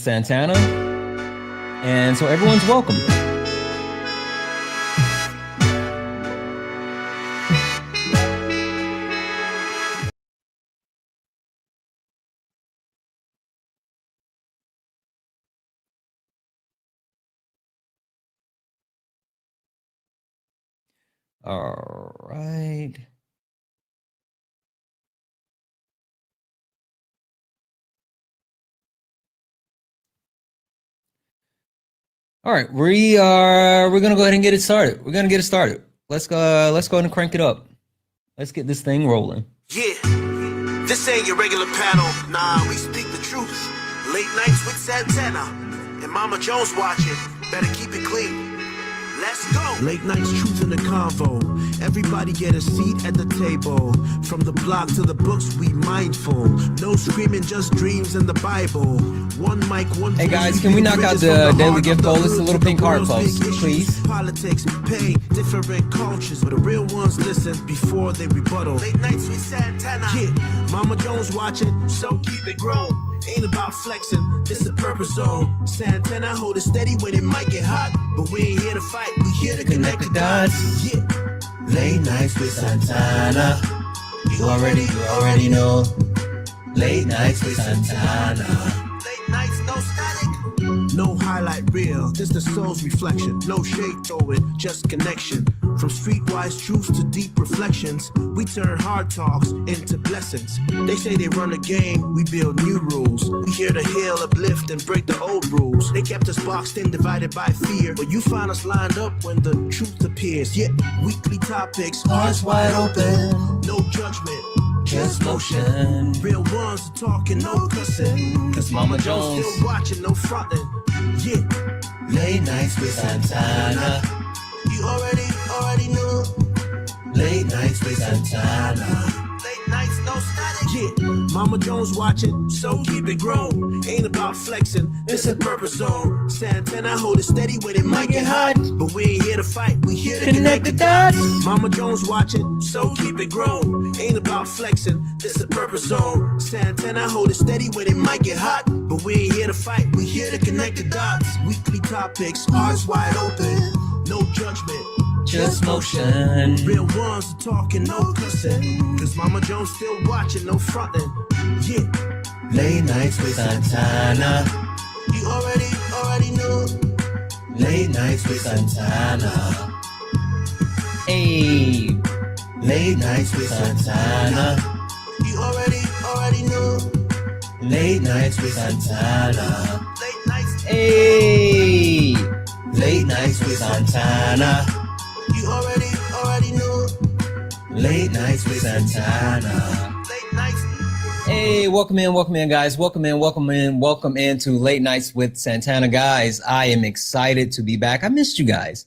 Santana. And so everyone's welcome. All right. All right, we're gonna go ahead and get it started. We're gonna get it started. Let's go ahead and crank it up. Let's get this thing rolling. Yeah, this ain't your regular panel. Nah, we speak the truth. Late nights with Santana and Mama Jones watching. Better keep it clean. Let's go. Late nights, truth in the convo. Everybody get a seat at the table. From the block to the books, we mindful. No screaming, just dreams in the Bible. One mic, one. Hey guys, can we knock out the daily gift goal? It's a little pink heart, folks, please. Politics, pain, different cultures, but the real ones listen before they rebuttal. Late nights with Santana. Yeah, Mama Jones watching, so keep it grown. Ain't about flexing, this a purpose zone. Santana hold it steady when it might get hot, but we ain't here to fight, we here to connect the dots. Yeah, late nights with Santana. You already know. Late nights with Santana. Late nights, no static. No highlight reel, this the soul's reflection. No shade throwing, just connection. From streetwise truths to deep reflections, we turn hard talks into blessings. They say they run a game, we build new rules. We here to heal, uplift, and break the old rules. They kept us boxed in, divided by fear, but you find us lined up when the truth appears. Yeah, weekly topics, hearts wide open. No judgment, just motion. Real ones are talking, no cussing. Cause Mama Jones still watching, no fronting. Yeah, late nights with Santana. You already know. Late nights with Santana. Late nights, no static. Yeah, Mama Jones watching, so keep it grown. Ain't about flexing, this a purpose zone. Santana hold it steady when it might get hot, but we ain't here to fight, we here to connect the dots. Mama Jones watching, so keep it grown. Ain't about flexing, this a purpose zone. Santana hold it steady when it might get hot, but we ain't here to fight, we here to connect the dots. Weekly topics, hearts wide open. No judgment, just motion. Real ones are talking, no cussing. Cause Mama Jones still watching, no fronting. Yeah, late nights with Santana. You already know. Late nights with Santana. Hey, late nights with Santana. You already know. Late nights with Santana. Late nights. hey. Late nights with Santana. You already know. Late nights with Santana. Late nights. Hey, welcome in, guys. Welcome into Late Nights with Santana, guys. I am excited to be back. I missed you guys.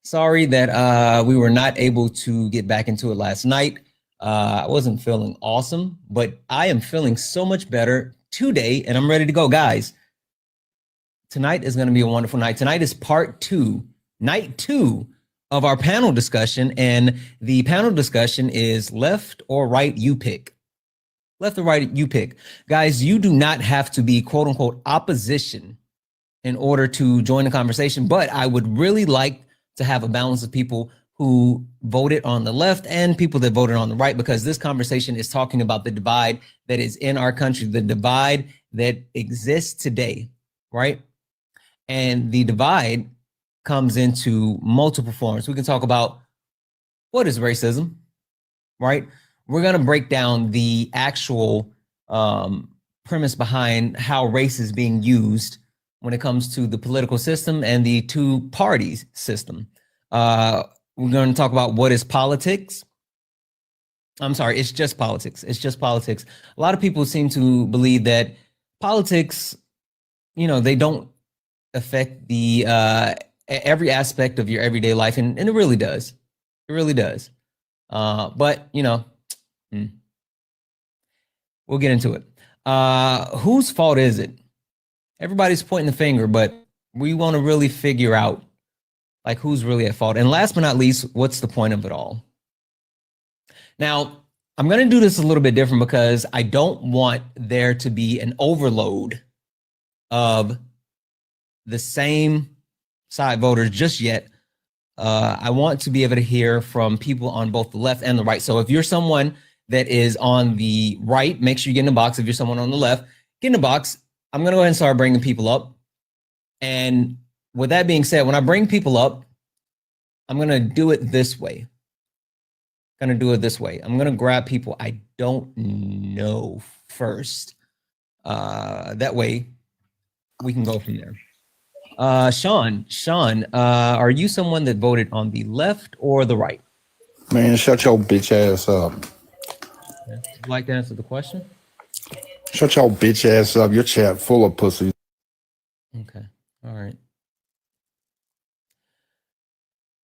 Sorry that we were not able to get back into it last night. I wasn't feeling awesome, but I am feeling so much better today, and I'm ready to go, guys. Tonight is going to be a wonderful night. Tonight is night two of our panel discussion, and the panel discussion is left or right, you pick. Left or right, you pick. Guys, you do not have to be quote unquote opposition in order to join the conversation, but I would really like to have a balance of people who voted on the left and people that voted on the right, because this conversation is talking about the divide that is in our country, the divide that exists today, right? And the divide comes into multiple forms. We can talk about what is racism, right? We're going to break down the actual premise behind how race is being used when it comes to the political system and the two parties system. We're going to talk about what is politics. I'm sorry, it's just politics. It's just politics. A lot of people seem to believe that politics, they don't affect the every aspect of your everyday life, and it really does. It really does. But we'll get into it. Whose fault is it? Everybody's pointing the finger, but we want to really figure out like who's really at fault. And last but not least, what's the point of it all? Now, I'm going to do this a little bit different because I don't want there to be an overload of the same side voters just yet. I want to be able to hear from people on both the left and the right. So if you're someone that is on the right, make sure you get in the box. If you're someone on the left, get in the box. I'm going to go ahead and start bringing people up. And with that being said, when I bring people up, I'm going to do it this way. I'm going to grab people I don't know first. That way we can go from there. Sean, are you someone that voted on the left or the right? Man, shut your bitch ass up. Would you like to answer the question? Shut your bitch ass up. Your chat full of pussy. Okay. All right.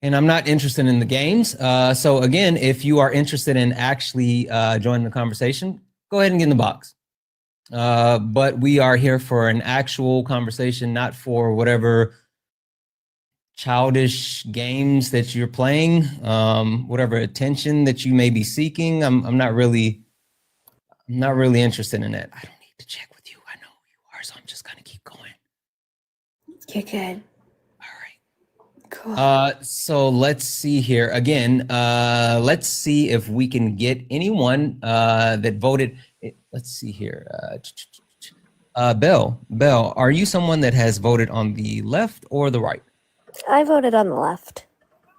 And I'm not interested in the games. So again, if you are interested in actually joining the conversation, go ahead and get in the box. But we are here for an actual conversation, not for whatever childish games that you're playing, whatever attention that you may be seeking. I'm not really interested in that. I don't need to check with you. I know who you are, so I'm just gonna keep going. You're good. All right. Cool. So let's see here again. Let's see if we can get anyone that voted. Let's see here. Belle, are you someone that has voted on the left or the right? I voted on the left.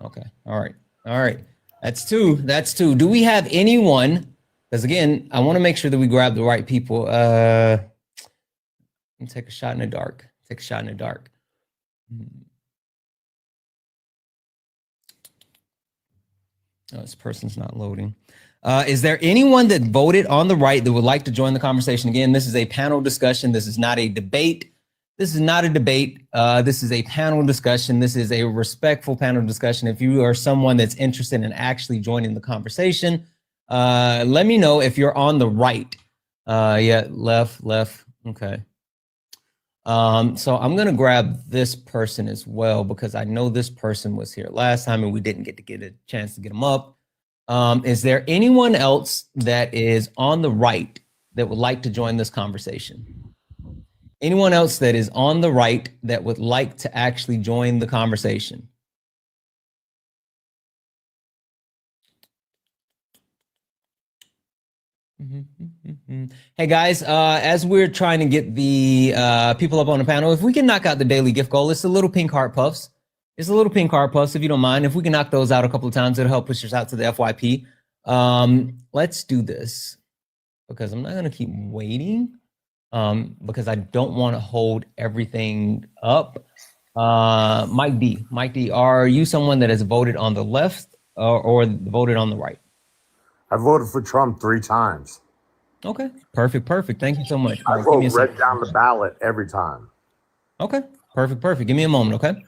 Okay. All right. That's two. Do we have anyone? Because again, I want to make sure that we grab the right people. Let me take a shot in the dark. Oh, this person's not loading. Is there anyone that voted on the right that would like to join the conversation? Again, this is a panel discussion. This is not a debate. This is a panel discussion. This is a respectful panel discussion. If you are someone that's interested in actually joining the conversation, let me know if you're on the right. Yeah, left. Okay. So I'm going to grab this person as well, because I know this person was here last time and we didn't get a chance to get them up. Is there anyone else that is on the right that would like to join this conversation? Anyone else that is on the right that would like to actually join the conversation? Hey guys, as we're trying to get the people up on the panel, if we can knock out the daily gift goal, it's the little pink heart puffs. If you don't mind. If we can knock those out a couple of times, it'll help push us out to the FYP. Let's do this, because I'm not going to keep waiting, because I don't want to hold everything up. Mike D, are you someone that has voted on the left or voted on the right? I voted for Trump 3 times. Okay, perfect. Thank you so much. I vote red down the ballot every time. Okay, perfect. Give me a moment, okay?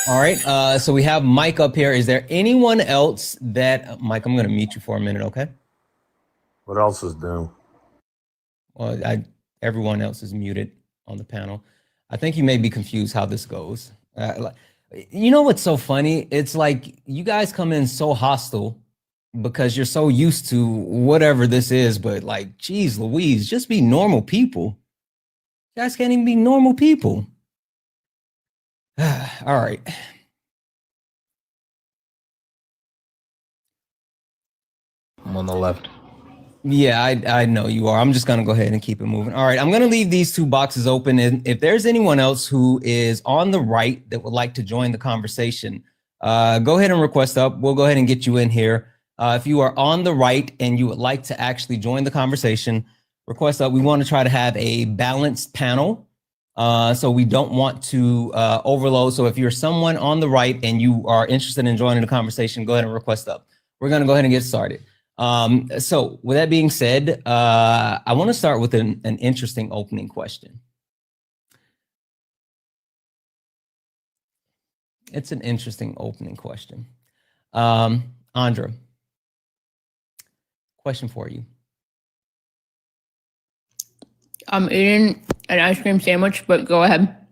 All right, so we have Mike up here. Is there anyone else that, Mike, I'm gonna mute you for a minute, okay? What else is new? Well, everyone else is muted on the panel. I think you may be confused how this goes. You know what's so funny? It's like you guys come in so hostile because you're so used to whatever this is, but like, geez Louise, just be normal people. You guys can't even be normal people. All right. I'm on the left. Yeah, I know you are. I'm just going to go ahead and keep it moving. All right, I'm going to leave these 2 boxes open. And if there's anyone else who is on the right that would like to join the conversation, go ahead and request up. We'll go ahead and get you in here. If you are on the right and you would like to actually join the conversation, request up. We want to try to have a balanced panel. So we don't want to overload. So if you're someone on the right and you are interested in joining the conversation, go ahead and request up. We're going to go ahead and get started. So with that being said, I want to start with an interesting opening question. It's an interesting opening question. Andra, question for you. I'm eating an ice cream sandwich, but go ahead.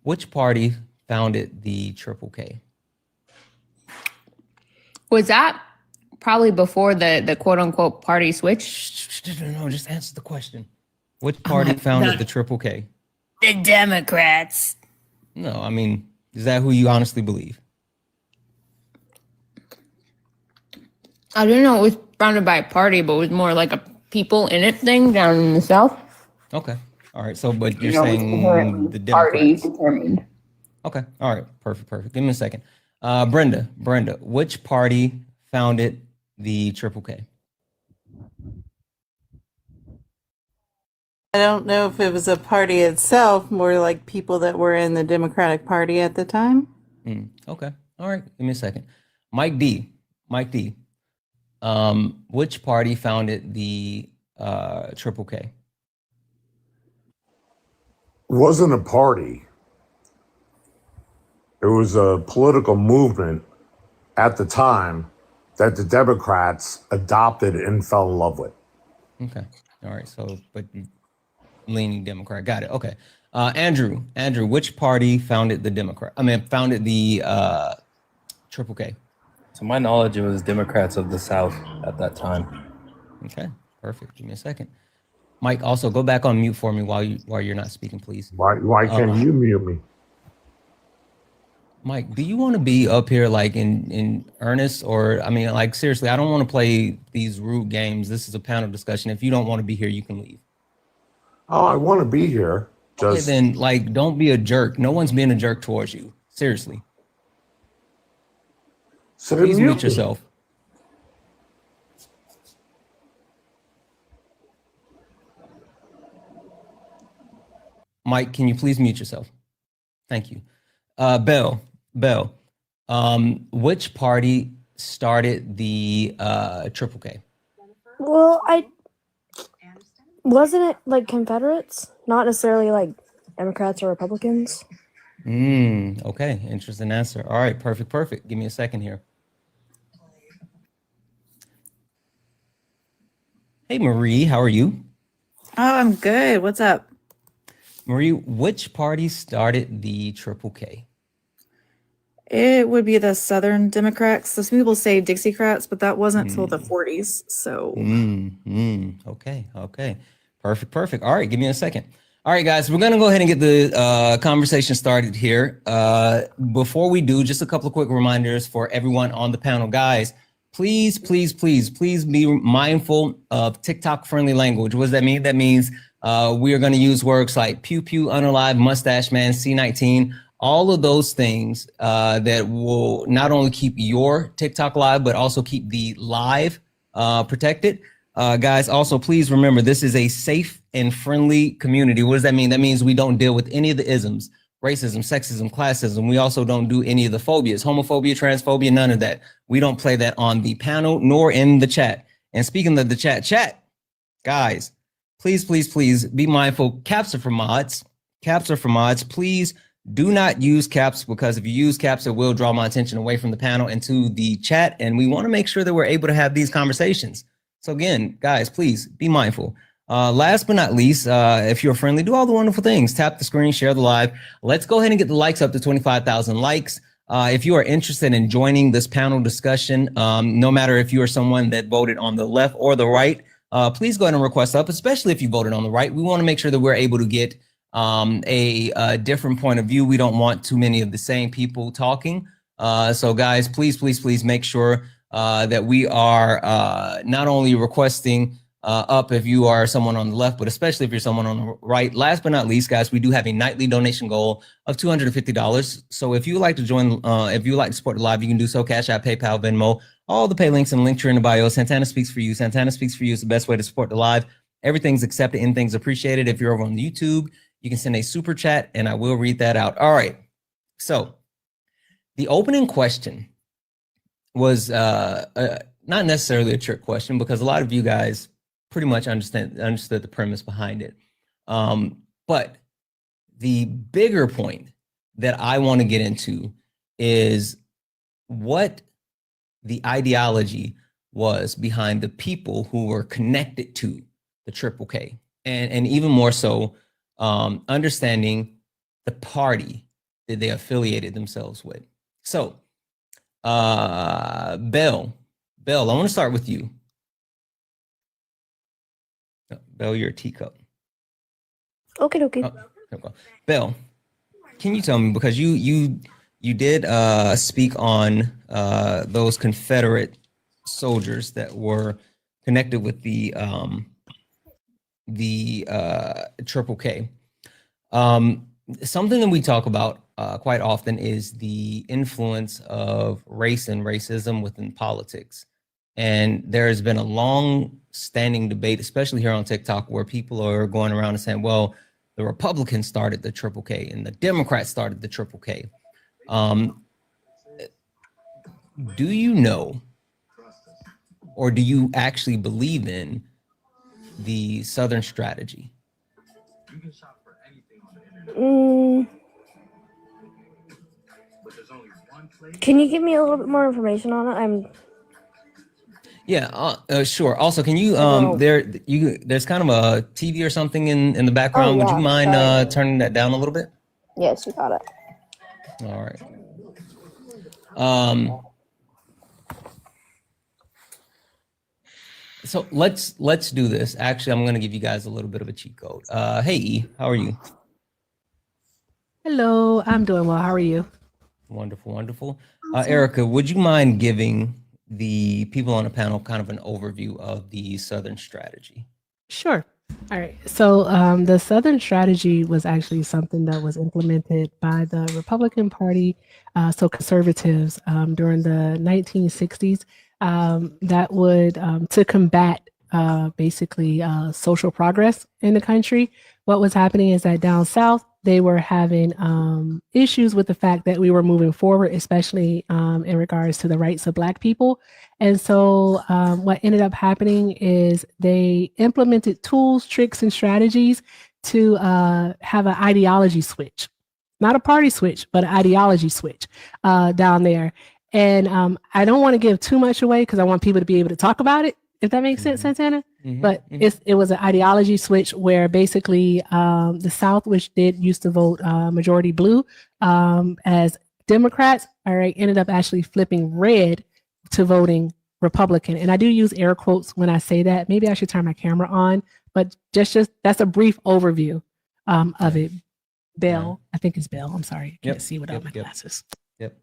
Which party founded the Triple K? Was that probably before the quote unquote party switch? No, just answer the question. Which party founded the Triple K? The Democrats. No, I mean, is that who you honestly believe? I didn't know it was founded by a party, but it was more like a people in it thing down in the South. Okay. All right. So, but you're You know, it's saying inherently the party Democrats. determined. Okay. All right. Perfect. Give me a second. Brenda, which party founded the Triple K? I don't know if it was a party itself, more like people that were in the Democratic Party at the time. Okay. All right. Give me a second. Mike D. Which party founded the Triple K? It wasn't a party. It was a political movement at the time that the Democrats adopted and fell in love with. Okay. All right. So, but you leaning Democrat. Got it. Okay. Andrew, which party founded the founded the Triple K? To my knowledge, it was Democrats of the South at that time. Okay. Perfect. Give me a second. Mike, also go back on mute for me while you're not speaking, please. Why can't you mute me? Mike, do you want to be up here like in earnest, or I mean, like seriously? I don't want to play these rude games. This is a panel discussion. If you don't want to be here, you can leave. Oh, I want to be here. Okay, then like don't be a jerk. No one's being a jerk towards you. Seriously. So Please mute yourself. Mike, can you please mute yourself? Thank you. Bell, which party started the Triple K? Well, wasn't it like Confederates, not necessarily like Democrats or Republicans. Okay, interesting answer. All right, perfect. Give me a second here. Hey, Marie, how are you? Oh, I'm good. What's up? Marie, which party started the Triple K? It would be the Southern Democrats. So some people say Dixiecrats, but that wasn't until the 40s. So Okay. Perfect. All right, give me a second. All right, guys, we're gonna go ahead and get the conversation started here. Before we do, just a couple of quick reminders for everyone on the panel. Guys, please be mindful of TikTok-friendly language. What does that mean? That means we are gonna use words like pew pew, unalive, mustache man, C19, all of those things that will not only keep your TikTok live, but also keep the live protected. Guys, also, please remember, this is a safe and friendly community. What does that mean? That means we don't deal with any of the isms, racism, sexism, classism. We also don't do any of the phobias, homophobia, transphobia, none of that. We don't play that on the panel nor in the chat. And speaking of the chat, guys, please be mindful. Caps are for mods. Please do not use caps, because if you use caps, it will draw my attention away from the panel into the chat. And we want to make sure that we're able to have these conversations. So again, guys, please be mindful. Last but not least, if you're friendly, do all the wonderful things. Tap the screen, share the live. Let's go ahead and get the likes up to 25,000 likes. If you are interested in joining this panel discussion, no matter if you are someone that voted on the left or the right, please go ahead and request up, especially if you voted on the right. We want to make sure that we're able to get a different point of view. We don't want too many of the same people talking. So guys, please make sure that we are not only requesting up if you are someone on the left, but especially if you're someone on the right. Last but not least, guys, we do have a nightly donation goal of $250. So if you would like to join, if you would like to support the live, you can do so. Cash App, PayPal, Venmo, all the pay links and links are in the bio. Santana Speaks for You. Santana Speaks for You is the best way to support the live. Everything's accepted, anything's appreciated. If you're over on YouTube, you can send a super chat and I will read that out. All right. So the opening question was not necessarily a trick question, because a lot of you guys pretty much understood the premise behind it. But the bigger point that I want to get into is what the ideology was behind the people who were connected to the Triple K, and even more so, understanding the party that they affiliated themselves with. So, Bell, I want to start with you. Bell, you're a teacup. Okay, okay. Okay. Bill, can you tell me, because you did speak on those Confederate soldiers that were connected with the Triple K. Something that we talk about quite often is the influence of race and racism within politics. And there has been a long standing debate, especially here on TikTok, where people are going around and saying, well, the Republicans started the Triple K and the Democrats started the Triple K. Do you know, or do you actually believe in the Southern strategy? Can you give me a little bit more information on it? Sure. Also, can you there's kind of a TV or something in the Oh, background. Would you yeah, mind sorry. turning that down a little bit? Yes, you got it. All right. So let's do this. Actually, I'm going to give you guys a little bit of a cheat code. Hey E, how are you? Hello, I'm doing well. How are you? Wonderful, wonderful. Erica, would you mind giving the people on the panel kind of an overview of the Southern strategy? Sure. All right. So the Southern strategy was actually something that was implemented by the Republican Party, so conservatives, during the 1960s. That would to combat basically social progress in the country. What was happening is that down south, they were having issues with the fact that we were moving forward, especially in regards to the rights of Black people. And so what ended up happening is they implemented tools, tricks, and strategies to have an ideology switch, not a party switch, but an ideology switch down there. And I don't want to give too much away because I want people to be able to talk about it, if that makes sense, Santana. But it was an ideology switch where basically the South, which used to vote majority blue as Democrats, all right, ended up actually flipping red to voting Republican. And I do use air quotes when I say that. Maybe I should turn my camera on, but just that's a brief overview of it. Bill, I think it's Bill. I'm sorry, I can't see without my glasses. Yep.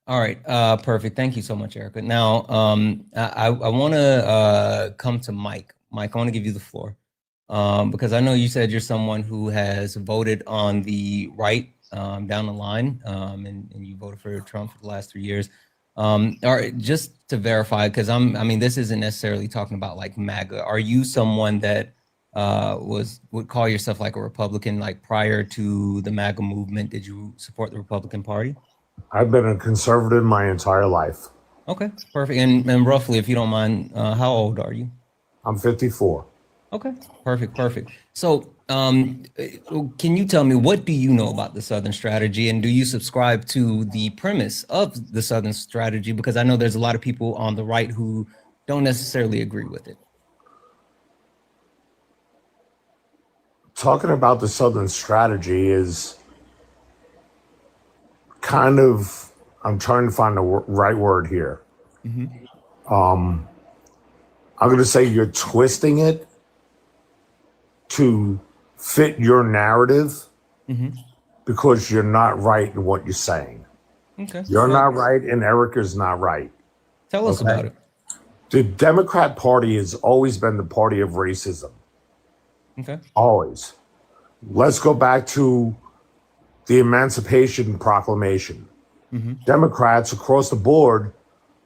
All right. Perfect. Thank you so much, Erica. Now, I want to come to Mike. Mike, I want to give you the floor because I know you said you're someone who has voted on the right down the line, and you voted for Trump for the last 3 years. Or just to verify, because I mean, this isn't necessarily talking about like MAGA. Are you someone that would call yourself like a Republican, like prior to the MAGA movement? Did you support the Republican Party? I've been a conservative my entire life. Okay, perfect. And roughly, if you don't mind, how old are you? I'm 54. Okay, perfect. So can you tell me, what do you know about the Southern strategy, and do you subscribe to the premise of the Southern strategy? Because I know there's a lot of people on the right who don't necessarily agree with it. Talking about the Southern strategy is kind of, I'm trying to find the right word here. I'm going to say you're twisting it to fit your narrative because you're not right in what you're saying. Okay. You're not right, and Erica's not right. Tell us about it. The Democrat Party has always been the party of racism. Okay. Always. Let's go back to the Emancipation Proclamation. Democrats across the board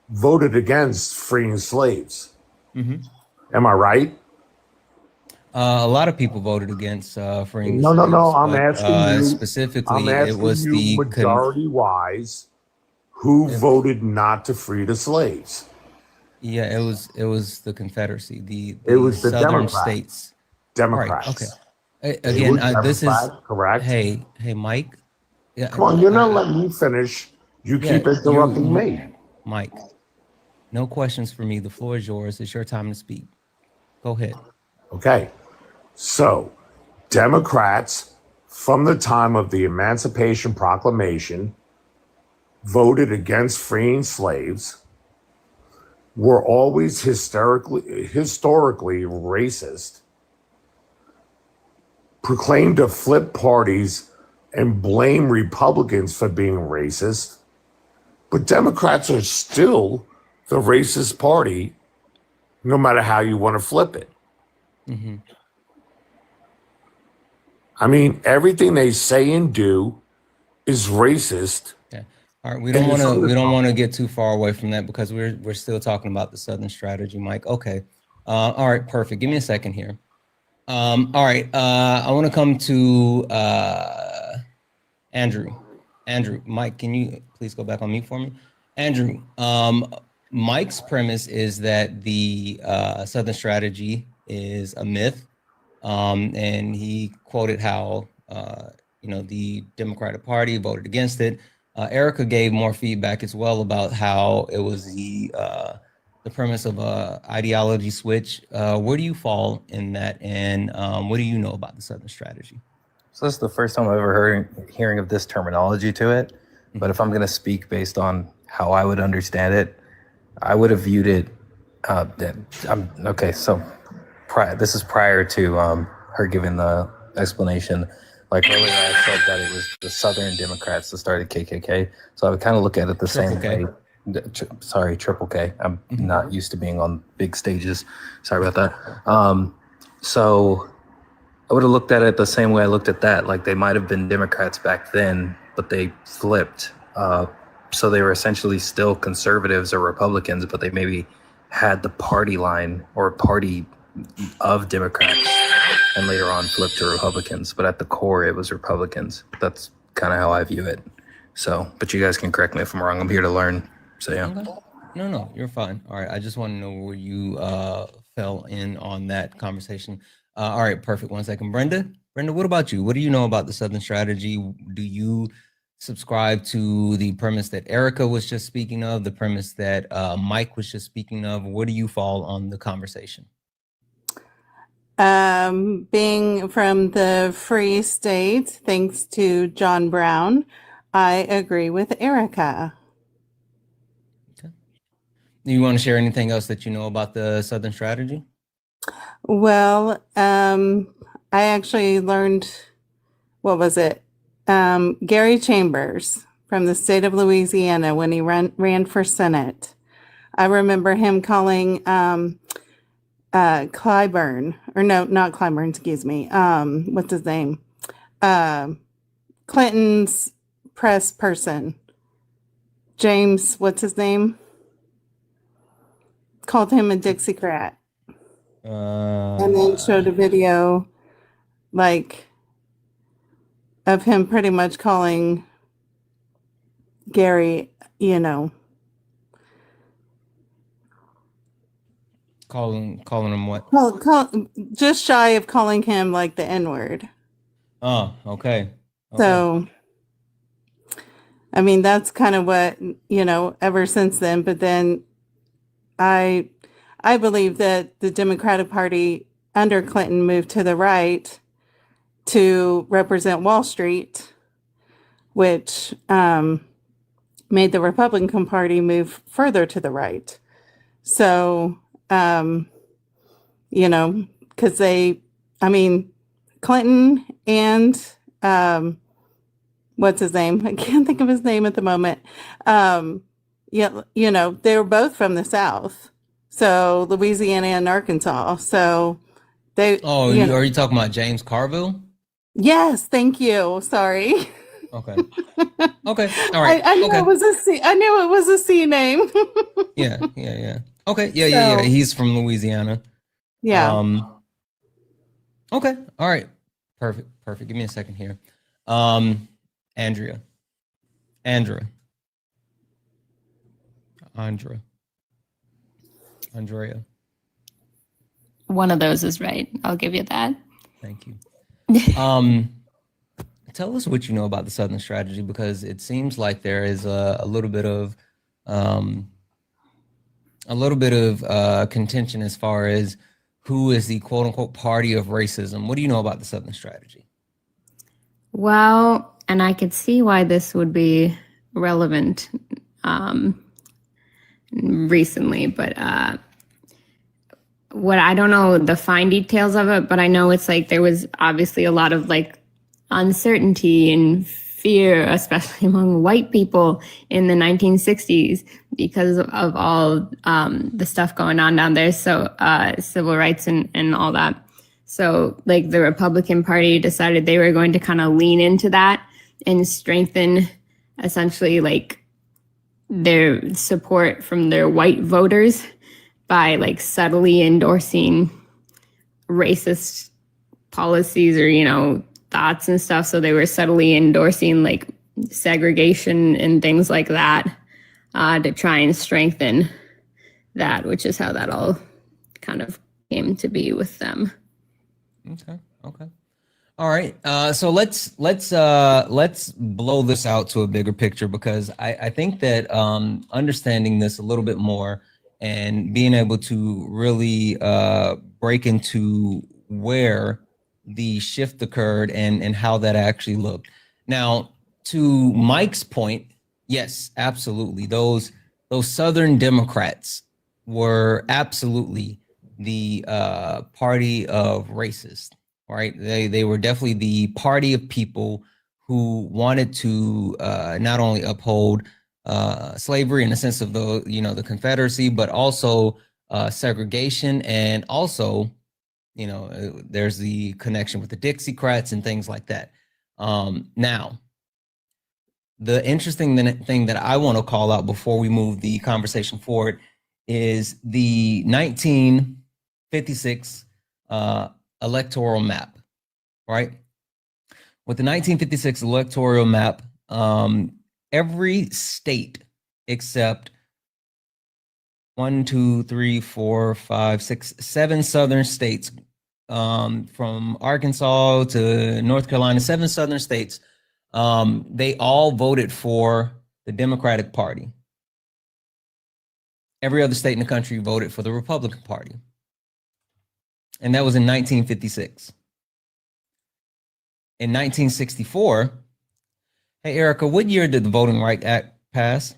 voted against freeing slaves. Am I right? A lot of people voted against freeing No. slaves, I'm asking you specifically. I'm asking it was you the majority-wise who voted not to free the slaves. Yeah, it was the Confederacy, the It was the Southern Democrats. states. Democrats. Right. Okay. Again, this is correct. Hey, Mike. Yeah, Come on, you're not letting me finish. You keep interrupting me. Mike, no questions for me. The floor is yours. It's your time to speak. Go ahead. Okay. So, Democrats, from the time of the Emancipation Proclamation, voted against freeing slaves, were always historically racist, proclaimed to flip parties and blame Republicans for being racist, but Democrats are still the racist party, no matter how you want to flip it. Mm-hmm. I mean, everything they say and do is racist. Yeah. All right. We don't want to get too far away from that because we're still talking about the Southern strategy, Mike. Okay. All right. Perfect. Give me a second here. All right. I want to come to Andrew. Andrew, Mike, can you please go back on mute for me? Andrew, Mike's premise is that the Southern strategy is a myth. And he quoted how, the Democratic Party voted against it. Erica gave more feedback as well about how it was the premise of a ideology switch. Where do you fall in that? And what do you know about the Southern strategy? So this is the first time I've ever hearing of this terminology to it. But if I'm going to speak based on how I would understand it, I would have viewed it. So this is prior to her giving the explanation. Like earlier, I said that it was the Southern Democrats that started KKK. So I would kind of look at it the same way. Sorry, Triple K. I'm not used to being on big stages. Sorry about that. So I would have looked at it the same way I looked at that. Like they might have been Democrats back then, but they flipped. So they were essentially still conservatives or Republicans, but they maybe had the party line or party of Democrats and later on flipped to Republicans. But at the core, it was Republicans. That's kind of how I view it. So, but you guys can correct me if I'm wrong. I'm here to learn. So, yeah. Okay. No, you're fine. All right. I just want to know where you fell in on that conversation. All right. Perfect. 1 second. Brenda, what about you? What do you know about the Southern strategy? Do you subscribe to the premise that Erica was just speaking of, the premise that Mike was just speaking of? Where do you fall on the conversation? Being from the Free State, thanks to John Brown, I agree with Erica. Okay. Do you want to share anything else that you know about the Southern strategy? Well, I actually learned, what was it? Gary Chambers from the state of Louisiana when he ran for Senate. I remember him calling Clyburn, or no, not Clyburn, excuse me. What's his name? Clinton's press person. James, what's his name? Called him a Dixiecrat. And then showed a video of him pretty much calling Gary, Calling him what? Just shy of calling him like the N-word. Oh, okay. So, I mean, that's kind of what, ever since then. But then I believe that the Democratic Party under Clinton moved to the right to represent Wall Street, which made the Republican Party move further to the right. So, because Clinton and what's his name? I can't think of his name at the moment. They were both from the South. So Louisiana and Arkansas. So they. Oh, are you talking about James Carville? Yes, thank you. Sorry. Okay. Okay. All right. I knew it was a C. I knew it was a C name. Yeah. Okay. Yeah. He's from Louisiana. Yeah. Okay. All right. Perfect. Give me a second here. Andrea. One of those is right. I'll give you that. Thank you. Tell us what you know about the Southern strategy, because it seems like there is a little bit of contention as far as who is the quote unquote party of racism. What do you know about the Southern strategy? Well, and I could see why this would be relevant recently, but what I don't know the fine details of it, but I know it's like there was obviously a lot of like uncertainty and fear, especially among white people in the 1960s because of all the stuff going on down there. So civil rights and all that. So like the Republican Party decided they were going to kind of lean into that and strengthen essentially like their support from their white voters by like subtly endorsing racist policies or, you know, thoughts and stuff. So they were subtly endorsing like segregation and things like that to try and strengthen that, which is how that all kind of came to be with them. Okay. All right. So let's blow this out to a bigger picture, because I think that understanding this a little bit more and being able to really break into where the shift occurred and how that actually looked. Now, to Mike's point, yes, absolutely. Those Southern Democrats were absolutely the party of racists, right? They were definitely the party of people who wanted to not only uphold slavery in the sense of the Confederacy, but also segregation, and also, there's the connection with the Dixiecrats and things like that. Now, the interesting thing that I want to call out before we move the conversation forward is the 1956 electoral map, right? With the 1956 electoral map, every state except 7 southern states, from Arkansas to North Carolina, 7 southern states, they all voted for the Democratic Party. Every other state in the country voted for the Republican Party. And that was in 1956. In 1964, hey, Erica, what year did the Voting Rights Act pass?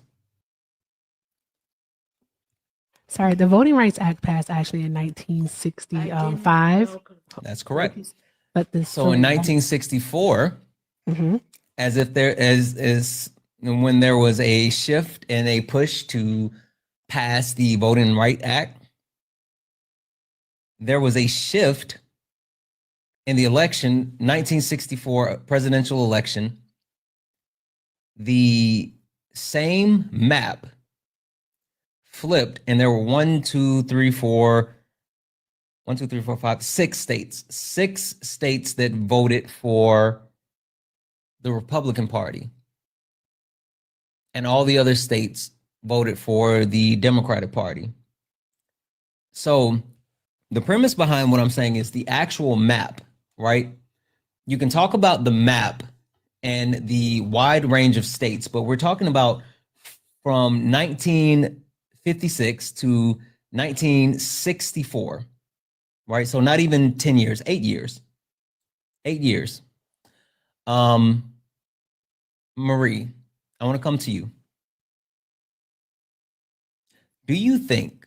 Sorry, the Voting Rights Act passed actually in 1965. That's correct. But so in 1964, as if there is when there was a shift and a push to pass the Voting Rights Act, there was a shift in the election, 1964 presidential election. The same map flipped, and there were 6 states. 6 states that voted for the Republican Party, and all the other states voted for the Democratic Party. So the premise behind what I'm saying is the actual map, right? You can talk about the map and the wide range of states, but we're talking about from 1956 to 1964, right? So not even 10 years, 8 years. 8 years. Marie, I want to come to you. Do you think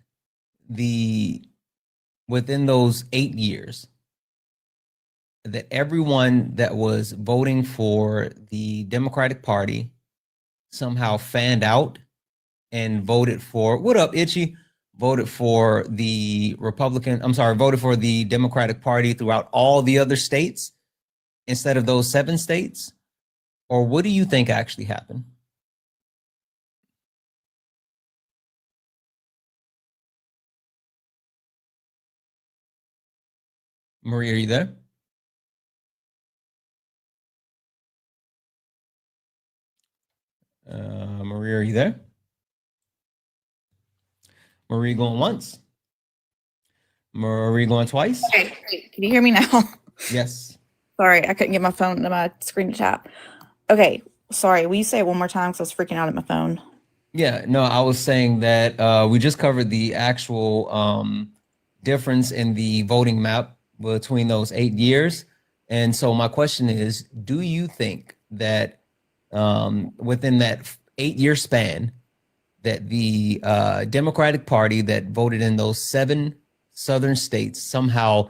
within those 8 years that everyone that was voting for the Democratic Party somehow fanned out and voted for, what up, Itchy? Voted for the voted for the Democratic Party throughout all the other states instead of those 7 states? Or what do you think actually happened? Marie, are you there? Marie, are you there? Marie going once? Marie going twice? Okay, great. Can you hear me now? Yes. Sorry, I couldn't get my phone to my screen to tap. Okay, sorry. Will you say it one more time? Because I was freaking out at my phone. Yeah, no, I was saying that we just covered the actual difference in the voting map between those 8 years. And so my question is, do you think that within that 8-year span that the Democratic Party that voted in those 7 southern states somehow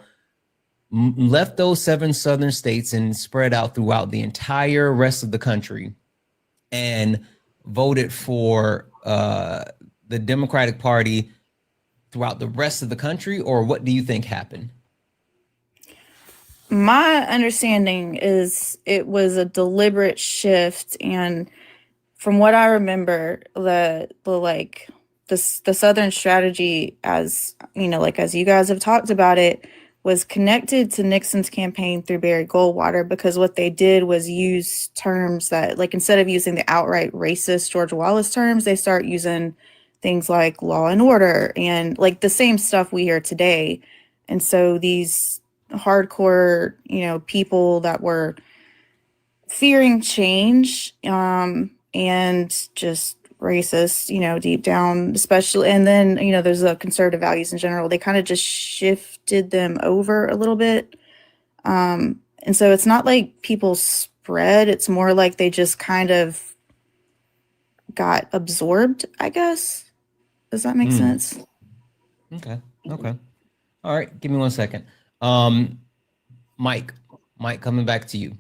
left those 7 southern states and spread out throughout the entire rest of the country and voted for the Democratic Party throughout the rest of the country, or what do you think happened? My understanding is it was a deliberate shift, and from what I remember, the Southern strategy, as you know, like as you guys have talked about it, was connected to Nixon's campaign through Barry Goldwater, because what they did was use terms that, like, instead of using the outright racist George Wallace terms, they start using things like law and order and like the same stuff we hear today. And so these hardcore, you know, people that were fearing change and just racist, you know, deep down, especially, and then, you know, there's the conservative values in general, they kind of just shifted them over a little bit. And so it's not like people spread, it's more like they just kind of got absorbed, I guess. Does that make sense? Okay. All right, give me 1 second. Mike, coming back to you.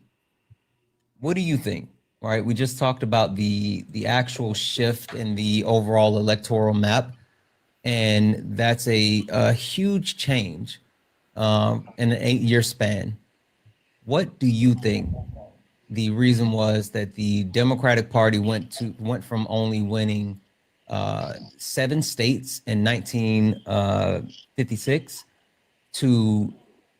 What do you think? All right, we just talked about the actual shift in the overall electoral map, and that's a huge change in an 8-year span. What do you think the reason was that the Democratic Party went from only winning 7 states in 1956 to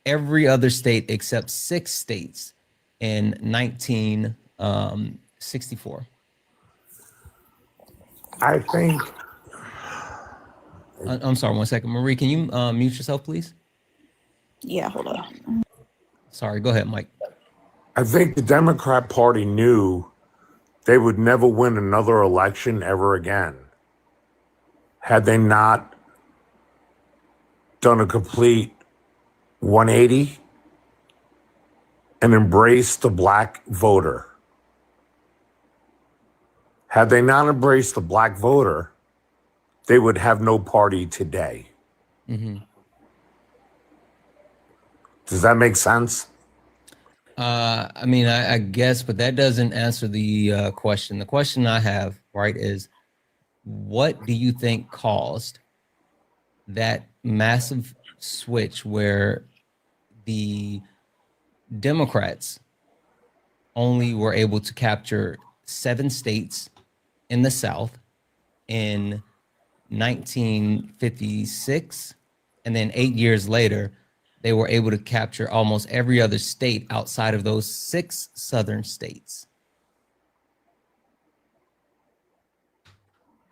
every other state except 6 states in 1964? I think. I'm sorry, 1 second. Marie, can you mute yourself, please? Yeah, hold on. Sorry, go ahead, Mike. I think the Democrat Party knew they would never win another election ever again had they not done a complete 180 and embraced the black voter. Had they not embraced the black voter, they would have no party today. Mm-hmm. Does that make sense? I mean, I guess, but that doesn't answer the question. The question I have, right, is what do you think caused that massive switch where the Democrats only were able to capture 7 states in the South in 1956, and then 8 years later, they were able to capture almost every other state outside of those 6 southern states?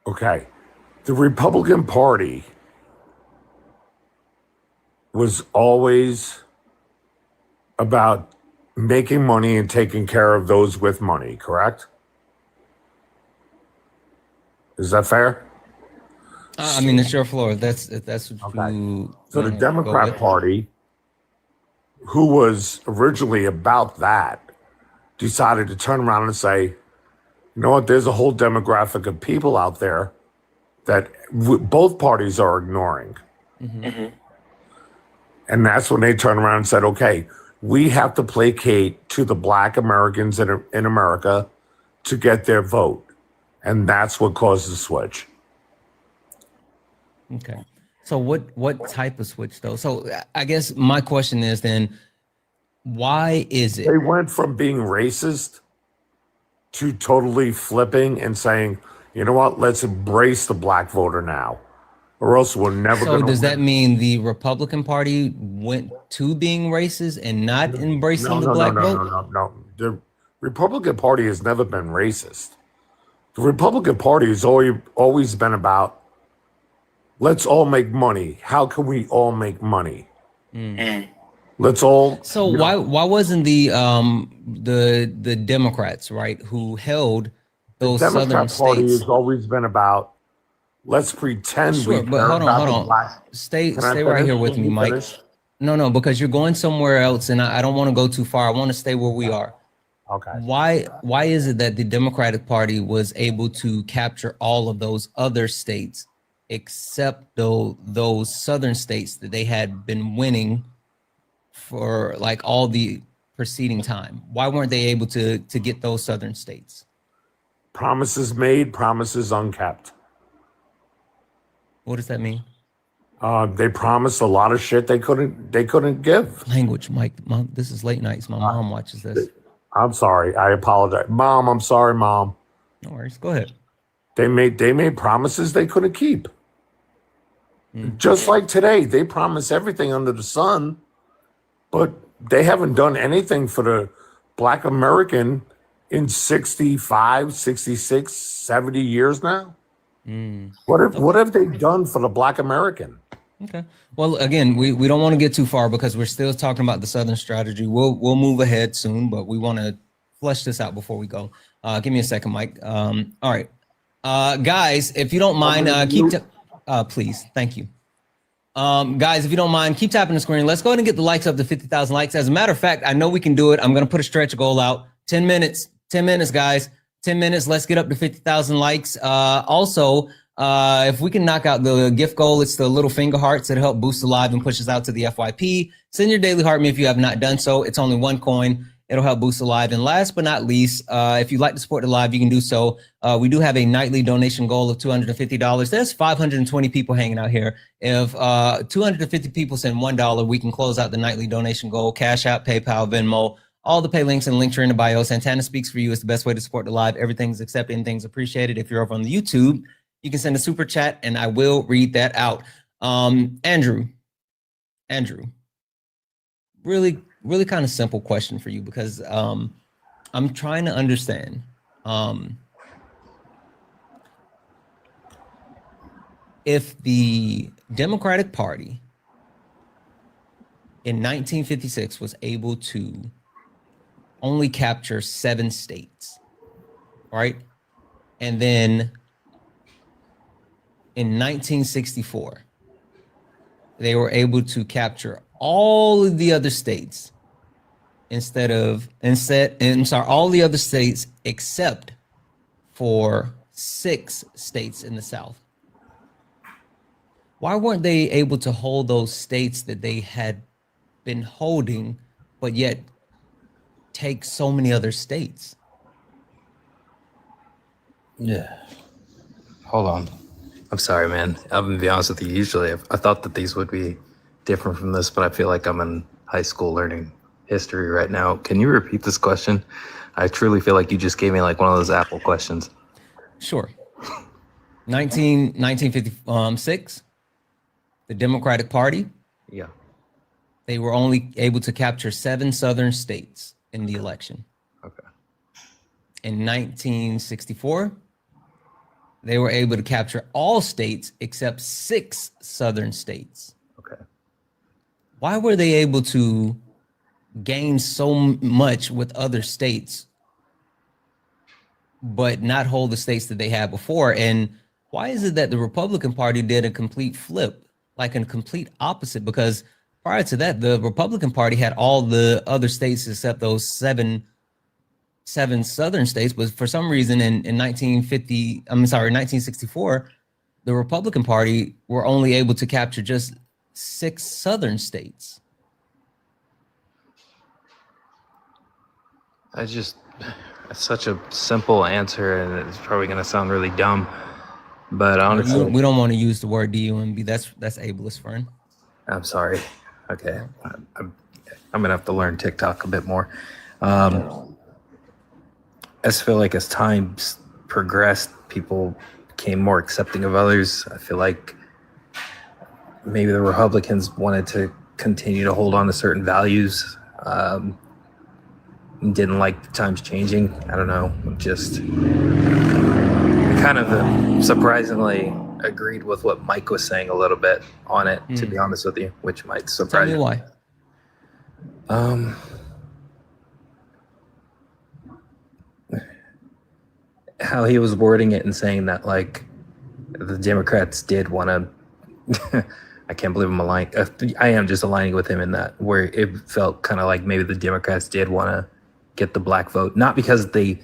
Okay. The Republican Party was always about making money and taking care of those with money, correct? Is that fair? I mean, it's your floor. That's what Okay. you. So the go Democrat with. Party, who was originally about that, decided to turn around and say, you know what, there's a whole demographic of people out there that both parties are ignoring. Mm-hmm. And that's when they turned around and said, okay, we have to placate to the black Americans in America to get their vote. And that's what caused the switch. Okay. So what type of switch though? So I guess my question is then, why is it? They went from being racist to totally flipping and saying, you know what, let's embrace the black voter now, or else we're never going So to does that mean the Republican Party went to being racist and not embracing the black vote? No. The Republican Party has never been racist. The Republican Party has always been about, let's all make money. How can we all make money? Let's all. So why wasn't the Democrats, right, who held those the southern Democrat Party states? has always been about, let's pretend we Sure, but care hold about the on. black. Stay Can I right finish? here with Let me, Mike. finish. No, because you're going somewhere else, and I don't want to go too far. I want to stay where we are. Okay. Why is it that the Democratic Party was able to capture all of those other states except those southern states that they had been winning for like all the preceding time? Why weren't they able to get those southern states? Promises made, promises unkept. What does that mean? They promised a lot of shit they couldn't give. Language, Mike. Mom, this is late nights. My mom watches this. I'm sorry. I apologize. Mom, I'm sorry, Mom. No worries. Go ahead. They made promises they couldn't keep. Just like today, they promise everything under the sun, but they haven't done anything for the Black American in 65, 66, 70 years now. What have they done for the Black American? Okay. Well, again, we don't want to get too far because we're still talking about the Southern strategy. We'll move ahead soon, but we want to flesh this out before we go. Give me a second, Mike. All right. Guys, if you don't mind, please. Thank you. Guys, if you don't mind, keep tapping the screen. Let's go ahead and get the likes up to 50,000 likes. As a matter of fact, I know we can do it. I'm going to put a stretch goal out. 10 minutes, guys. 10 minutes. Let's get up to 50,000 likes. Also, if we can knock out the gift goal, it's the little finger hearts that help boost the live and push us out to the FYP. Send your daily heart me if you have not done so. It's only 1 coin. It'll help boost the live. And last but not least, if you'd like to support the live, you can do so. We do have a nightly donation goal of $250. There's 520 people hanging out here. If 250 people send $1, we can close out the nightly donation goal. Cash App, PayPal, Venmo, all the pay links and links are in the bio. Santana Speaks for You is the best way to support the live. Everything's accepted, anything's appreciated. If you're over on the YouTube, you can send a super chat and I will read that out. Andrew, really kind of simple question for you because I'm trying to understand. If the Democratic Party in 1956 was able to only capture 7 states, right? And then in 1964, they were able to capture all of the other states all the other states except for 6 states in the South. Why weren't they able to hold those states that they had been holding, but yet take so many other states? Yeah. Hold on. I'm sorry, man. I'm gonna be honest with you. Usually I thought that these would be different from this, but I feel like I'm in high school learning history right now. Can you repeat this question? I truly feel like you just gave me like one of those Apple questions. Sure. 1956, the Democratic Party. Yeah. They were only able to capture 7 southern states in the election. Okay. In 1964, they were able to capture all states except 6 southern states. Okay. Why were they able to gain so much with other states, but not hold the states that they had before? And why is it that the Republican Party did a complete flip, like a complete opposite? Because prior to that, the Republican Party had all the other states except those seven southern states. But for some reason in 1964, the Republican Party were only able to capture just 6 southern states. It's such a simple answer, and it's probably going to sound really dumb, but honestly, we don't want to use the word DUMB. That's ableist, friend. I'm sorry. Okay, I'm gonna have to learn TikTok a bit more. I just feel like as times progressed, people became more accepting of others. I feel like maybe the Republicans wanted to continue to hold on to certain values. Didn't like the times changing. I don't know. Just kind of surprisingly agreed with what Mike was saying a little bit on it, to be honest with you, which might surprise you. Tell me why. How he was wording it and saying that like the Democrats did want to I can't believe I'm aligning. I am just aligning with him in that, where it felt kind of like maybe the Democrats did want to get the black vote, not because they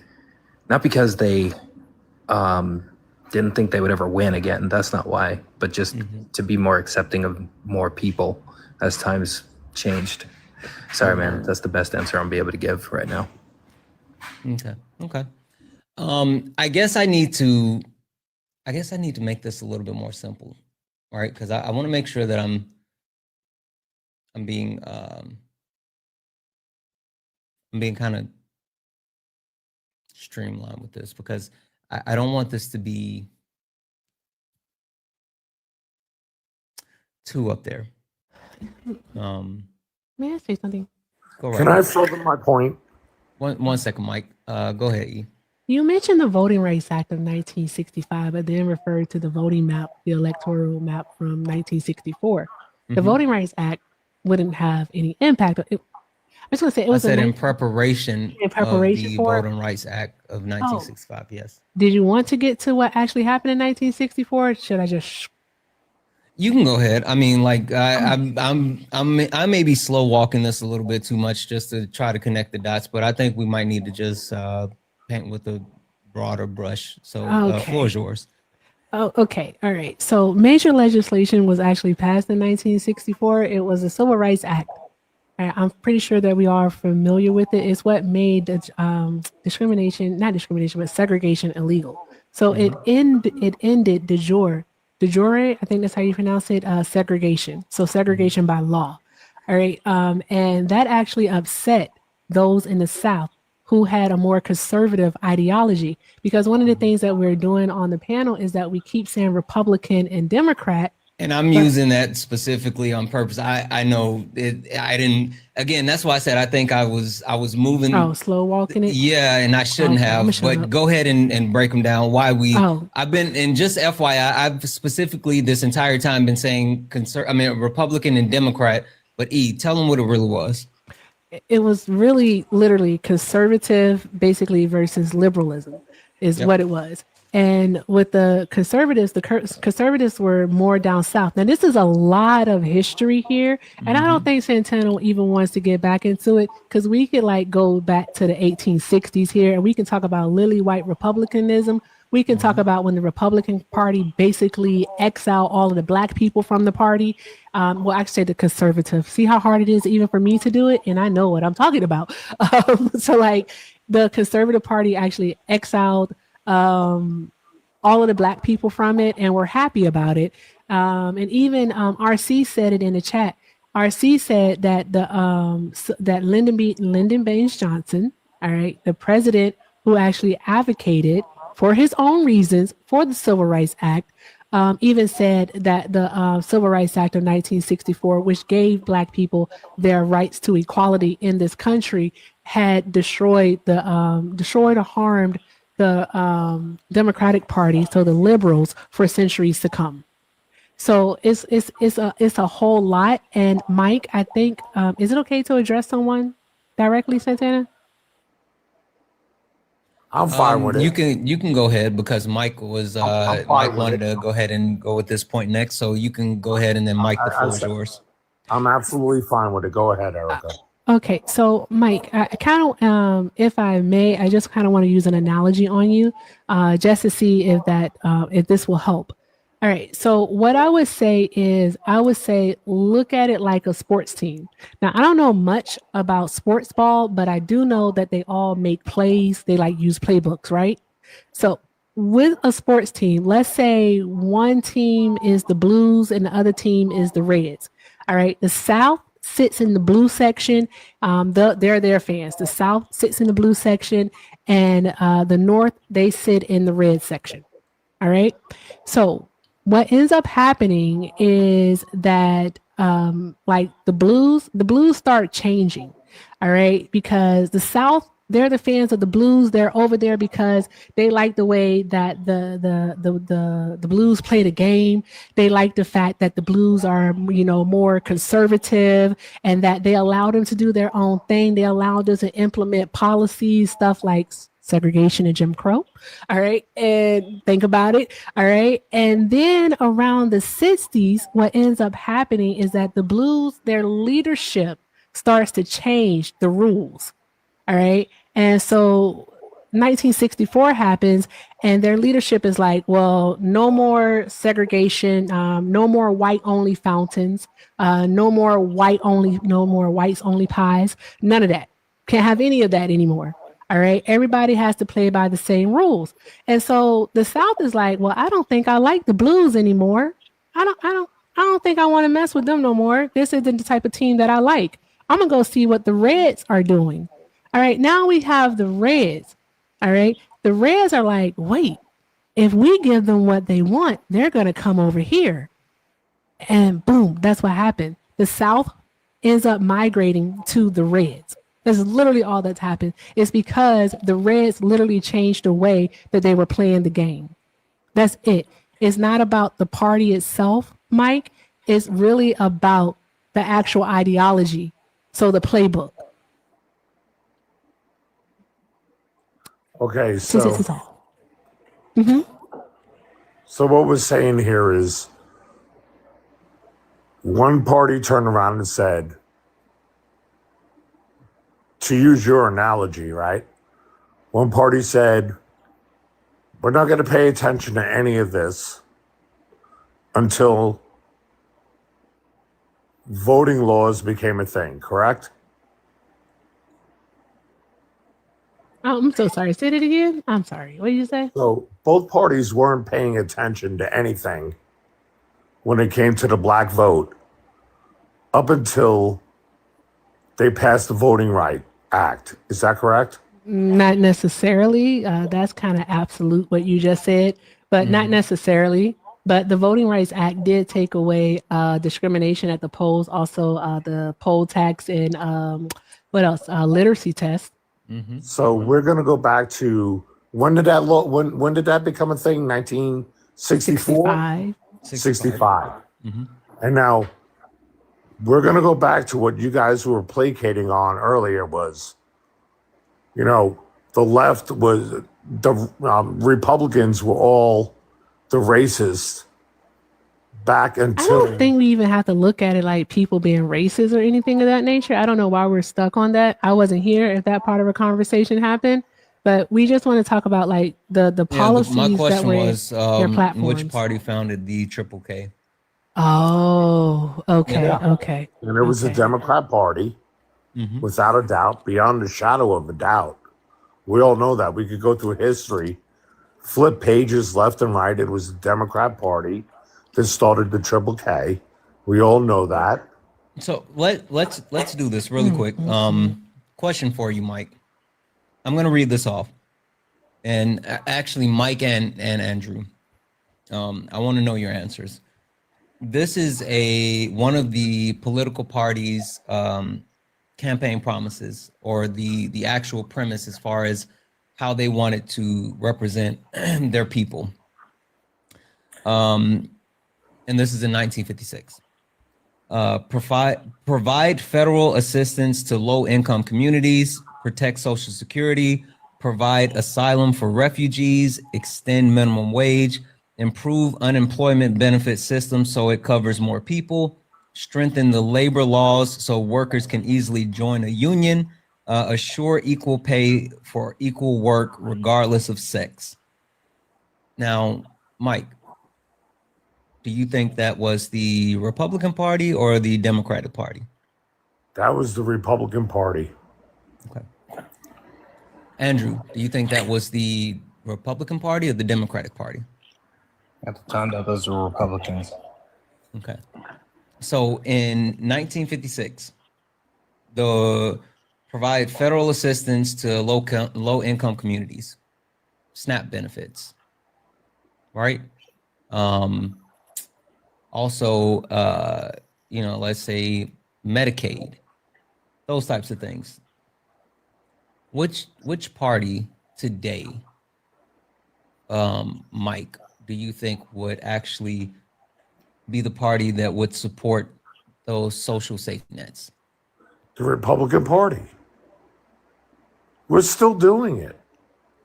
didn't think they would ever win again. That's not why, but just to be more accepting of more people as times changed. Sorry, man. That's the best answer I'm be able to give right now. Okay. I guess I need to make this a little bit more simple, all right? Because I want to make sure that I'm being kind of streamlined with this, because I don't want this to be too up there. May I say something? Go right Can I ahead. further my point? One second, Mike. Go ahead, E. You mentioned the Voting Rights Act of 1965, but then referred to the voting map, the electoral map from 1964. The Voting Rights Act wouldn't have any impact. I was going to say it was in preparation of the for it. Voting Rights Act of 1965. Yes. Did you want to get to what actually happened in 1964? Should I just? You can go ahead. I mean, like I may be slow walking this a little bit too much just to try to connect the dots, but I think we might need to just paint with a broader brush. So floor is yours. Oh, okay. All right. So major legislation was actually passed in 1964. It was the Civil Rights Act. I'm pretty sure that we are familiar with it. It's what made the segregation illegal. So it ended de jure, I think that's how you pronounce it, segregation. So segregation by law. All right. And that actually upset those in the South who had a more conservative ideology, because one of the things that we're doing on the panel is that we keep saying Republican and Democrat. And I'm using that specifically on purpose. I know it. I didn't. Again, that's why I said I think I was moving. Oh, slow walking it. Yeah, and I shouldn't have. But go ahead and break them down. Why we? I've been, and just FYI, I've specifically this entire time been saying Republican and Democrat. But E, tell them what it really was. It was really literally conservative, basically, versus liberalism is what it was. And with the conservatives were more down south. Now, this is a lot of history here. And I don't think Santana even wants to get back into it, because we could like go back to the 1860s here, and we can talk about lily white republicanism. We can talk about when the Republican Party basically exiled all of the black people from the party. Well, actually, the conservative. See how hard it is even for me to do it? And I know what I'm talking about. So like the Conservative Party actually exiled all of the black people from it, and we're happy about it. And even RC said it in the chat. RC said that that Lyndon Baines Johnson, all right, the president who actually advocated for his own reasons for the Civil Rights Act, even said that the Civil Rights Act of 1964, which gave black people their rights to equality in this country, had destroyed or harmed the Democratic Party, so the liberals, for centuries to come. So it's a whole lot. And Mike, I think, is it okay to address someone directly, Santana? I'm fine with it. You can go ahead, because Mike was Mike wanted to go ahead and go with this point next, so you can go ahead and then Mike, the floor is yours. I'm absolutely fine with it. Go ahead, Erica. Okay, so Mike, I kind of, if I may, I just kind of want to use an analogy on you, just to see if this will help. All right, so what I would say is, look at it like a sports team. Now, I don't know much about sports ball, but I do know that they all make plays. They like use playbooks, right? So with a sports team, let's say one team is the Blues and the other team is the Reds. All right, the South sits in the blue section. They're their fans. The South sits in the blue section, and the North, they sit in the red section. All right, so what ends up happening is that like the blues start changing, all right, because the South, they're the fans of the Blues. They're over there because they like the way that the Blues play the game. They like the fact that the Blues are, more conservative, and that they allow them to do their own thing. They allow them to implement policies, stuff like segregation and Jim Crow. All right. And think about it. All right. And then around the 60s, what ends up happening is that the Blues, their leadership starts to change the rules. All right. And so 1964 happens, and their leadership is like, well, no more segregation, no more white only fountains, no more whites only pies, none of that. Can't have any of that anymore. All right. Everybody has to play by the same rules. And so the South is like, well, I don't think I like the Blues anymore. I don't think I want to mess with them no more. This isn't the type of team that I like. I'm gonna go see what the Reds are doing. All right. Now we have the Reds. All right. The Reds are like, wait, if we give them what they want, they're gonna come over here. And boom, that's what happened. The South ends up migrating to the Reds. That's literally all that's happened. It's because the Reds literally changed the way that they were playing the game. That's it. It's not about the party itself, Mike. It's really about the actual ideology. So the playbook. Okay, So so this is all. Mm-hmm. so what we're saying here is one party turned around and said, to use your analogy, right? One party said, we're not going to pay attention to any of this until voting laws became a thing, correct? Oh, I'm so sorry. Say it again. I'm sorry. What did you say? So both parties weren't paying attention to anything when it came to the black vote up until they passed the Voting Right Act. Is that correct? Not necessarily. That's kind of absolute what you just said, but not necessarily. But the Voting Rights Act did take away discrimination at the polls, also the poll tax and what else? Literacy test. So we're going to go back to when did that law? When did that become a thing? 1964. 65. And now we're going to go back to what you guys were placating on earlier was, you know, the left was the Republicans were all the racists back until. I don't think we even have to look at it like people being racist or anything of that nature. I don't know why we're stuck on that. I wasn't here if that part of a conversation happened, but we just want to talk about like the policies my that question were was, their platforms. which party founded the Triple K? Oh, okay, Yeah. okay. And it was the Democrat Party, without a doubt, beyond the shadow of a doubt. We all know that. We could go through history, flip pages left and right. It was the Democrat Party that started the Triple K. We all know that. So let's do this really quick. Question for you, Mike. I'm gonna read this off, and actually, Mike and Andrew, I want to know your answers. This is one of the political parties' campaign promises, or the actual premise as far as how they wanted to represent their people. And this is in 1956. Provide federal assistance to low-income communities, protect Social Security, provide asylum for refugees, extend minimum wage, improve unemployment benefit system so it covers more people, strengthen the labor laws so workers can easily join a union, assure equal pay for equal work regardless of sex. Now, Mike, do you think that was the Republican Party or the Democratic Party? That was the Republican Party. Okay. Andrew, do you think that was the Republican Party or the Democratic Party? At the time, that those were Republicans. Okay. So in 1956, the provide federal assistance to low-income communities, SNAP benefits, right? Also, let's say Medicaid, those types of things. Which party today, Mike, do you think would actually be the party that would support those social safety nets? The Republican Party. We're still doing it.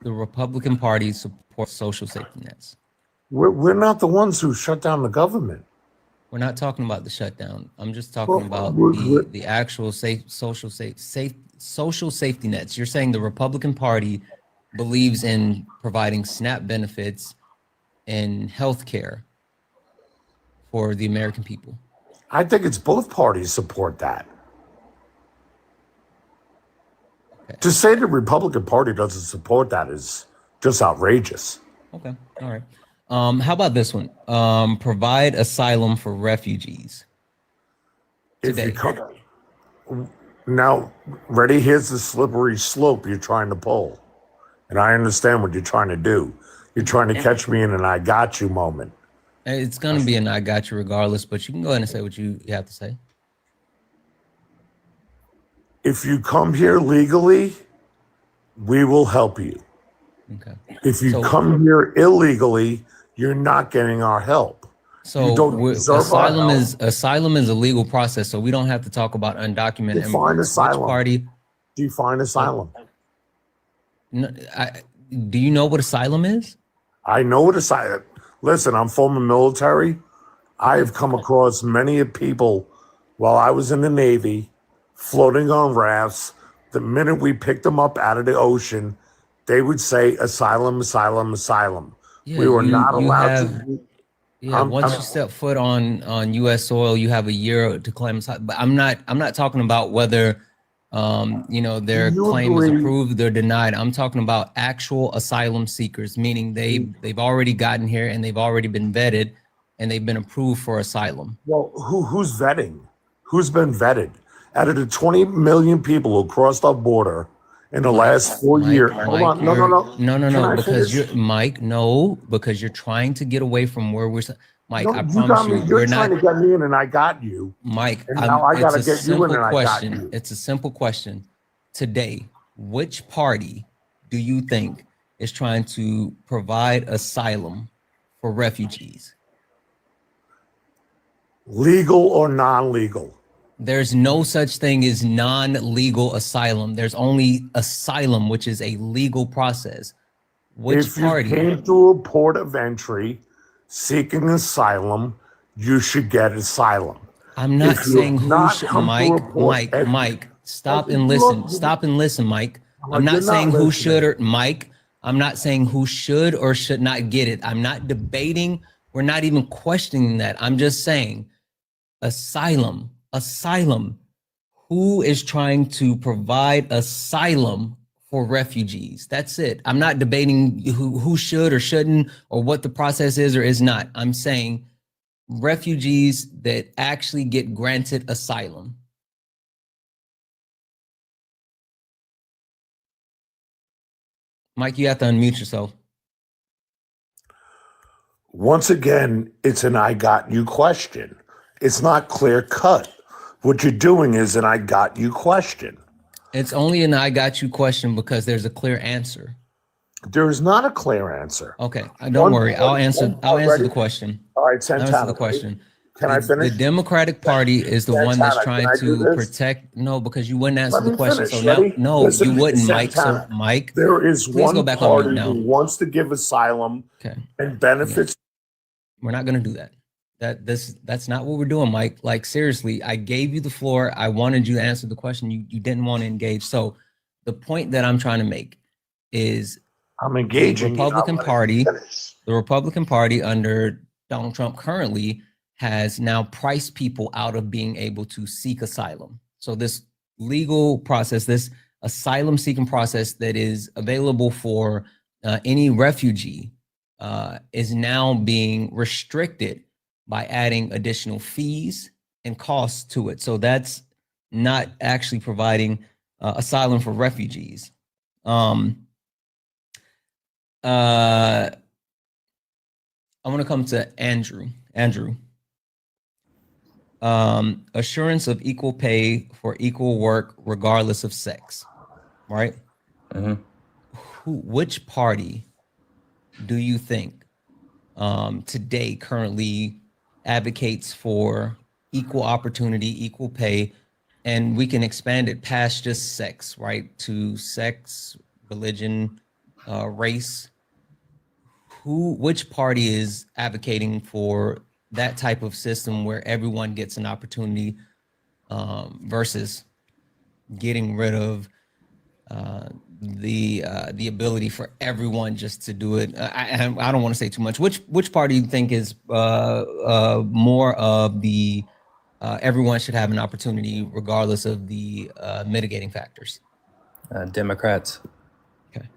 The Republican Party supports social safety nets. We're not the ones who shut down the government. We're not talking about the shutdown. I'm just talking about the actual social safety nets. You're saying the Republican Party believes in providing SNAP benefits and health care for the American people? I think it's both parties support that. Okay. To say the Republican Party doesn't support that is just outrageous. Okay. All right. How about this one? Provide asylum for refugees. If Today. you come now, ready? Here's the slippery slope you're trying to pull, and I understand what you're trying to do. You're trying to catch me in an "I got you" moment. It's going to be an "I got you" regardless, but you can go ahead and say what you have to say. If you come here legally, we will help you. Okay. If you come here illegally, you're not getting our help. So you don't deserve asylum our help. asylum is a legal process, so we don't have to talk about undocumented Define immigrants. asylum. Which party? Define asylum. No, do you know what asylum is? I know what asylum. Listen, I'm former military. I have come across many people while I was in the Navy, floating on rafts. The minute we picked them up out of the ocean, they would say asylum, asylum, asylum. Yeah, we were not allowed to. Yeah, once you step foot on U.S. soil, you have a year to claim asylum. But I'm not talking about whether their claim is approved or denied. I'm talking about actual asylum seekers, meaning they've already gotten here and they've already been vetted and they've been approved for asylum. Well, who's vetting? Who's been vetted? Out of the 20 million people who crossed our border in the last 4 years. Hold on. No, because because you're trying to get away from where we're. Mike, I promise you, you're trying to get me in, and I got you. Mike, and now I gotta get you in, and I got question. you. It's a simple question. Today, which party do you think is trying to provide asylum for refugees? Legal or non-legal? There's no such thing as non-legal asylum. There's only asylum, which is a legal process. Which party? If you came to a port of entry seeking asylum, you should get asylum. I'm not saying who should. Mike, stop and listen. Stop and listen, Mike. I'm not saying who should or Mike. I'm not saying who should or should not get it. I'm not debating. We're not even questioning that. I'm just saying asylum. Who is trying to provide asylum for refugees? That's it. I'm not debating who should or shouldn't or what the process is or is not. I'm saying refugees that actually get granted asylum. Mike, you have to unmute yourself. Once again, it's an "I got you" question. It's not clear cut. What you're doing is an "I got you" question. It's only an "I got you" question because there's a clear answer. There is not a clear answer. Okay, don't worry. I'll answer the question. All right, Santana. I'll answer the question. Can I finish? The Democratic Party is the one that's trying to protect. No, because you wouldn't answer the question. So now, no, you wouldn't, Mike. So Mike, there is one party who wants to give asylum and benefits. We're not going to do that. That's not what we're doing, Mike. Like, seriously, I gave you the floor. I wanted you to answer the question. You didn't want to engage. So the point that I'm trying to make is I'm engaging. The Republican Party under Donald Trump currently has now priced people out of being able to seek asylum. So this legal process, this asylum seeking process that is available for any refugee is now being restricted by adding additional fees and costs to it. So that's not actually providing asylum for refugees. I want to come to Andrew. Assurance of equal pay for equal work, regardless of sex, right? Mm-hmm. Which party do you think today currently advocates for equal opportunity, equal pay, and we can expand it past just sex, right? To sex, religion, race. Which party is advocating for that type of system where everyone gets an opportunity versus getting rid of the ability for everyone just to do it. I don't want to say too much. Which part do you think is more of the everyone should have an opportunity regardless of the mitigating factors? Democrats. Okay.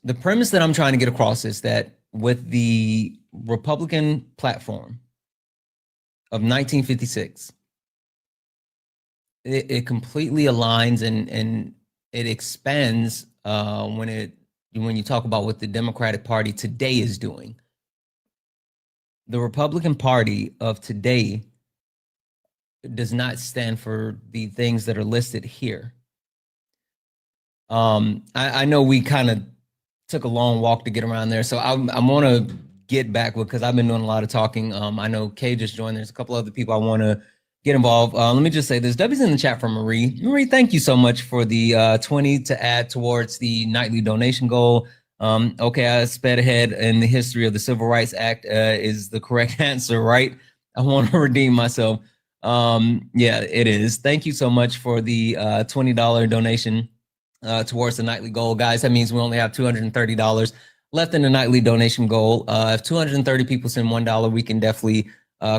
The premise that I'm trying to get across is that with the Republican platform of 1956, it completely aligns and it expands when you talk about what the Democratic Party today is doing. The Republican Party of today does not stand for the things that are listed here. I know we kind of took a long walk to get around there, so I want to get back because I've been doing a lot of talking. I know Kay just joined. There's a couple other people I want to get involved. Let me just say this. Debbie's in the chat from Marie. Marie, thank you so much for the 20 to add towards the nightly donation goal. Okay, I sped ahead in the history of the Civil Rights Act is the correct answer, right? I want to redeem myself. Yeah, it is. Thank you so much for the $20 donation towards the nightly goal. Guys, that means we only have $230 left in the nightly donation goal. If 230 people send $1, we can definitely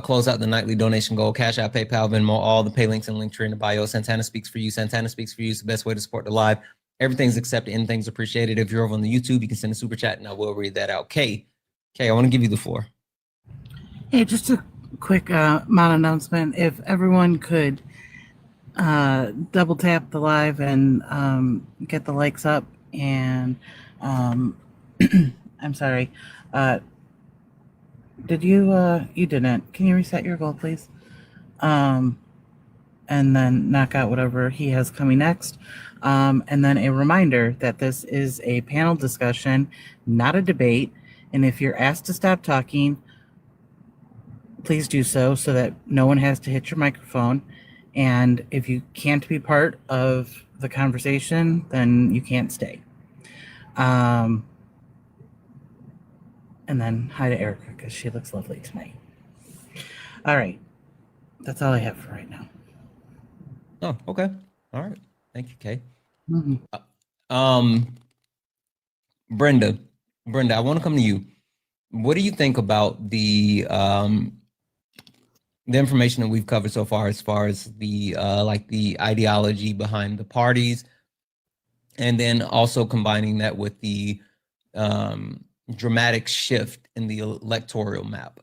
close out the nightly donation goal. Cash App, PayPal, Venmo, all the pay links and Linktree in the bio. Santana Speaks for You. Santana Speaks for You is the best way to support the live. Everything's accepted, anything's appreciated. If you're over on the YouTube, you can send a super chat and I will read that out. Kay, I want to give you the floor. Hey, just a quick mod announcement. If everyone could double tap the live and get the likes up, and I'm sorry, did you you didn't? Can you reset your goal, please? And then knock out whatever he has coming next. And then a reminder that this is a panel discussion, not a debate. And if you're asked to stop talking, please do so that no one has to hit your microphone. And if you can't be part of the conversation, then you can't stay. And then hi to Erica, because she looks lovely tonight. All right. That's all I have for right now. Oh, okay. All right. Thank you, Kay. Mm-hmm. Brenda, I want to come to you. What do you think about the information that we've covered so far, as the like the ideology behind the parties, and then also combining that with the dramatic shift in the electoral map?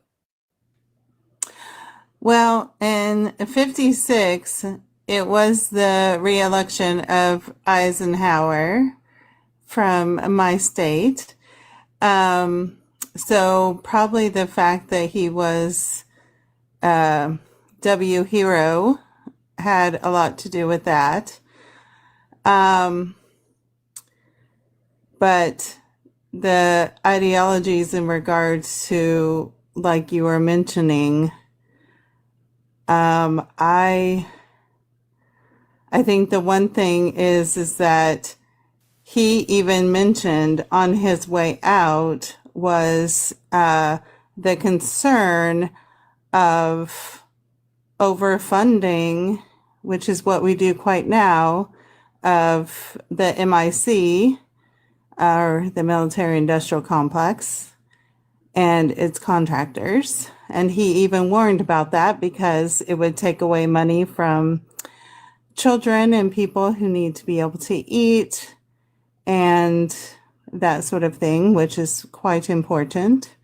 Well, in 56, it was the re-election of Eisenhower from my state. So probably the fact that he was W hero had a lot to do with that. But the ideologies in regards to, like you were mentioning, I think the one thing is that he even mentioned on his way out was the concern of overfunding, which is what we do quite now, of the MIC, or the military industrial complex, and its contractors. And he even warned about that because it would take away money from children and people who need to be able to eat and that sort of thing, which is quite important.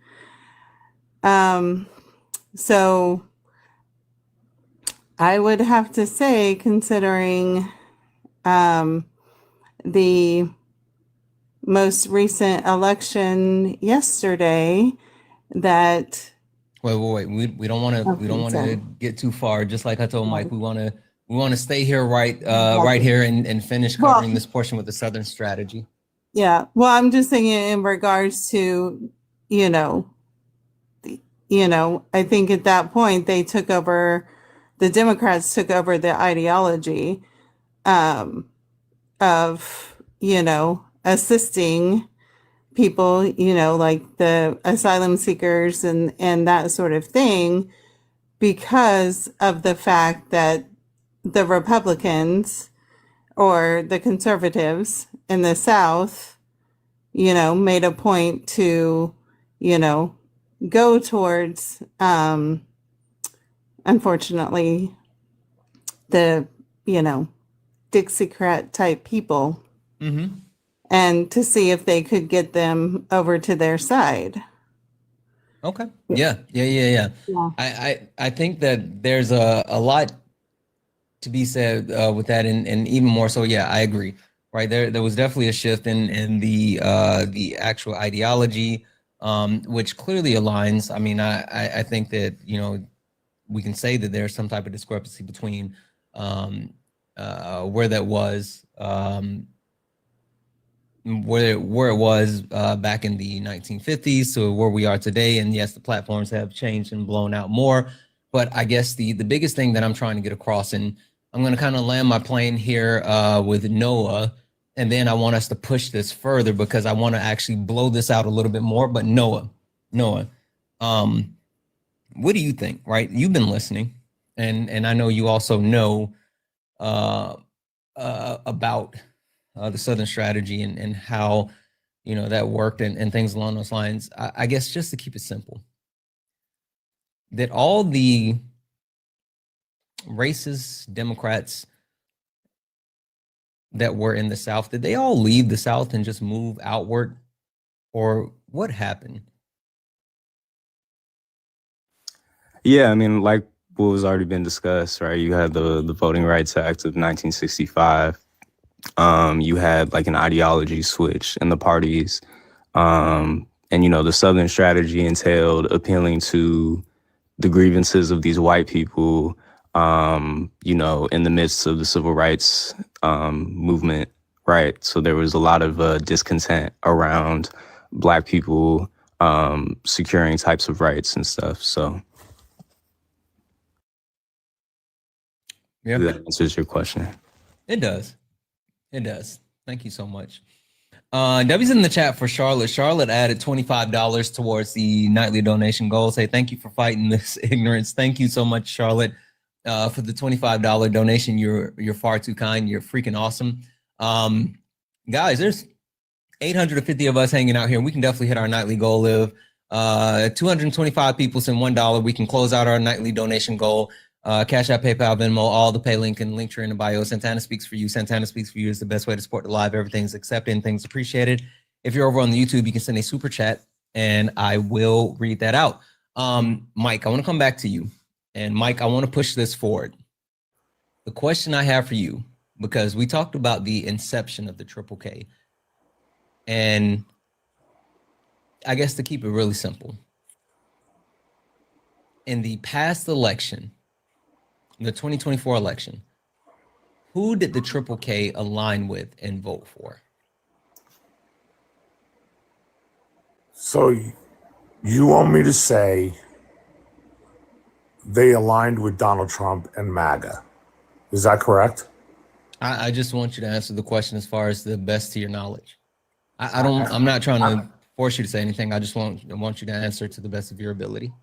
So I would have to say, considering the most recent election yesterday, that wait. We don't want to get too far. Just like I told Mike, we want to stay here right here and finish covering this portion with the Southern strategy. Yeah. Well, I'm just saying in regards to, I think at that point the Democrats took over the ideology of, assisting people, like the asylum seekers and that sort of thing, because of the fact that the Republicans or the conservatives in the South, you know, made a point to, you know, go towards, unfortunately, the, you know, Dixiecrat type people Mm-hmm. and to see if they could get them over to their side. Okay. Yeah. Yeah. Yeah. I think that there's a lot to be said with that, and even more so. Yeah, I agree. Right there was definitely a shift in the actual ideology, which clearly aligns. I mean, I think that, you know, we can say that there's some type of discrepancy between where that was. Where it was back in the 1950s to where we are today. And yes, the platforms have changed and blown out more. But I guess the biggest thing that I'm trying to get across, and I'm going to kind of land my plane here with Noah, and then I want us to push this further because I want to actually blow this out a little bit more. But Noah, what do you think? Right, you've been listening, and I know you also know about the Southern strategy and how, you know, that worked and things along those lines. I guess just to keep it simple, that all the racist Democrats that were in the South, did they all leave the South and just move outward, or what happened? Yeah, I mean, like what was already been discussed, right? You had the Voting Rights Act of 1965. You had like an ideology switch in the parties. And, you know, the Southern strategy entailed appealing to the grievances of these white people, you know, in the midst of the civil rights movement, right? So there was a lot of discontent around Black people securing types of rights and stuff. So Yeah, that answers your question. it does. It does. Thank you so much. Debbie's in the chat for Charlotte. Charlotte added $25 towards the nightly donation goal. Say thank you for fighting this ignorance. Thank you so much, Charlotte, for the $25 donation. You're far too kind. You're freaking awesome. Guys, there's 850 of us hanging out here. We can definitely hit our nightly goal of 225 people send $1. We can close out our nightly donation goal. Cash App, PayPal, Venmo, all the pay link and links are in the bio. Santana Speaks for You. Santana Speaks for You is the best way to support the live. Everything's accepted and things appreciated. If you're over on the YouTube, you can send a super chat and I will read that out. Mike, I want to come back to you. And Mike, I want to push this forward. The question I have for you, because we talked about the inception of the Triple K, and I guess to keep it really simple, in the past election, the 2024 election, who did the Triple K align with and vote for? So you want me to say they aligned with Donald Trump and MAGA? Is that correct? I just want you to answer the question as far as the best to your knowledge. I'm not trying to force you to say anything. I just want you to answer to the best of your ability.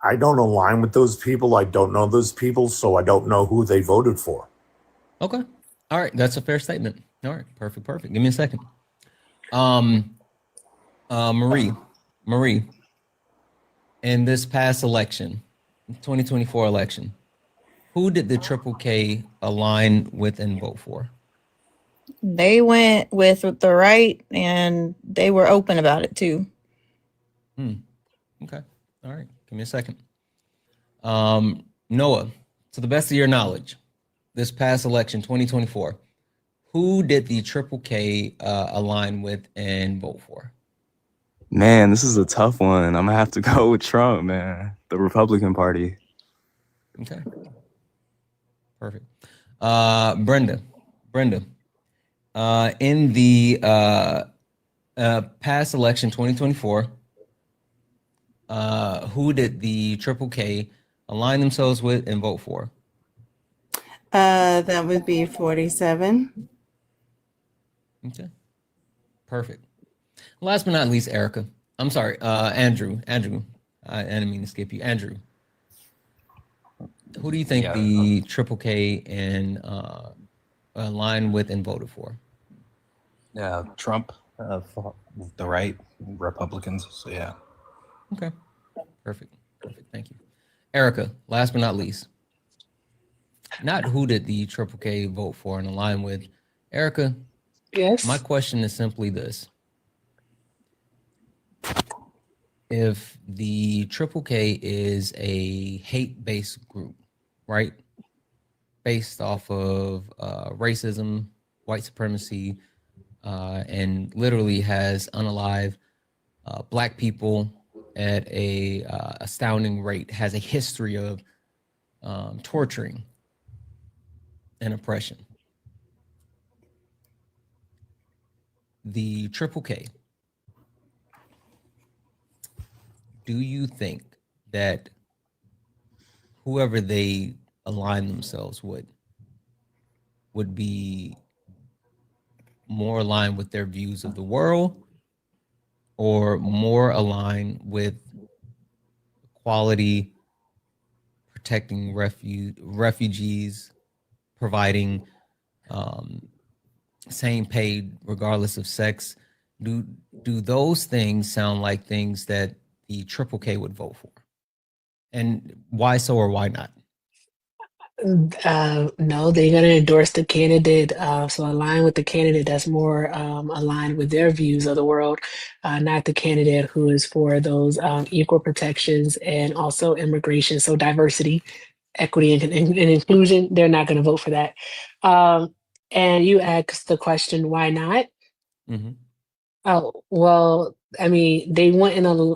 I don't align with those people. I don't know those people, so I don't know who they voted for. Okay. All right. That's a fair statement. All right. Perfect. Give me a second. Marie, in this past election, 2024 election, who did the Triple K align with and vote for? They went with the right, and they were open about it too. Okay. All right. Give me a second. Noah, to the best of your knowledge, this past election, 2024, who did the Triple K align with and vote for? Man, this is a tough one. I'm gonna have to go with Trump, man. The Republican Party. Okay. Perfect. Brenda, in the past election, 2024, who did the Triple K align themselves with and vote for? That would be 47. Okay. Perfect. Last but not least, Erica. I'm sorry, Andrew. I didn't mean to skip you. Andrew, who do you think the Triple K and aligned with and voted for? Yeah, Trump, the right, Republicans. So yeah. Okay. Perfect. Thank you. Erica, last but not least, not who did the Triple K vote for and align with. Erica, Yes. my question is simply this. If the Triple K is a hate-based group, right? Based off of racism, white supremacy, and literally has unalive Black people at a astounding rate, has a history of torturing and oppression. The Triple K, do you think that whoever they align themselves with would be more aligned with their views of the world or more aligned with equality, protecting refugees, providing same pay regardless of sex? Do those things sound like things that the Triple K would vote for? And why so or why not? No, they're going to endorse the candidate. So align with the candidate that's more aligned with their views of the world, not the candidate who is for those equal protections and also immigration. So diversity, equity, and inclusion. They're not going to vote for that. And you asked the question, why not? Mm-hmm. Oh, well, I mean, they went in a.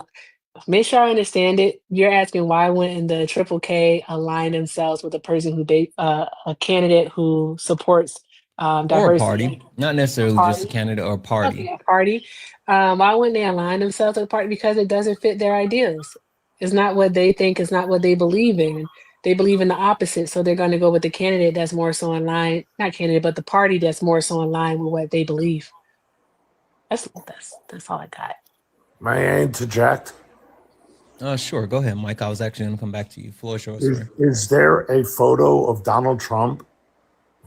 Make sure I understand it. You're asking why wouldn't the Triple K align themselves with a person who they a candidate who supports Or a diversity? party, not necessarily just a Party. candidate or a Okay, party. a party. Why wouldn't they align themselves with a party? Because it doesn't fit their ideas. It's not what they think. It's not what they believe in. They believe in the opposite, so they're going to go with the candidate that's more so in line. Not candidate, but the party that's more so in line with what they believe. That's all I got. May I interject? Sure. Go ahead, Mike. I was actually going to come back to you. Floor is yours, sir. Is there a photo of Donald Trump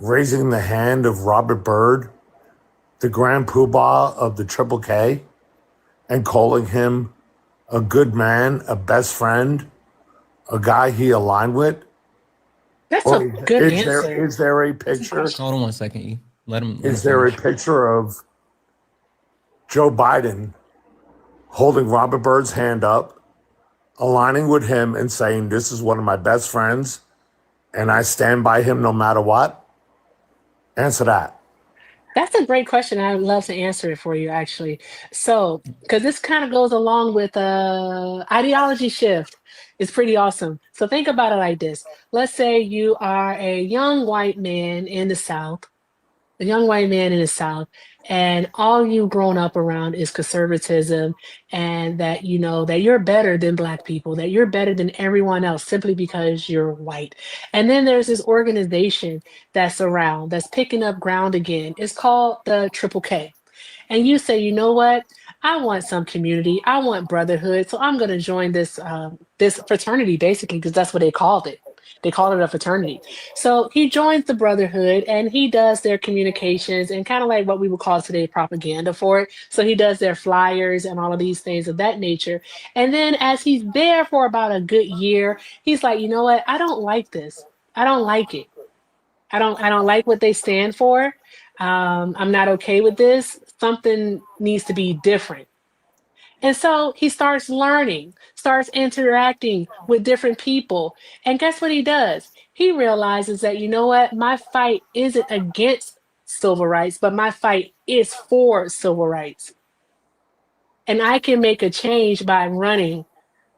raising the hand of Robert Byrd, the grand poobah of the Triple K, and calling him a good man, a best friend, a guy he aligned with? That's Or a good answer. is there a picture? Hold on one second. You let him. Is there a picture of Joe Biden holding Robert Byrd's hand up, aligning with him and saying, this is one of my best friends and I stand by him no matter what? Answer that. That's a great question. I would love to answer it for you, actually. So, because this kind of goes along with ideology shift. It's pretty awesome. So think about it like this. Let's say you are a young white man in the South, a young white man in the South, and all you've grown up around is conservatism, and that you know that you're better than Black people, that you're better than everyone else simply because you're white. And then there's this organization that's around that's picking up ground again. It's called the Triple K. And you say, you know what? I want some community. I want brotherhood. So I'm going to join this fraternity, basically, because that's what they called it. They called it a fraternity. So he joins the brotherhood and he does their communications and kind of like what we would call today propaganda for it. So he does their flyers and all of these things of that nature. And then as he's there for about a good year, he's like, you know what? I don't like this. I don't like it. I don't like what they stand for. I'm not okay with this. Something needs to be different. And so he starts learning, starts interacting with different people. And guess what he does? He realizes that, you know what? My fight isn't against civil rights, but my fight is for civil rights. And I can make a change by running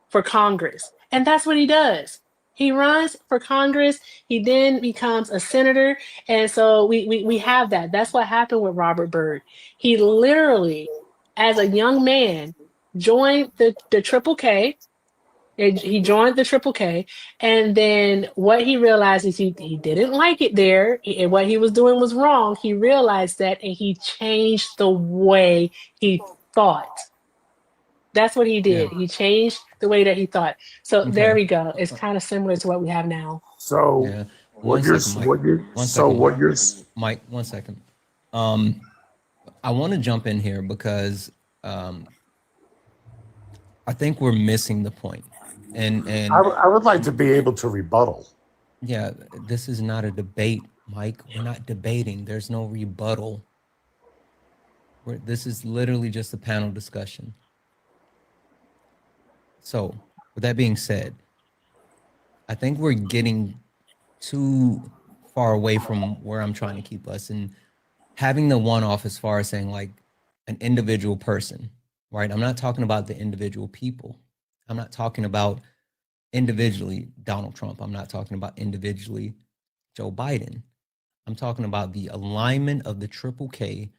for Congress. And that's what he does. He runs for Congress. He then becomes a senator. And so we have that. That's what happened with Robert Byrd. He literally, as a young man, joined the Triple K. He joined the Triple K. And then what he realized is he didn't like it there. And what he was doing was wrong. He realized that and he changed the way he thought. That's what he did. He changed the way that he thought. So there we go. It's kind of similar to what we have now. So Yeah. One second, Mike. One second, what you're Mike. 1 second. I want to jump in here because I think we're missing the point. And I would like to be able to rebuttal. yeah, this is not a debate, Mike. We're not debating. There's no rebuttal. This is literally just a panel discussion. So, with that being said, I think we're getting too far away from where I'm trying to keep us, and having the one-off as far as saying like an individual person, right? I'm not talking about the individual people. I'm not talking about individually Donald Trump. I'm not talking about individually Joe Biden. I'm talking about the alignment of the Triple K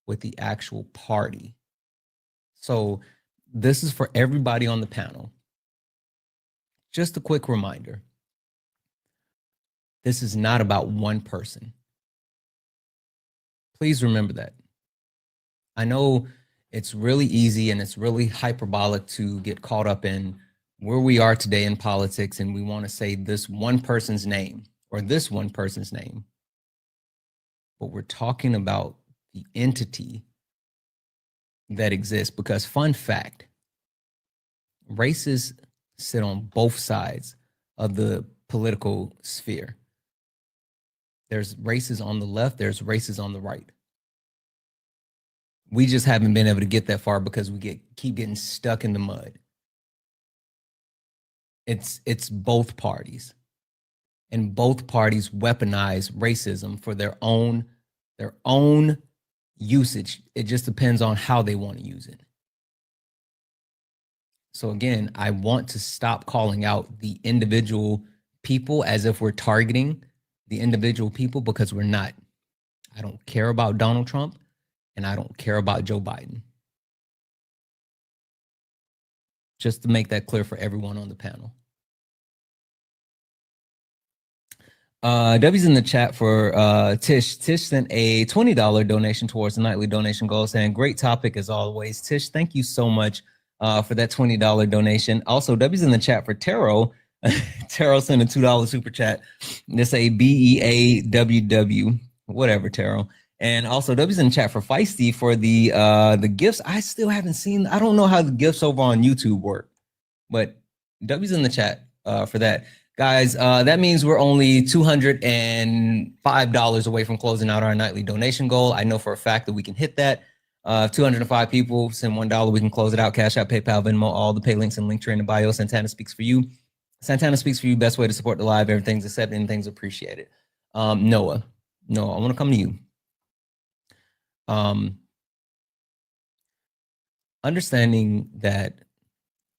with the actual party. So this is for everybody on the panel. Just a quick reminder. This is not about one person. Please remember that. I know it's really easy and it's really hyperbolic to get caught up in where we are today in politics, and we want to say this one person's name or this one person's name. But we're talking about the entity that exists, because fun fact, races sit on both sides of the political sphere. There's races on the left, there's races on the right. We just haven't been able to get that far because we keep getting stuck in the mud. It's both parties. And both parties weaponize racism for their own usage. It just depends on how they want to use it. So again, I want to stop calling out the individual people as if we're targeting the individual people, because we're not. I don't care about Donald Trump and I don't care about Joe Biden. Just to make that clear for everyone on the panel. W's in the chat for Tish. Tish sent a $20 donation towards the nightly donation goal, saying, great topic as always. Tish, thank you so much for that $20 donation. Also, W's in the chat for Taro. Taro sent a $2 super chat. This a BEAWW, whatever, Taro. And also W's in the chat for Feisty for the gifts. I still haven't seen, I don't know how the gifts over on YouTube work, but W's in the chat for that. Guys, that means we're only $205 away from closing out our nightly donation goal. I know for a fact that we can hit that. 205 people send $1, we can close it out. Cash App, PayPal, Venmo, all the pay links and link tree in the bio. Santana speaks for you. Santana speaks for you. Best way to support the live. Everything's accepted, anything's appreciated. Noah, I want to come to you. Understanding that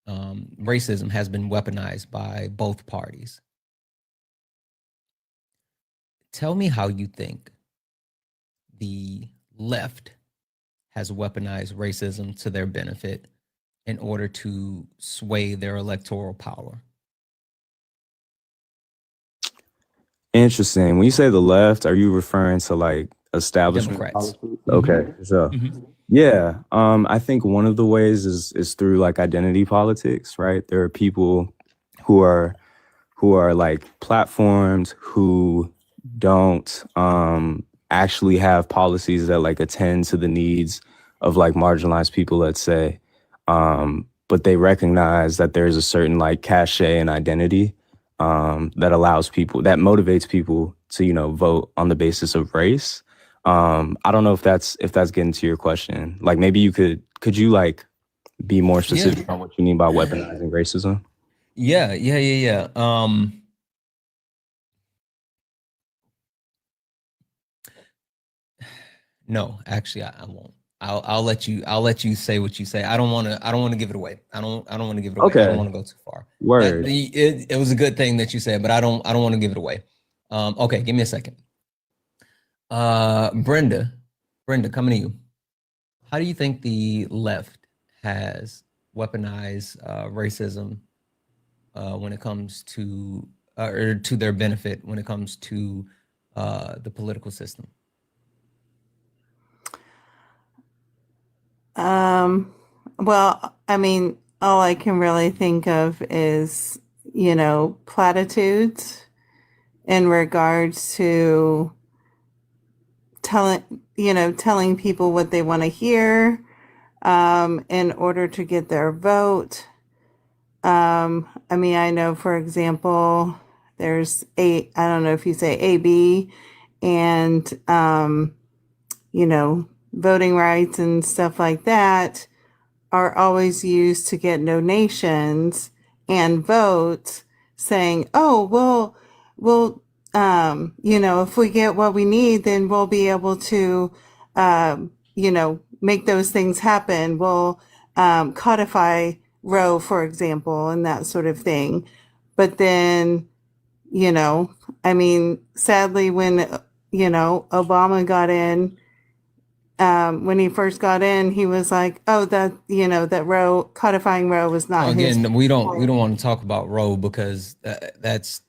racism has been weaponized by both parties. Tell me how you think the left has weaponized racism to their benefit in order to sway their electoral power. Interesting. When you say the left, are you referring to like establishment Democrats? policies? Okay, so yeah, I think one of the ways is through like identity politics, right? There are people who are like platformed, who don't actually have policies that like attend to the needs of like marginalized people, let's say, but they recognize that there's a certain like cachet and identity that allows people, that motivates people to, you know, vote on the basis of race. I don't know if that's getting to your question. Like maybe could you like be more specific on what you mean by weaponizing racism? Yeah. No, actually, I won't. I'll let you say what you say. I don't want to give it away. I don't want to give it away. Okay. I don't want to go too far. Word. It was a good thing that you said, but I don't want to give it away. Okay, give me a second. Brenda, coming to you. How do you think the left has weaponized racism when it comes to or to their benefit when it comes to the political system? Well, I mean, all I can really think of is, you know, platitudes in regards to telling people what they want to hear in order to get their vote. I mean, I know, for example, there's I don't know if you say AB and, voting rights and stuff like that are always used to get donations and votes, saying, oh, well, if we get what we need, then we'll be able to, make those things happen. We'll codify Roe, for example, and that sort of thing. But then, I mean, sadly, when, Obama got in, when he first got in, he was like, oh, that Roe, codifying Roe was not his. Again, we don't want to talk about Roe because that's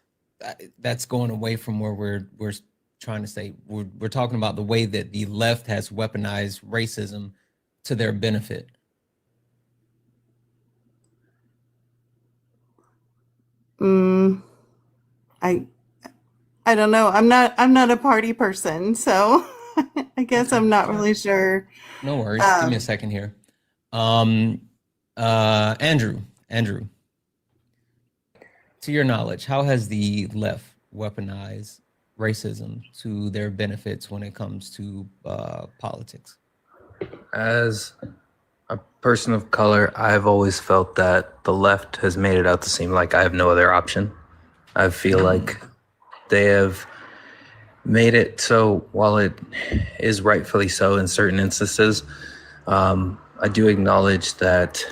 going away from where we're trying to say. We're talking about the way that the left has weaponized racism to their benefit. I don't know. I'm not a party person, so I guess I'm not really sure. No worries. Give me a second here. Andrew, to your knowledge, how has the left weaponized racism to their benefits when it comes to politics? As a person of color, I've always felt that the left has made it out to seem like I have no other option. I feel like they have made it so, while it is rightfully so in certain instances, I do acknowledge that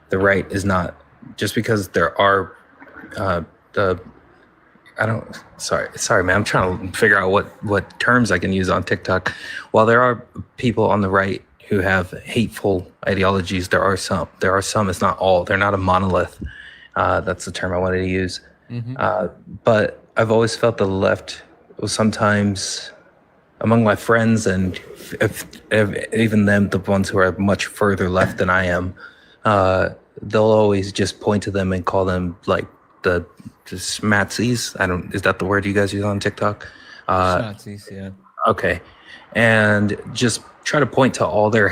the right is not, just because there are sorry man, I'm trying to figure out what terms I can use on TikTok. While there are people on the right who have hateful ideologies, there are some, it's not all, they're not a monolith. That's the term I wanted to use. But I've always felt the left was sometimes, among my friends and if even them, the ones who are much further left than I am, they'll always just point to them and call them like the schmatsies. Is that the word you guys use on TikTok? Schmatsies, yeah. Okay. And just try to point to all the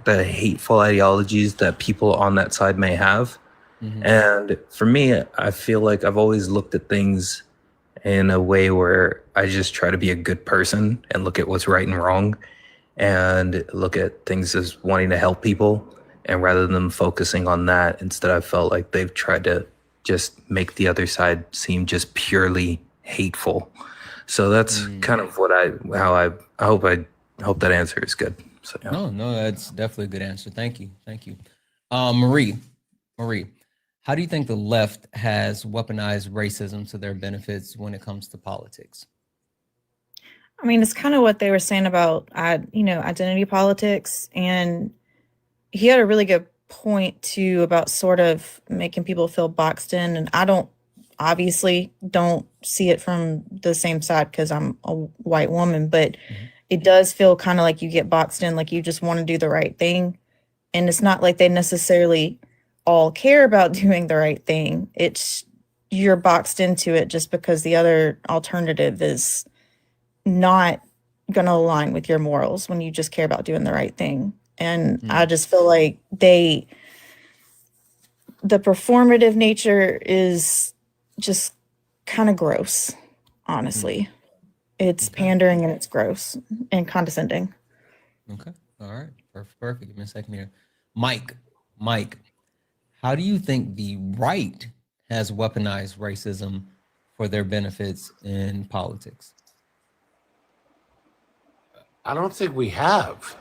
hateful ideologies that people on that side may have. And for me, I feel like I've always looked at things in a way where I just try to be a good person and look at what's right and wrong and look at things as wanting to help people. And rather than focusing on that, instead I felt like they've tried to just make the other side seem just purely hateful. So that's kind of what I hope that answer is good. So yeah. No, that's definitely a good answer. Thank you. Marie, how do you think the left has weaponized racism to their benefits when it comes to politics? I mean, it's kind of what they were saying about, identity politics. And he had a really good point too about sort of making people feel boxed in. And I obviously don't see it from the same side because I'm a white woman, but it does feel kind of like you get boxed in, like you just want to do the right thing. And it's not like they necessarily all care about doing the right thing. It's you're boxed into it just because the other alternative is not going to align with your morals when you just care about doing the right thing. And I just feel like the performative nature is just kind of gross, honestly. It's pandering and it's gross and condescending. Okay. All right. Perfect. Give me a second here. Mike, how do you think the right has weaponized racism for their benefits in politics? I don't think we have.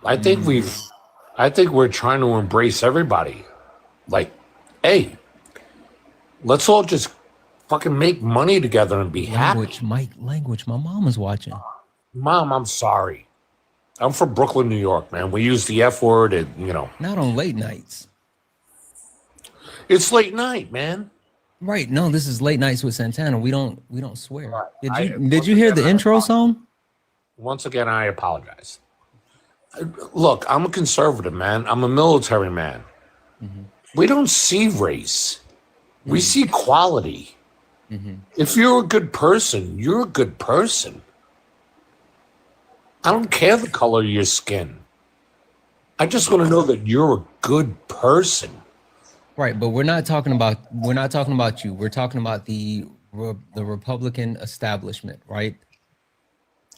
I think we're trying to embrace everybody. Like, hey, let's all just fucking make money together and be happy. Language. My mom is watching. Mom, I'm sorry. I'm from Brooklyn, New York, man. We use the F word and, Not on late nights. It's late night, man. Right. No, this is Late Nights with Santana. We don't swear. Did you hear the intro song? Once again, I apologize. Look, I'm a conservative, man. I'm a military man. We don't see race. We see quality. If you're a good person, you're a good person. I don't care the color of your skin. I just want to know that you're a good person. Right, but we're not talking about you. We're talking about the Republican establishment, right?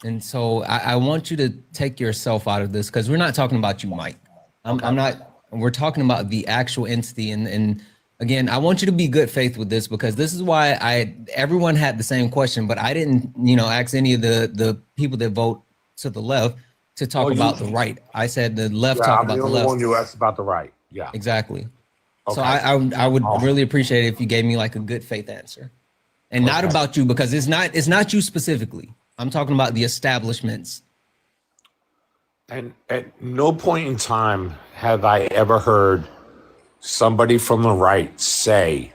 And so I want you to take yourself out of this because we're not talking about you, Mike. I'm not. We're talking about the actual entity, and again, I want you to be good faith with this because this is why everyone had the same question, but I didn't, ask any of the people that vote to the left to talk about the right. I said the left talk I'm about the the only left. one you asked about the right. Yeah, exactly. Okay. So I would really appreciate it if you gave me like a good faith answer, and not about you because it's not you specifically. I'm talking about the establishments. And at no point in time have I ever heard somebody from the right say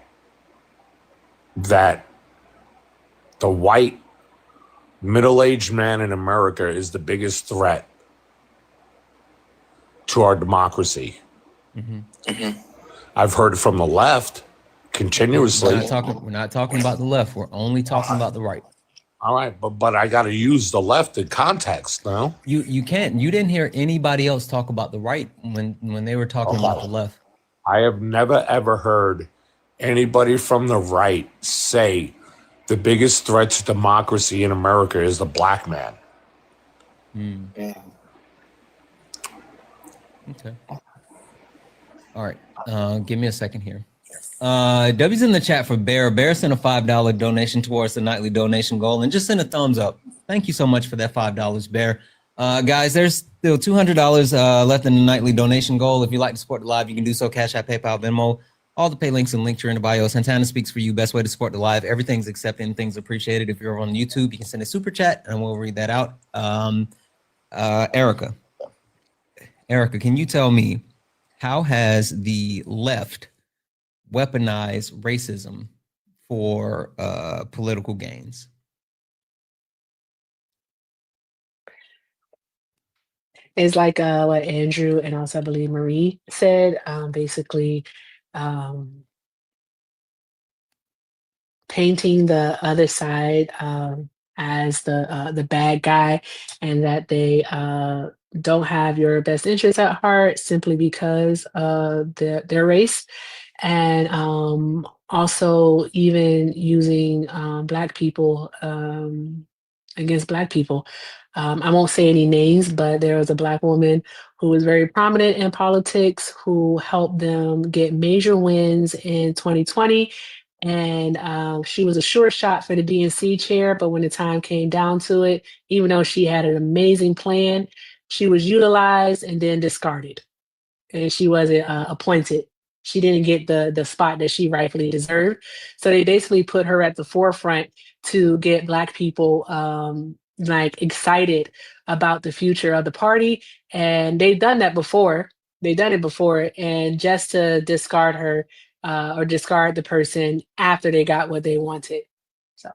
that the white middle-aged man in America is the biggest threat to our democracy. I've heard it from the left continuously. We're not talking about the left. We're only talking about the right. All right, but I got to use the left in context now. You can't. You didn't hear anybody else talk about the right when they were talking about the left. I have never ever heard anybody from the right say the biggest threat to democracy in America is the black man. Okay. All right. Give me a second here. W's in the chat for Bear. Bear sent a $5 donation towards the nightly donation goal and just send a thumbs up. Thank you so much for that $5, Bear. Guys, there's still $200 left in the nightly donation goal. If you'd like to support the live, you can do so. Cash App, PayPal, Venmo. All the pay links and links are in the bio. Santana speaks for you. Best way to support the live. Everything's accepted. Anything's appreciated. If you're on YouTube, you can send a super chat and we'll read that out. Erica, can you tell me how has the left weaponized racism for political gains? It's like what Andrew and also I believe Marie said. Basically, painting the other side as the bad guy, and that they don't have your best interests at heart simply because of their race, and also even using Black people against Black people. I won't say any names, but there was a Black woman who was very prominent in politics who helped them get major wins in 2020. And she was a sure shot for the DNC chair, but when the time came down to it, even though she had an amazing plan, she was utilized and then discarded, and she wasn't appointed. She didn't get the spot that she rightfully deserved. So they basically put her at the forefront to get Black people like excited about the future of the party, and they've done that before. They've done it before, and just to discard her or discard the person after they got what they wanted. So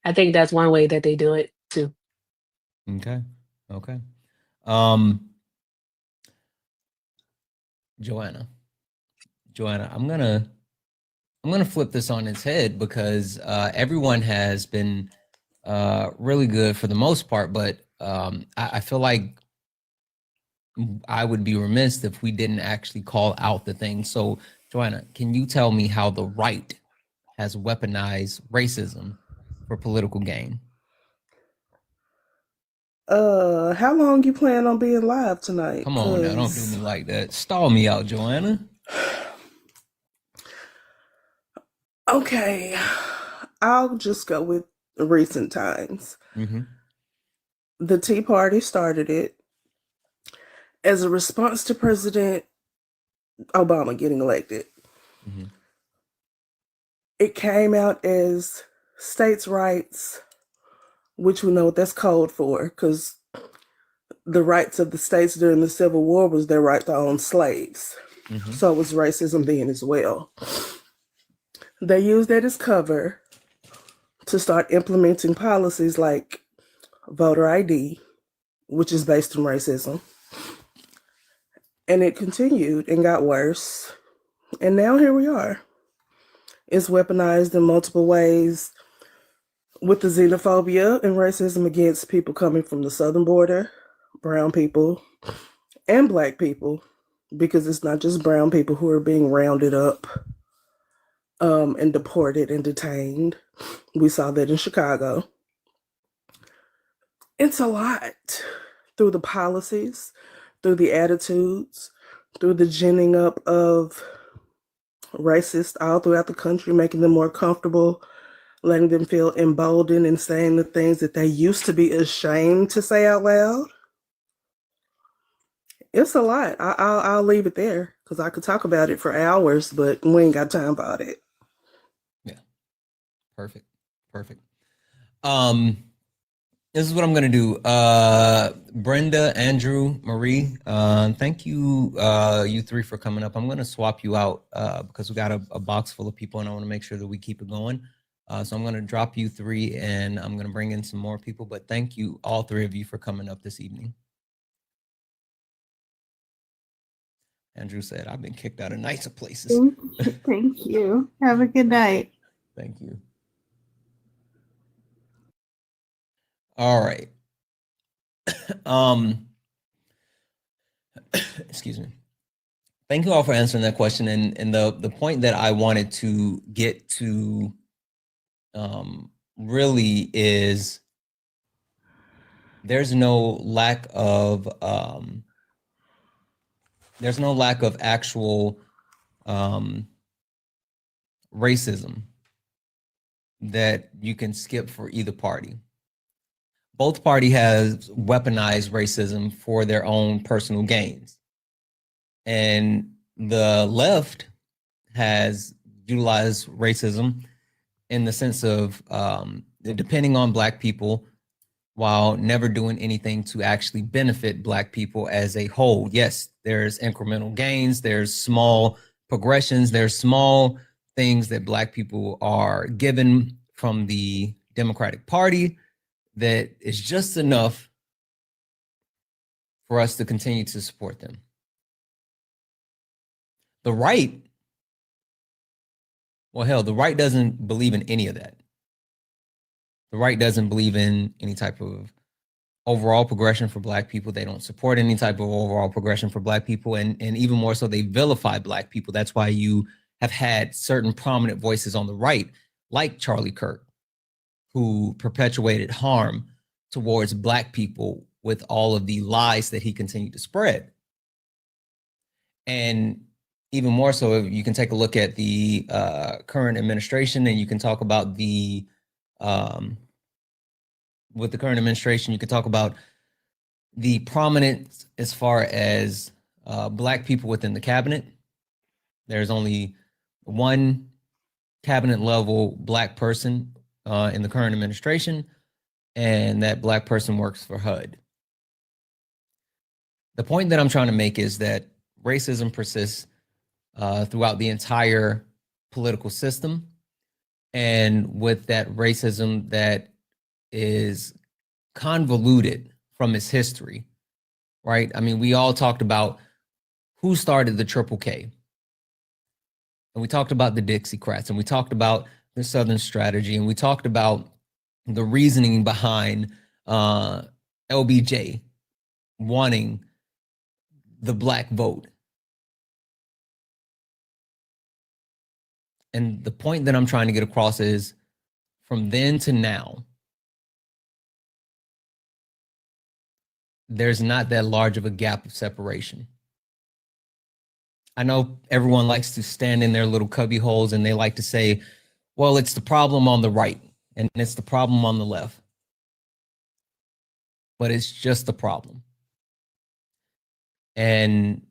I think that's one way that they do it too. Okay. Joanna, I'm gonna flip this on its head because everyone has been really good for the most part, but I feel like I would be remiss if we didn't actually call out the thing. So, Joanna, can you tell me how the right has weaponized racism for political gain? How long you plan on being live tonight? Come on now, don't do me like that. Stall me out, Joanna. Okay, I'll just go with recent times. The Tea Party started it as a response to President Obama getting elected. It came out as states' rights, which we know what that's code for, because the rights of the states during the Civil War was their right to own slaves. So it was racism then as well. They used that as cover to start implementing policies like voter ID, which is based on racism. And it continued and got worse. And now here we are. It's weaponized in multiple ways. with the xenophobia and racism against people coming from the southern border, brown people, and black people, because it's not just brown people who are being rounded up and deported and detained. We saw that in Chicago. It's a lot through the policies, through the attitudes, through the ginning up of racists all throughout the country, making them more comfortable, letting them feel emboldened and saying the things that they used to be ashamed to say out loud. It's a lot. I'll leave it there because I could talk about it for hours, but we ain't got time about it. Yeah, perfect. This is what I'm gonna do. Brenda, Andrew, Marie, thank you, you three, for coming up. I'm gonna swap you out because we got a box full of people, and I want to make sure that we keep it going. So I'm gonna drop you three, and I'm gonna bring in some more people. But thank you, all three of you, for coming up this evening. Andrew said, "I've been kicked out of nicer places." Thank you. Have a good night. Thank you. All right. Excuse me. Thank you all for answering that question. And the point that I wanted to get to really is there's no lack of actual racism that you can skip for either party. Both party has weaponized racism for their own personal gains. And the left has utilized racism in the sense of depending on Black people while never doing anything to actually benefit Black people as a whole. Yes, there's incremental gains, there's small progressions, there's small things that Black people are given from the Democratic Party that is just enough for us to continue to support them. The right, well, hell, the right doesn't believe in any of that. The right doesn't believe in any type of overall progression for Black people. They don't support any type of overall progression for Black people. And even more so, they vilify Black people. That's why you have had certain prominent voices on the right, like Charlie Kirk, who perpetuated harm towards Black people with all of the lies that he continued to spread. And even more so, you can take a look at the current administration, and you can talk about the with the current administration, you could talk about the prominence as far as Black people within the cabinet. There's only one cabinet level Black person in the current administration, and that Black person works for HUD. The point that I'm trying to make is that racism persists throughout the entire political system. And with that racism that is convoluted from its history, right? I mean, we all talked about who started the Triple K. And we talked about the Dixiecrats, and we talked about the Southern strategy, and we talked about the reasoning behind LBJ wanting the Black vote. And the point that I'm trying to get across is from then to now, there's not that large of a gap of separation. I know everyone likes to stand in their little cubby holes and they like to say, well, it's the problem on the right and it's the problem on the left. But it's just the problem. And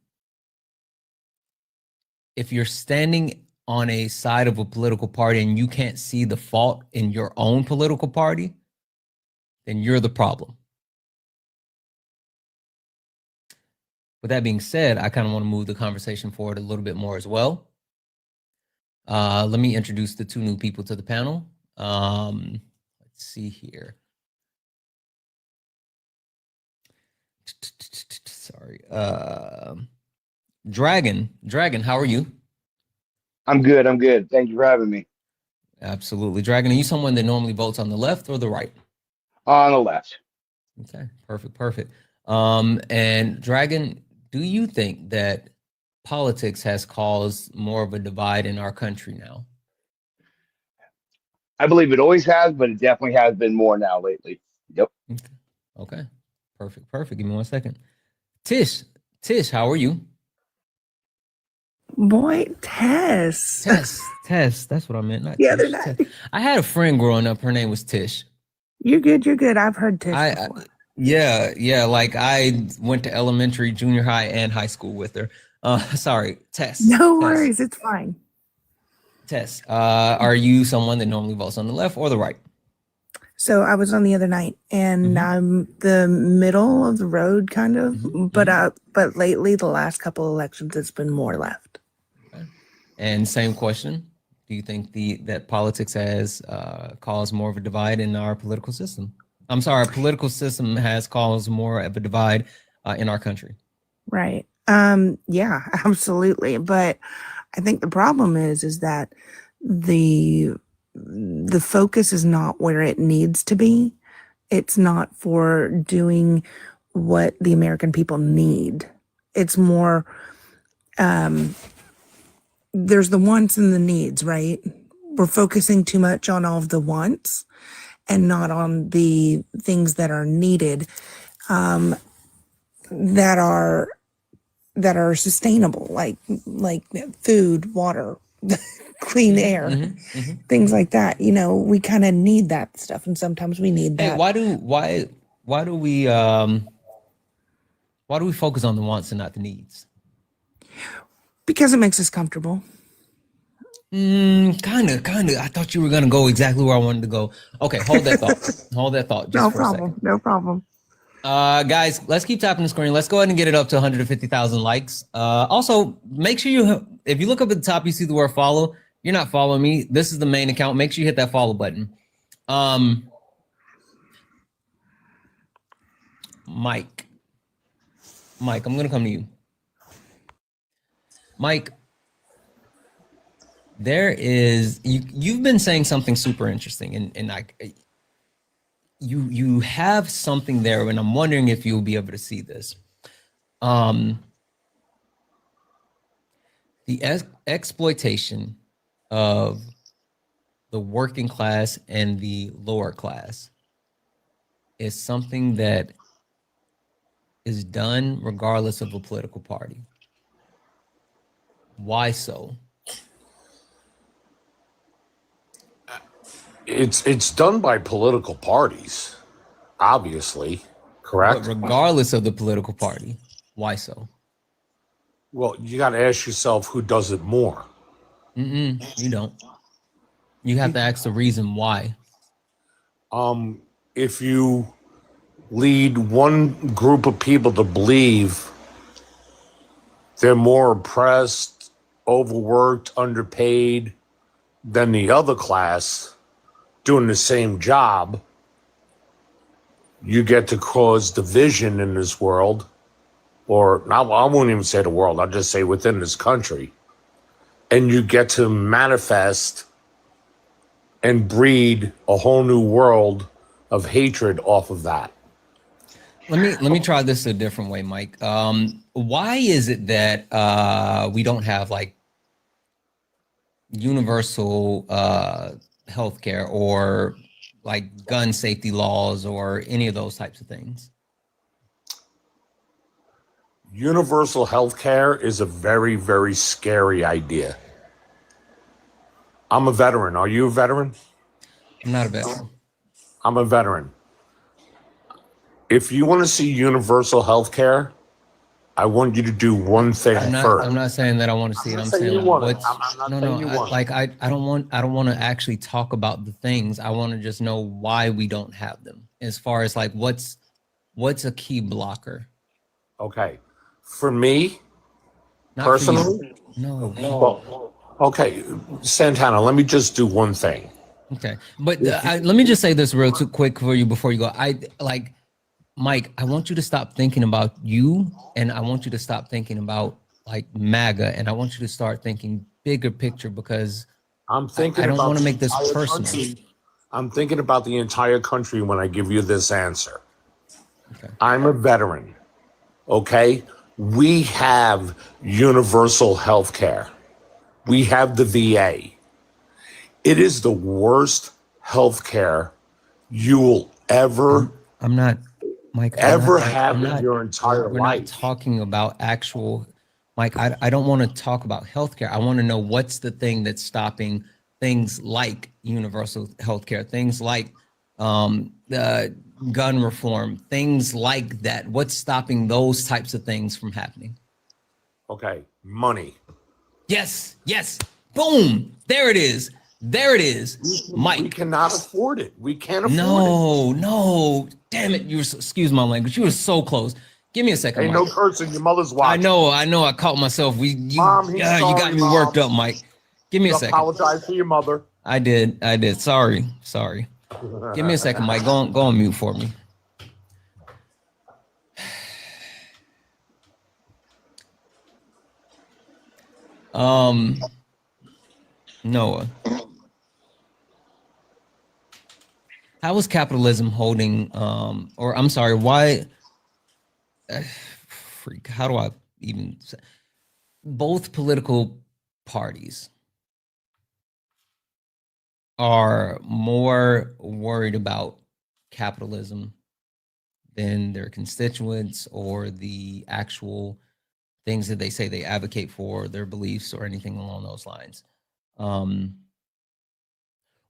if you're standing on a side of a political party and you can't see the fault in your own political party, then you're the problem. With that being said, I kind of want to move the conversation forward a little bit more as well. Let me introduce the two new people to the panel. Let's see here. Sorry. Dragon, how are you? I'm good. Thank you for having me. Absolutely. Dragon, are you someone that normally votes on the left or the right? On the left. Okay, perfect. And Dragon, do you think that politics has caused more of a divide in our country now? I believe it always has, but it definitely has been more now lately. Yep. Okay. Perfect. Give me 1 second. Tish, how are you? Boy, Tess. Tess. That's what I meant. Not The Tish. other night. Tess. I had a friend growing up. Her name was Tish. You're good. I've heard Tish before. Yeah. Like I went to elementary, junior high, and high school with her. Sorry, Tess. No worries. It's fine. Tess, are you someone that normally votes on the left or the right? So I was on the other night, and I'm the middle of the road, kind of. But lately, the last couple elections, it's been more left. Okay. And same question: do you think that politics has caused more of a divide in our political system? I'm sorry, our political system has caused more of a divide in our country. Right. Yeah, absolutely. But I think the problem is that the focus is not where it needs to be. It's not for doing what the American people need. It's more, there's the wants and the needs, right? We're focusing too much on all of the wants and not on the things that are needed, that are sustainable, like food, water, clean air, things like that. You know, we kind of need that stuff, and sometimes we need that. Hey, why do we focus on the wants and not the needs? Because it makes us comfortable. Kind of. I thought you were gonna go exactly where I wanted to go. Okay, hold that thought. Just for a second. No problem. Guys, let's keep tapping the screen. Let's go ahead and get it up to 150,000 likes. Also, make sure if you look up at the top, you see the word follow. You're not following me. This is the main account. Make sure you hit that follow button. Mike, I'm going to come to you. Mike, you've been saying something super interesting, and you have something there, and I'm wondering if you'll be able to see this. The exploitation of the working class and the lower class is something that is done regardless of a political party. Why so? It's done by political parties, obviously, correct? But regardless of the political party, why so? Well, you got to ask yourself who does it more. You don't. You have to ask the reason why. If you lead one group of people to believe they're more oppressed, overworked, underpaid than the other class doing the same job, you get to cause division in this world, or I won't even say the world, I'll just say within this country. And you get to manifest and breed a whole new world of hatred off of that. Let me try this a different way, Mike. Why is it that we don't have like universal healthcare or like gun safety laws or any of those types of things? Universal healthcare is a very, very scary idea. I'm a veteran. Are you a veteran? I'm not a veteran. I'm a veteran. If you want to see universal healthcare, I want you to do one thing first. I'm not saying that I want to see it. I'm saying what's I don't want to actually talk about the things. I want to just know why we don't have them. As far as like what's a key blocker. Okay. For me, Not personally, for you. No. Well, okay, Santana, let me just do one thing. Okay, but let me just say this real quick for you before you go. Mike, I want you to stop thinking about you, and I want you to stop thinking about like MAGA, and I want you to start thinking bigger picture, because I'm thinking I don't about want to the make this entire personal. country. I'm thinking about the entire country when I give you this answer. Okay. I'm a veteran. Okay. We have universal health care. We have the VA. It is the worst health care you will ever I'm not, Mike. have I'm in not. your entire We're not life. talking about actual, Mike. I don't want to talk about healthcare. I want to know what's the thing that's stopping things like universal healthcare, things like the gun reform, things like that. What's stopping those types of things from happening? Okay, money. Yes, yes. Boom. There it is. There it is. Mike. We cannot afford it. We can't afford No, no. Damn it. Excuse my language. You were so close. Give me a it. second, Ain't Mike. no cursing. Your mother's I watching. know. I caught myself. Mom, he's You sorry, got me worked Mom. up, Mike. Give me a You second. apologize to your mother. I did. Sorry. Give me a second, Mike. Go on mute for me. Noah, how is capitalism holding? Or I'm sorry, why? Freak. How do I even say? Both political parties are more worried about capitalism than their constituents or the actual things that they say they advocate for, their beliefs or anything along those lines.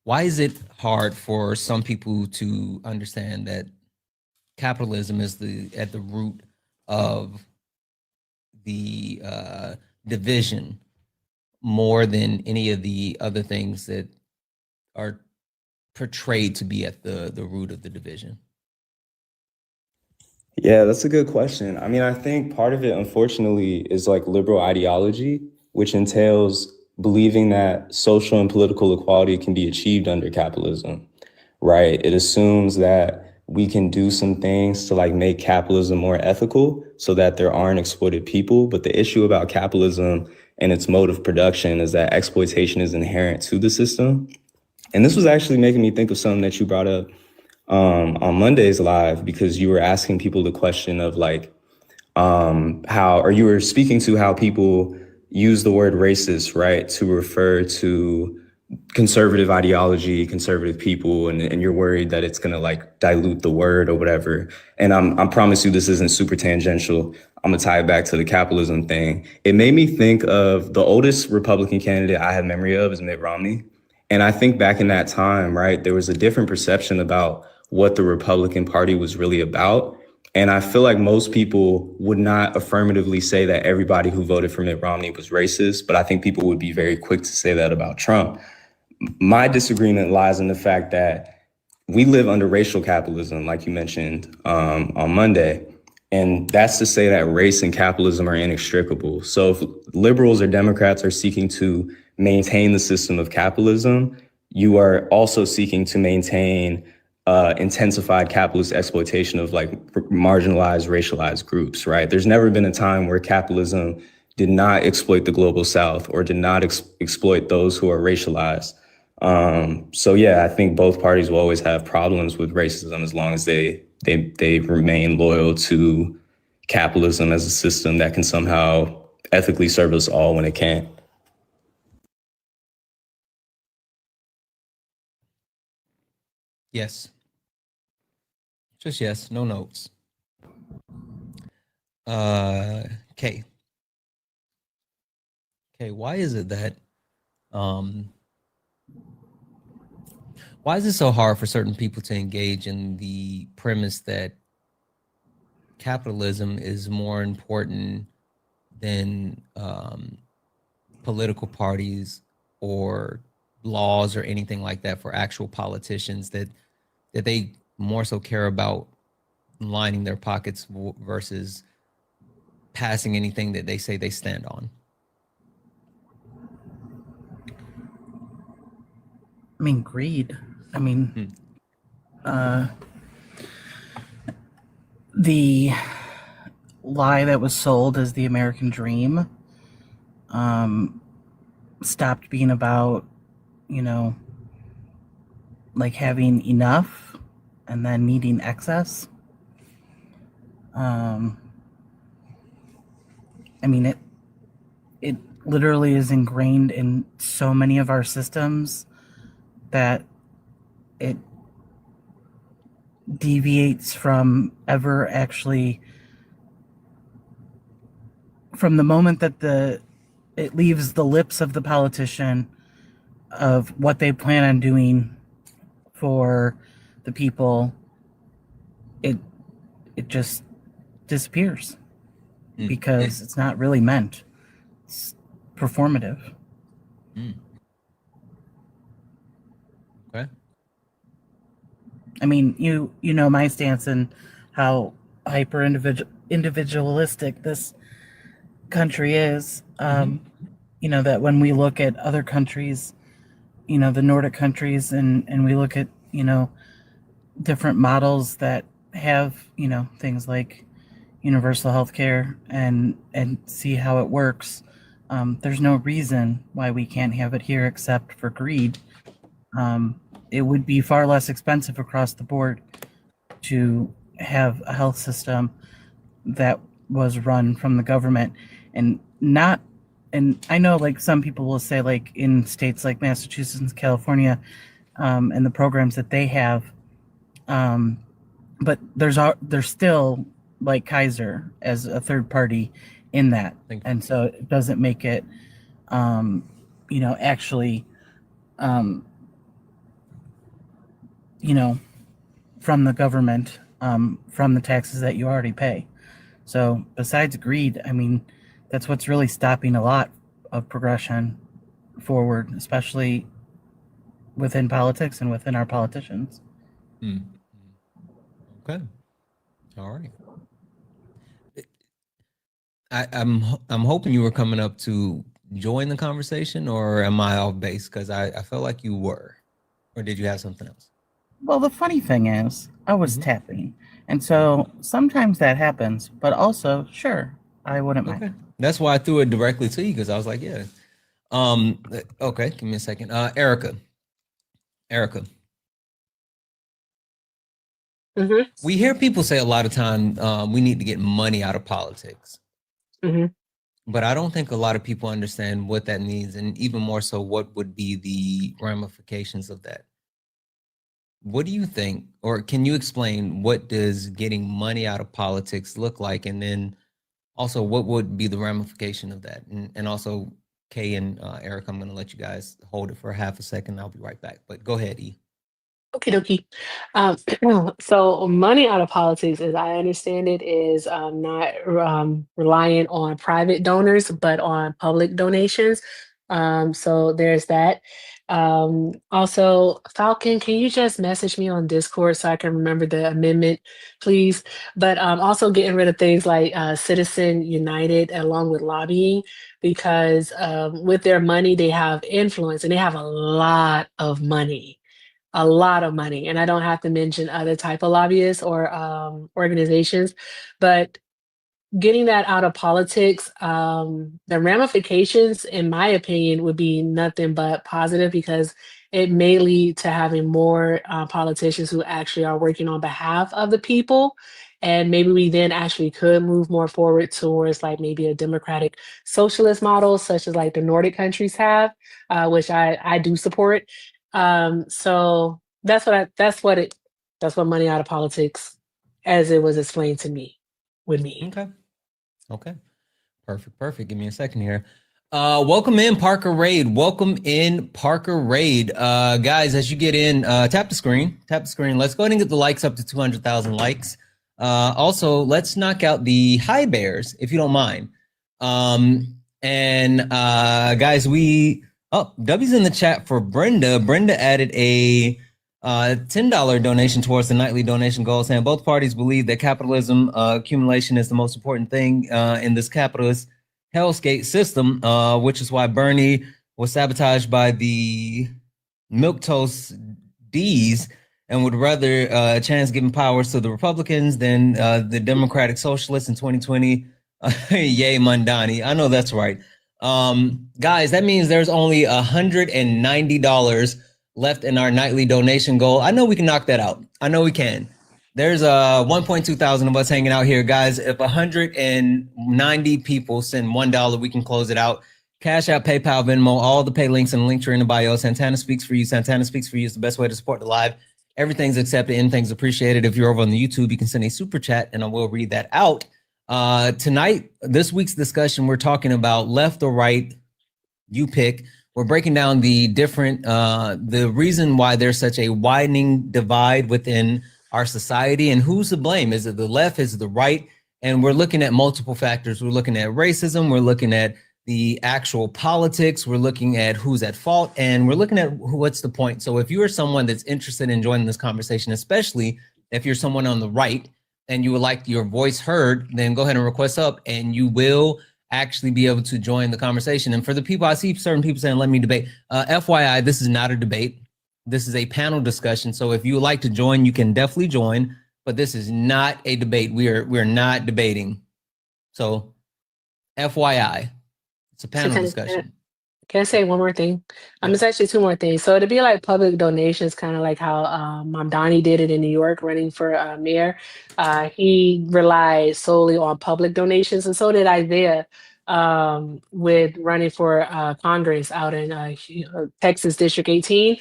Why is it hard for some people to understand that capitalism is at the root of the division more than any of the other things that are portrayed to be at the root of the division? Yeah, that's a good question. I mean, I think part of it, unfortunately, is like liberal ideology, which entails believing that social and political equality can be achieved under capitalism, right? It assumes that we can do some things to like make capitalism more ethical so that there aren't exploited people. But the issue about capitalism and its mode of production is that exploitation is inherent to the system. And this was actually making me think of something that you brought up on Monday's live, because you were asking people the question of like how, or you were speaking to how people use the word racist, right, to refer to conservative ideology, conservative people, and you're worried that it's gonna like dilute the word or whatever. And I promise you this isn't super tangential. I'm gonna tie it back to the capitalism thing. It made me think of the oldest Republican candidate I have memory of is Mitt Romney. And I think back in that time, right, there was a different perception about what the Republican Party was really about. And I feel like most people would not affirmatively say that everybody who voted for Mitt Romney was racist, but I think people would be very quick to say that about Trump. My disagreement lies in the fact that we live under racial capitalism, like you mentioned on Monday. And that's to say that race and capitalism are inextricable. So if liberals or Democrats are seeking to maintain the system of capitalism, you are also seeking to maintain intensified capitalist exploitation of like marginalized, racialized groups, right? There's never been a time where capitalism did not exploit the global South or did not exploit those who are racialized. So yeah, I think both parties will always have problems with racism as long as they remain loyal to capitalism as a system that can somehow ethically serve us all when it can't. Yes. Just yes, no notes. Okay. Okay, why is it that why is it so hard for certain people to engage in the premise that capitalism is more important than political parties or laws or anything like that for actual politicians, that they more so care about lining their pockets versus passing anything that they say they stand on? I mean, greed. I mean, the lie that was sold as the American dream stopped being about you know, like having enough and then needing excess. I mean, it literally is ingrained in so many of our systems that it deviates from ever actually, from the moment that it leaves the lips of the politician of what they plan on doing for the people, it just disappears because it's not really meant. It's performative. Okay. I mean, you know my stance and how hyper individualistic this country is. You know, that when we look at other countries, you know, the Nordic countries, and we look at, you know, different models that have, you know, things like universal health care and see how it works. There's no reason why we can't have it here except for greed. It would be far less expensive across the board to have a health system that was run from the government and not, and I know like some people will say like in states like Massachusetts and California, and the programs that they have, but there's still like Kaiser as a third party in that. And so it doesn't make it, you know, actually, you know, from the government, from the taxes that you already pay. So besides greed, I mean, that's what's really stopping a lot of progression forward, especially within politics and within our politicians. Okay. All right. I'm hoping you were coming up to join the conversation, or am I off base? Because I felt like you were, or did you have something else? Well, the funny thing is, I was tapping, and so sometimes that happens. But also, sure, I wouldn't mind. That's why I threw it directly to you, because I was like, yeah. Okay, give me a second. Erica. We hear people say a lot of time we need to get money out of politics. But I don't think a lot of people understand what that means, and even more so, what would be the ramifications of that. What do you think, or can you explain what does getting money out of politics look like? And then also, what would be the ramification of that? And also, Kay and Eric, I'm going to let you guys hold it for half a second. I'll be right back. But go ahead, E. Okie dokie. So money out of politics, as I understand it, is not reliant on private donors, but on public donations. So there's that. Also, Falcon, can you just message me on Discord so I can remember the amendment, please? But also getting rid of things like Citizen United along with lobbying, because with their money, they have influence and they have a lot of money. And I don't have to mention other type of lobbyists or organizations, but getting that out of politics, the ramifications, in my opinion, would be nothing but positive, because it may lead to having more politicians who actually are working on behalf of the people. And maybe we then actually could move more forward towards like maybe a democratic socialist model, such as like the Nordic countries have, which I do support. So that's what money out of politics, as it was explained to me, would mean. Okay. Perfect. Give me a second here. Welcome in, Parker Raid. Guys, as you get in, tap the screen. Let's go ahead and get the likes up to 200,000 likes. Also, let's knock out the high bears, if you don't mind. Guys, W's in the chat for Brenda. Brenda added a $10 donation towards the nightly donation goal, saying both parties believe that capitalism accumulation is the most important thing in this capitalist hellscape system, which is why Bernie was sabotaged by the milquetoast D's and would rather a chance giving powers to the Republicans than the Democratic Socialists in 2020. Yay, Mandani. I know that's right. Guys, that means there's only $190 left in our nightly donation goal. I know we can knock that out. I know we can. There's 1.2 thousand of us hanging out here, guys. If 190 people send $1, we can close it out. Cash App, PayPal, Venmo, all the pay links and the links are in the bio. Santana speaks for you. Santana speaks for you is the best way to support the live. Everything's accepted, anything's appreciated. If you're over on the YouTube, you can send a super chat and I will read that out. Tonight, this week's discussion, we're talking about left or right, you pick. We're breaking down the different, the reason why there's such a widening divide within our society and who's to blame. Is it the left? Is it the right? And we're looking at multiple factors. We're looking at racism. We're looking at the actual politics. We're looking at who's at fault, and we're looking at what's the point. So if you are someone that's interested in joining this conversation, especially if you're someone on the right and you would like your voice heard, then go ahead and request up and you will actually be able to join the conversation. And for the people, I see certain people saying, let me debate. FYI, this is not a debate. This is a panel discussion. So if you would like to join, you can definitely join, but this is not a debate. We're not debating. So FYI. It's a panel discussion. Can I say one more thing? It's actually two more things. So to be like public donations, kind of like how Mamdani did it in New York, running for mayor. He relied solely on public donations, and so did Isaiah with running for Congress out in Texas District 18.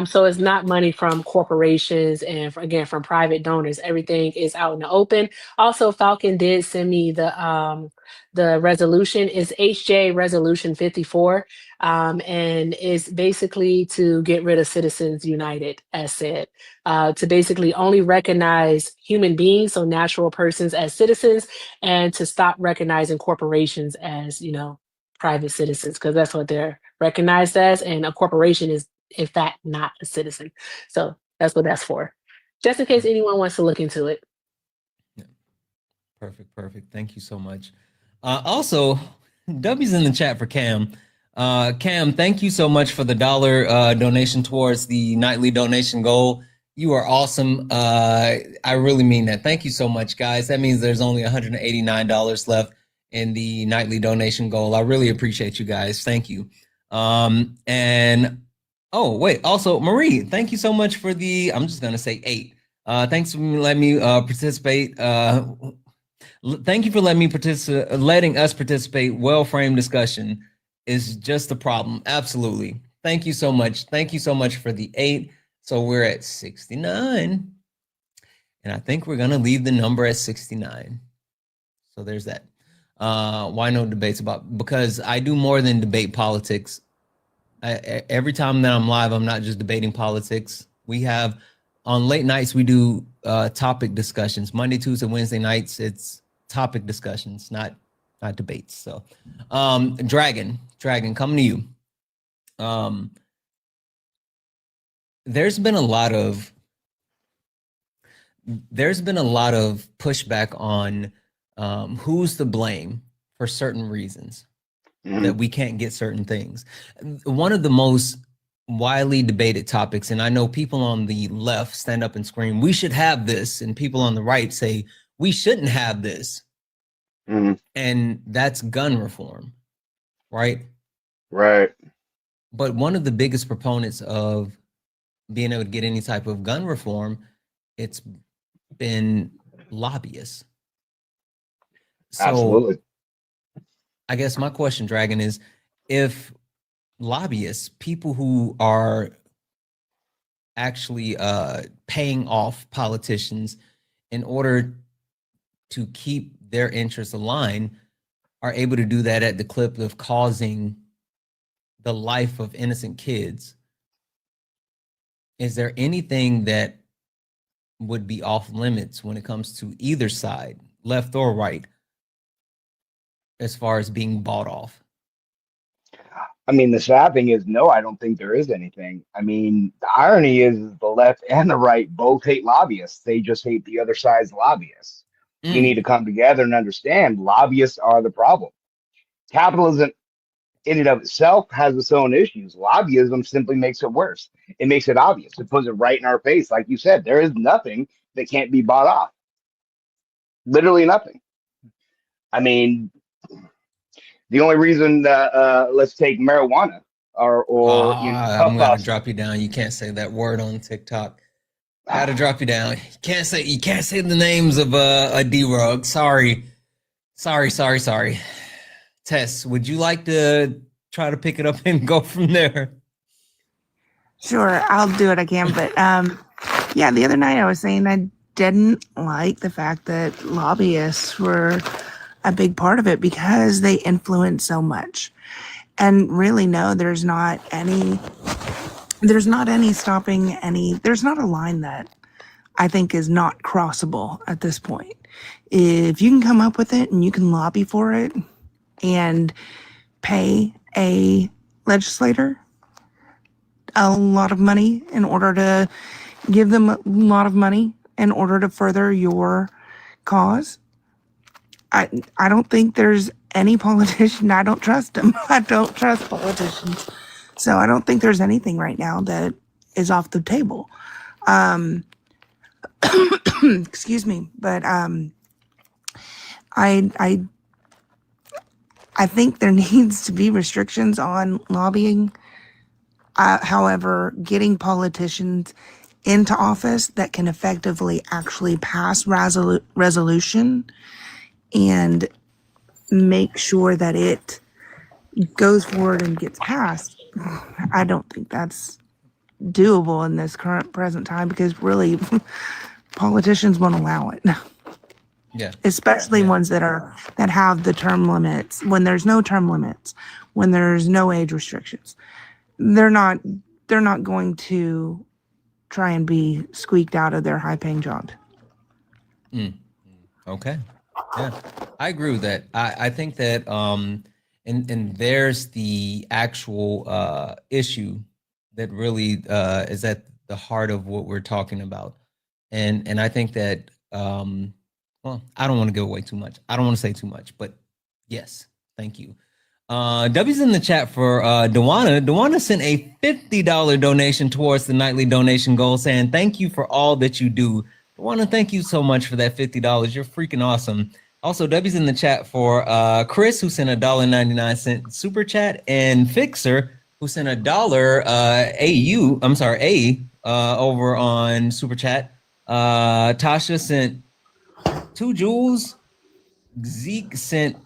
So it's not money from corporations and again from private donors. Everything is out in the open. Also, Falcon did send me the resolution is HJ Resolution 54, and it's basically to get rid of Citizens United, as said, to basically only recognize human beings, so natural persons, as citizens, and to stop recognizing corporations as, private citizens, because that's what they're recognized as, and a corporation is, in fact, not a citizen. So that's what that's for, just in case anyone wants to look into it. Yeah. Perfect. Thank you so much. Also, W's in the chat for Cam. Cam, thank you so much for the $1 donation towards the nightly donation goal. You are awesome. I really mean that. Thank you so much, guys. That means there's only $189 left in the nightly donation goal. I really appreciate you guys. Thank you. And oh, wait, also Marie, thank you so much for the, I'm just gonna say 8. Thanks for letting me participate. Thank you for letting us participate. Well-framed discussion is just a problem. Absolutely. Thank you so much. Thank you so much for the 8. So we're at 69. And I think we're going to leave the number at 69. So there's that. Why no debates about? Because I do more than debate politics. Every time that I'm live, I'm not just debating politics. We have, on late nights, we do topic discussions. Monday, Tuesday, Wednesday nights, it's topic discussions, not debates. So Dragon, coming to you. There's been a lot of pushback on who's to blame for certain reasons that we can't get certain things. One of the most widely debated topics, and I know people on the left stand up and scream, we should have this, and people on the right say, we shouldn't have this. And that's gun reform, right? Right. But one of the biggest proponents of being able to get any type of gun reform, it's been lobbyists. So absolutely. I guess my question, Dragon, is if lobbyists, people who are actually paying off politicians in order to keep their interests aligned, are able to do that at the clip of causing the life of innocent kids, is there anything that would be off limits when it comes to either side, left or right, as far as being bought off? I mean, the sad thing is, no, I don't think there is anything. I mean, the irony is the left and the right both hate lobbyists. They just hate the other side's lobbyists. We need to come together and understand lobbyists are the problem. Capitalism in and of itself has its own issues. Lobbyism simply makes it worse. It makes it obvious. It puts it right in our face. Like you said, there is nothing that can't be bought off. Literally nothing. I mean, The only reason let's take marijuana or I'm puff gonna outs. drop you down. You can't say that word on TikTok. Gotta drop you down. You can't say the names of a D-Rug. Sorry. Tess, would you like to try to pick it up and go from there? Sure, I'll do what I can. But yeah, the other night I was saying I didn't like the fact that lobbyists were a big part of it because they influence so much. And really, no, there's not any stopping any, there's not a line that I think is not crossable at this point. If you can come up with it and you can lobby for it and pay a legislator a lot of money in order to give them a lot of money in order to further your cause, I don't think there's any politician. I don't trust them. I don't trust politicians. So I don't think there's anything right now that is off the table. Excuse me, but I think there needs to be restrictions on lobbying. However, getting politicians into office that can effectively actually pass resolution and make sure that it goes forward and gets passed, I don't think that's doable in this present time, because really politicians won't allow it. Yeah. Especially ones that have the term limits. When there's no term limits, when there's no age restrictions, they're not going to try and be squeaked out of their high-paying jobs. Okay. Yeah, I agree with that. I think that and there's the actual issue that really is at the heart of what we're talking about, and I think that well, I don't want to give away too much. I don't want to say too much, but yes, thank you. W's in the chat for Dewana. Dewana sent a $50 donation towards the nightly donation goal, saying thank you for all that you do. Dewana, thank you so much for that $50. You're freaking awesome. Also, W's in the chat for Chris, who sent a $1.99 super chat, and Fixer, who sent a over on super chat. Tasha sent 2 jewels. Zeke sent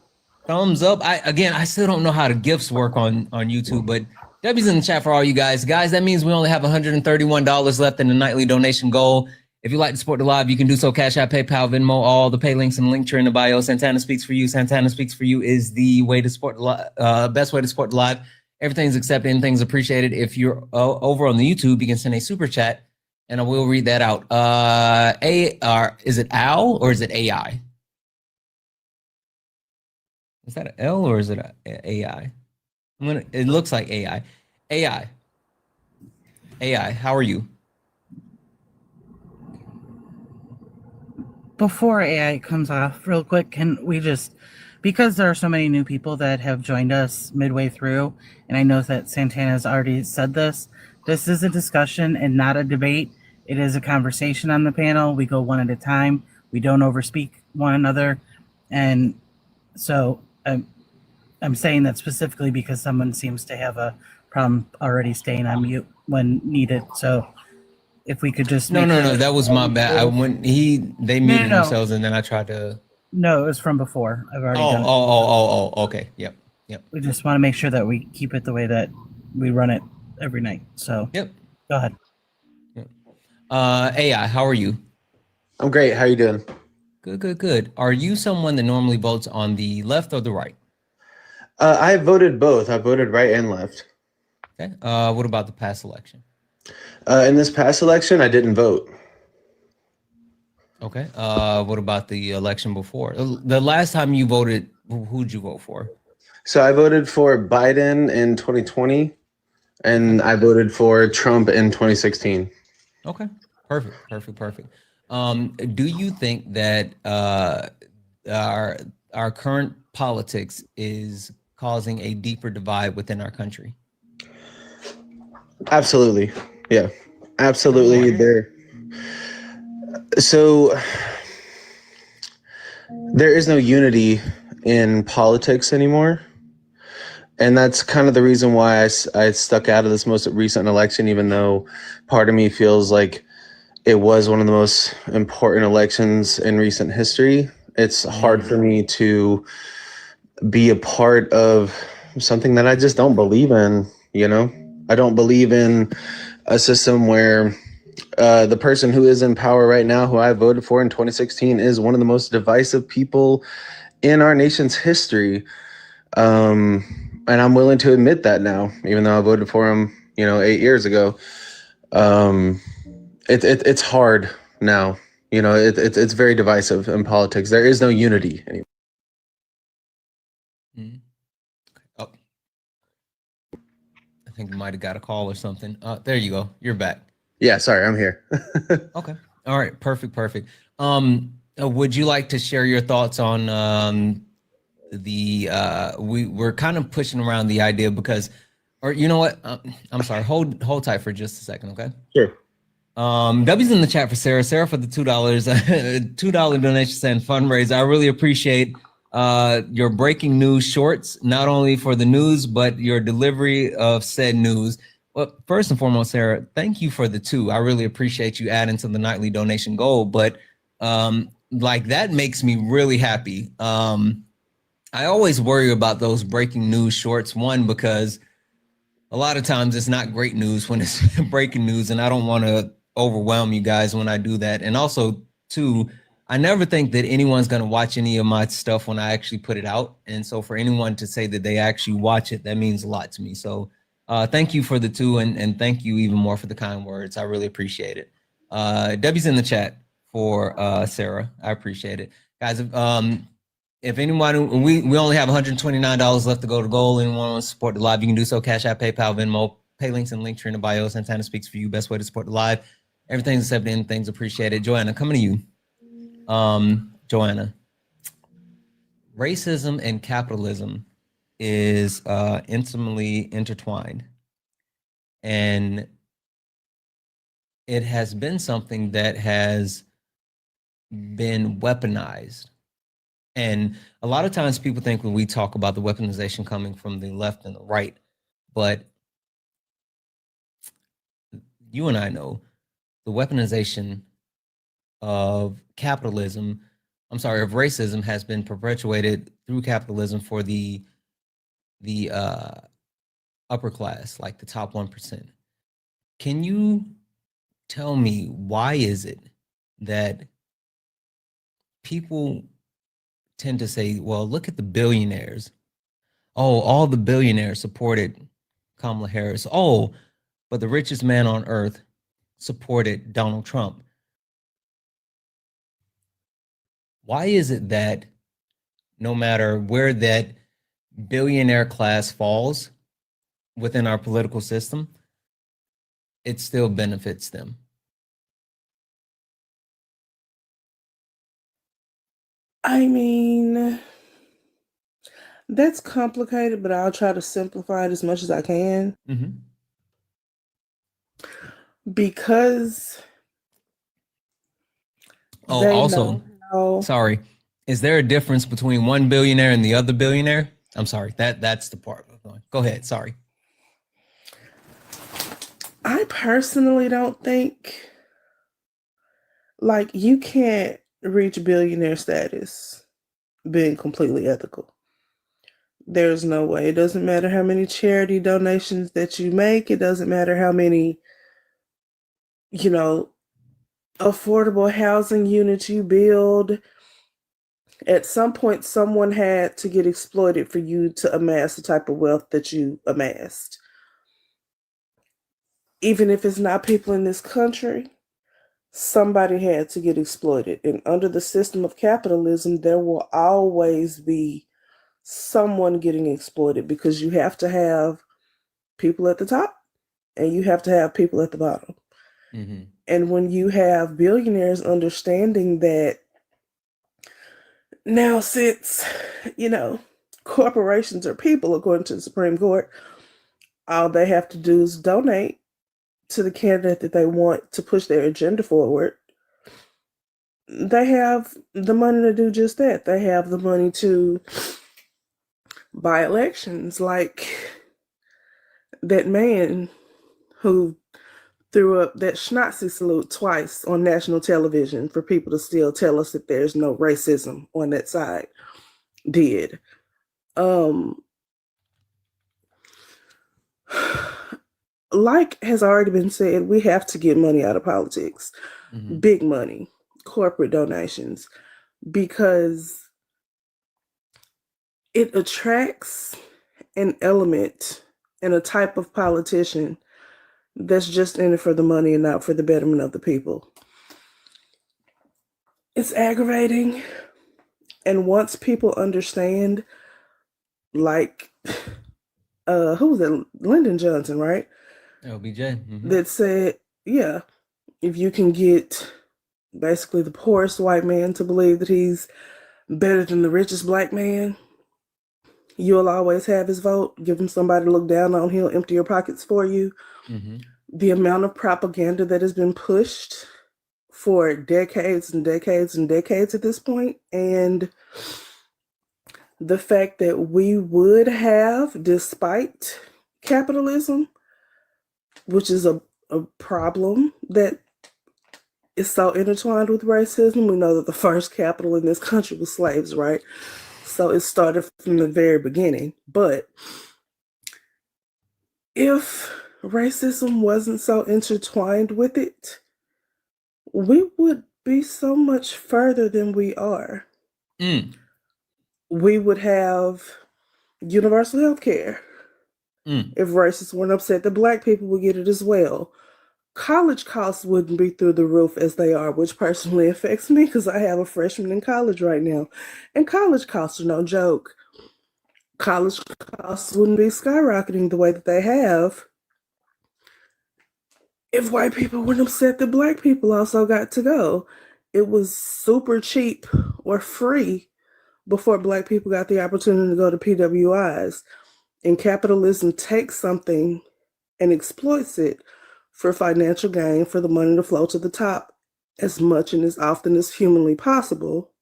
thumbs up. I still don't know how the gifts work on YouTube, but W's in the chat for all you guys. Guys, that means we only have $131 left in the nightly donation goal. If you'd like to support the live, you can do so. Cash App, PayPal, Venmo, all the pay links and link tree in the bio. Santana Speaks for You. Santana Speaks for You is the way to support the best way to support the live. Everything's accepted, anything's appreciated. If you're over on the YouTube, you can send a super chat, and I will read that out. Is it Al or is it AI? Is that an L or is it an AI? It looks like AI. AI, how are you? Before AI comes off, real quick, can we just, because there are so many new people that have joined us midway through, and I know that Santana's already said this is a discussion and not a debate. It is a conversation on the panel. We go one at a time. We don't overspeak one another. And so I'm saying that specifically because someone seems to have a problem already staying on mute when needed. So if we could just no, that was my bad. They muted themselves, and then I tried to. No, it was from before. I've already done it. Okay. Yep. We just want to make sure that we keep it the way that we run it every night. So yep. Go ahead. Yep. AI, how are you? I'm great. How are you doing? Good. Are you someone that normally votes on the left or the right? I voted both. I voted right and left. Okay. What about the past election? In this past election, I didn't vote. Okay. What about the election before? The last time you voted, who'd you vote for? So I voted for Biden in 2020, and I voted for Trump in 2016. Okay. Perfect. Do you think that our current politics is causing a deeper divide within our country? Absolutely. Yeah, absolutely. So there is no unity in politics anymore. And that's kind of the reason why I stuck out of this most recent election, even though part of me feels like it was one of the most important elections in recent history. It's hard for me to be a part of something that I just don't believe in, you know? I don't believe in a system where the person who is in power right now, who I voted for in 2016, is one of the most divisive people in our nation's history. And I'm willing to admit that now, even though I voted for him, 8 years ago. It's hard now. It's very divisive in politics. There is no unity anymore. Oh, I think we might have got a call or something. There you go. You're back. Yeah, sorry, I'm here. Okay. All right. Perfect. Would you like to share your thoughts on we're kind of pushing around the idea because, or you know what? I'm sorry. Hold tight for just a second, okay? Sure. W's in the chat for Sarah. Sarah for the $2 $2 donation and fundraiser. I really appreciate your breaking news shorts, not only for the news but your delivery of said news. Well, first and foremost, Sarah, thank you for the two. I really appreciate you adding to the nightly donation goal. But like that makes me really happy. I always worry about those breaking news shorts. One, because a lot of times it's not great news when it's breaking news, and I don't want to overwhelm you guys when I do that. And also, two, I never think that anyone's going to watch any of my stuff when I actually put it out. And so for anyone to say that they actually watch it, that means a lot to me. So thank you for the two, and thank you even more for the kind words. I really appreciate it. Debbie's in the chat for Sarah. I appreciate it. Guys, if anyone, we only have $129 left to go to goal. Anyone wants to support the live, you can do so. Cash App, PayPal, Venmo, pay links and link tree in the bio. Santana speaks for you. Best way to support the live. Everything's accepted, anything's appreciated. Joanna, coming to you. Joanna, racism and capitalism is intimately intertwined. And it has been something that has been weaponized. And a lot of times people think when we talk about the weaponization coming from the left and the right, but you and I know the weaponization of capitalism, of racism, has been perpetuated through capitalism for the upper class, like the top 1%. Can you tell me why is it that people tend to say, well, look at the billionaires. Oh, all the billionaires supported Kamala Harris. Oh, but the richest man on earth supported Donald Trump. Why is it that no matter where that billionaire class falls within our political system, it still benefits them? I mean, that's complicated, but I'll try to simplify it as much as I can. Because sorry, is there a difference between one billionaire and the other billionaire? I'm sorry, that's the part. Go ahead, sorry. I personally don't think, like, you can't reach billionaire status being completely ethical. There's no way. It doesn't matter how many charity donations that you make. It doesn't matter how many, affordable housing units you build. At some point, someone had to get exploited for you to amass the type of wealth that you amassed. Even if it's not people in this country, somebody had to get exploited. And under the system of capitalism, there will always be someone getting exploited, because you have to have people at the top and you have to have people at the bottom. And when you have billionaires understanding that now, since, corporations are people, according to the Supreme Court, all they have to do is donate to the candidate that they want to push their agenda forward. They have the money to do just that. They have the money to by elections, like that man who threw up that Schnazi salute twice on national television for people to still tell us that there's no racism on that side did. Like has already been said, we have to get money out of politics, big money, corporate donations, because it attracts an element and a type of politician that's just in it for the money and not for the betterment of the people. It's aggravating. And once people understand, like, who was it? Lyndon Johnson, right? LBJ. That said, yeah, if you can get basically the poorest white man to believe that he's better than the richest black man, you'll always have his vote. Give him somebody to look down on, he'll empty your pockets for you. The amount of propaganda that has been pushed for decades and decades and decades at this point, and the fact that we would have, despite capitalism, which is a problem that is so intertwined with racism. We know that the first capital in this country was slaves, right? So it started from the very beginning. But if racism wasn't so intertwined with it, we would be so much further than we are. We would have universal health care. If racists weren't upset that black people would get it as well. College costs wouldn't be through the roof as they are, which personally affects me because I have a freshman in college right now. And college costs are no joke. College costs wouldn't be skyrocketing the way that they have if white people weren't upset that black people also got to go. It was super cheap or free before black people got the opportunity to go to PWIs. And capitalism takes something and exploits it for financial gain, for the money to flow to the top as much and as often as humanly possible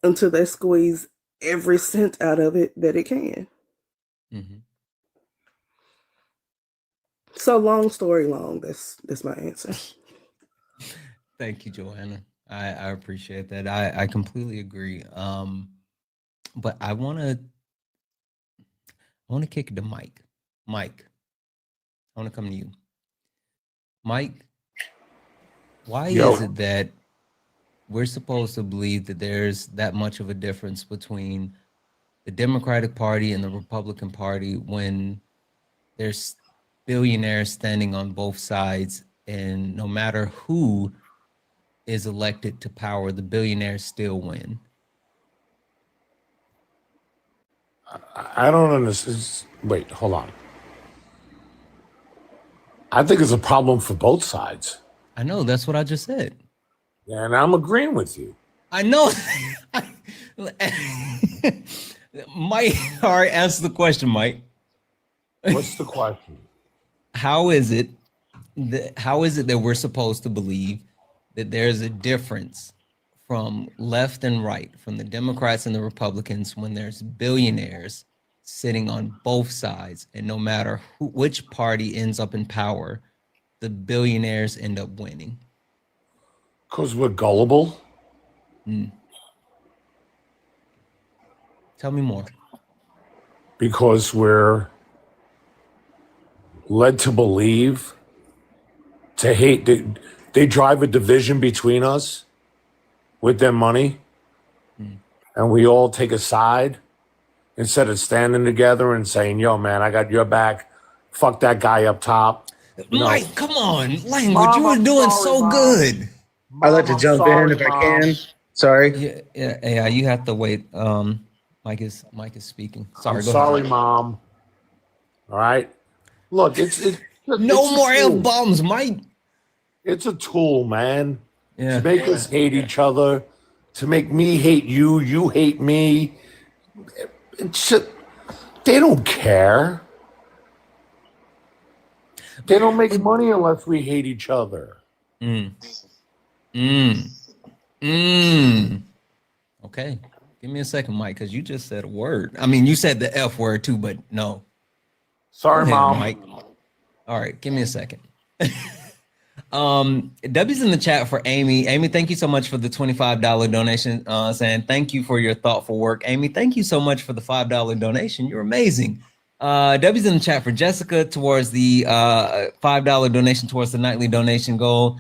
until they squeeze every cent out of it that it can. So long story long, that's my answer. Thank you, Joanna. I appreciate that. I completely agree. But I want to kick it to Mike. Mike, I want to come to you. Mike, why is it that we're supposed to believe that there's that much of a difference between the Democratic Party and the Republican Party when there's billionaires standing on both sides, and no matter who is elected to power, the billionaires still win? I don't understand. Wait, hold on. I think it's a problem for both sides. I know, that's what I just said. And I'm agreeing with you. I know. Mike, all right, answer the question, Mike. What's the question? How is it that we're supposed to believe that there's a difference from left and right, from the Democrats and the Republicans, when there's billionaires sitting on both sides, and no matter which party ends up in power, the billionaires end up winning? Because we're gullible. Tell me more. Because we're led to believe, to hate. They drive a division between us with their money, and we all take a side instead of standing together and saying, yo, man, I got your back. Fuck that guy up top. Mike, come on. Language, you were doing so good. I'd like to jump in if I can. Sorry. Yeah, you have to wait. Mike is speaking. Sorry, I'm go sorry, ahead. Mom. All right. Look, it's no more F-bombs, Mike. It's a tool, man. To make us hate each other, to make me hate you, you hate me. They don't care. They don't make money unless we hate each other. Okay. Give me a second, Mike, because you just said a word. I mean, you said the F word too, but no. Sorry, Go ahead, Mom. Mike. All right, give me a second. W's in the chat for Amy. Amy, thank you so much for the $25 donation. Saying thank you for your thoughtful work. Amy, thank you so much for the $5 donation. You're amazing. W's in the chat for Jessica towards the $5 donation towards the nightly donation goal.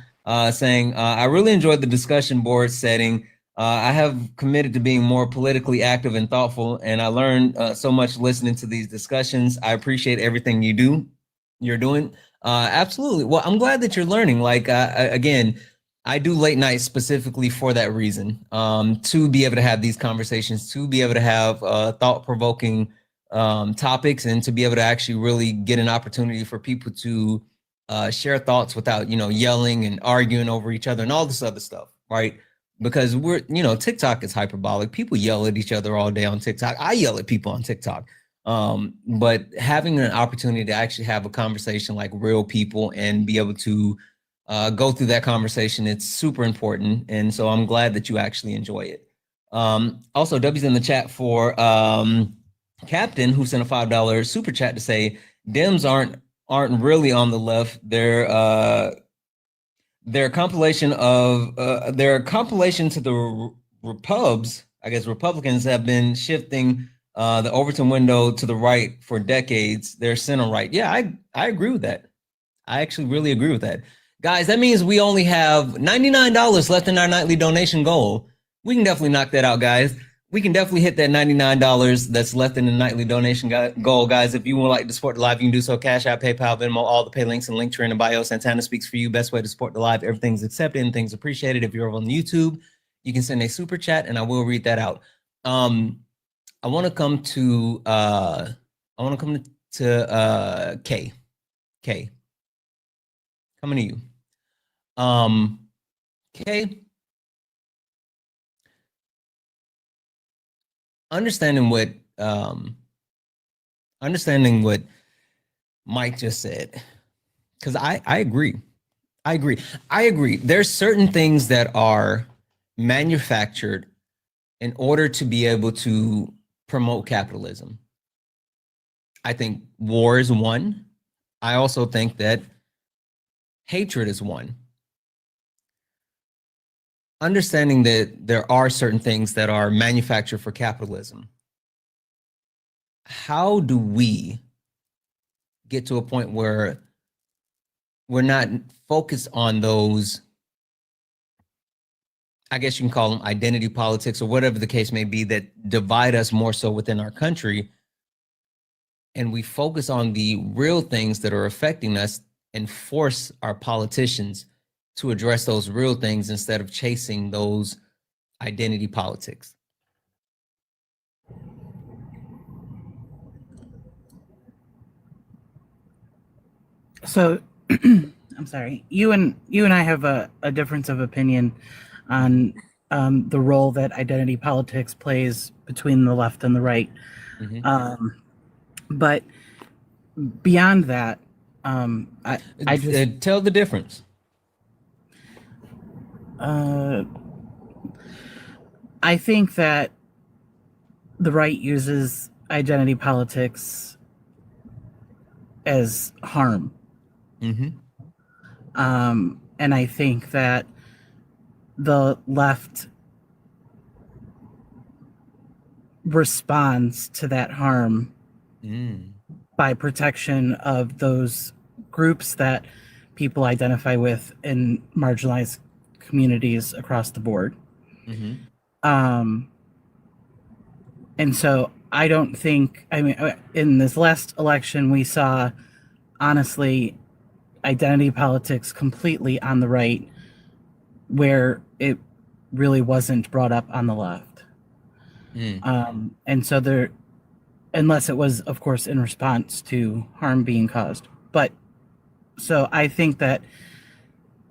Saying I really enjoyed the discussion board setting. I have committed to being more politically active and thoughtful, and I learned so much listening to these discussions. I appreciate everything you're doing. Absolutely. Well, I'm glad that you're learning. Like, again, I do late nights specifically for that reason, to be able to have these conversations, to be able to have thought-provoking topics, and to be able to actually really get an opportunity for people to share thoughts without, yelling and arguing over each other and all this other stuff, right? Because TikTok is hyperbolic. People yell at each other all day on TikTok. I yell at people on TikTok. But having an opportunity to actually have a conversation like real people and be able to go through that conversation, it's super important. And so I'm glad that you actually enjoy it. Also, W's in the chat for Captain, who sent a $5 super chat to say Dems aren't really on the left. They're a compilation of they're a compilation to the Repubs. I guess Republicans have been shifting the Overton window to the right for decades. They're center right. Yeah, I agree with that. I actually really agree with that. Guys, that means we only have $99 left in our nightly donation goal. We can definitely knock that out, guys. We can definitely hit that $99 that's left in the nightly donation goal, guys. If you would like to support the live, you can do so. Cash App, PayPal, Venmo, all the pay links and links are in the bio. Santana speaks for you. Best way to support the live. Everything's accepted and things appreciated. If you're over on YouTube, you can send a super chat and I will read that out. I want to come to K. K. Coming to you. K. Understanding what Mike just said, because I agree. I agree. There's certain things that are manufactured in order to be able to promote capitalism. I think war is one. I also think that hatred is one. Understanding that there are certain things that are manufactured for capitalism. How do we get to a point where we're not focused on those, I guess you can call them identity politics or whatever the case may be, that divide us more so within our country, and we focus on the real things that are affecting us and force our politicians to address those real things instead of chasing those identity politics? So I'm sorry. You and I have a difference of opinion on the role that identity politics plays between the left and the right. Mm-hmm. But beyond that, I just tell the difference. I think that the right uses identity politics as harm. Mm-hmm. And I think that the left responds to that harm by protection of those groups that people identify with in marginalized communities across the board. Mm-hmm. And so I don't think, I mean, in this last election, we saw, honestly, identity politics completely on the right, where it really wasn't brought up on the left. And so there, unless it was, of course, in response to harm being caused. But so I think that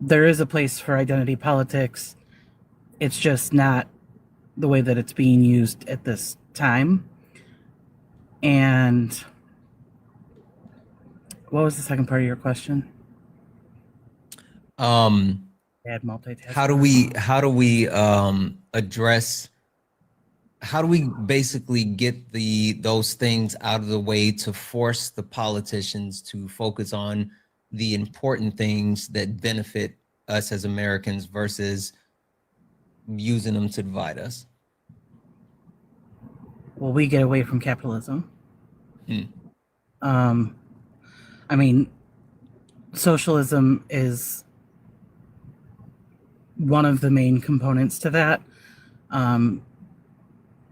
there is a place for identity politics. It's just not the way that it's being used at this time. And what was the second part of your question? How do we address how do we basically get those things out of the way to force the politicians to focus on the important things that benefit us as Americans versus using them to divide us? Well, we get away from capitalism. Hmm. I mean, socialism is one of the main components to that.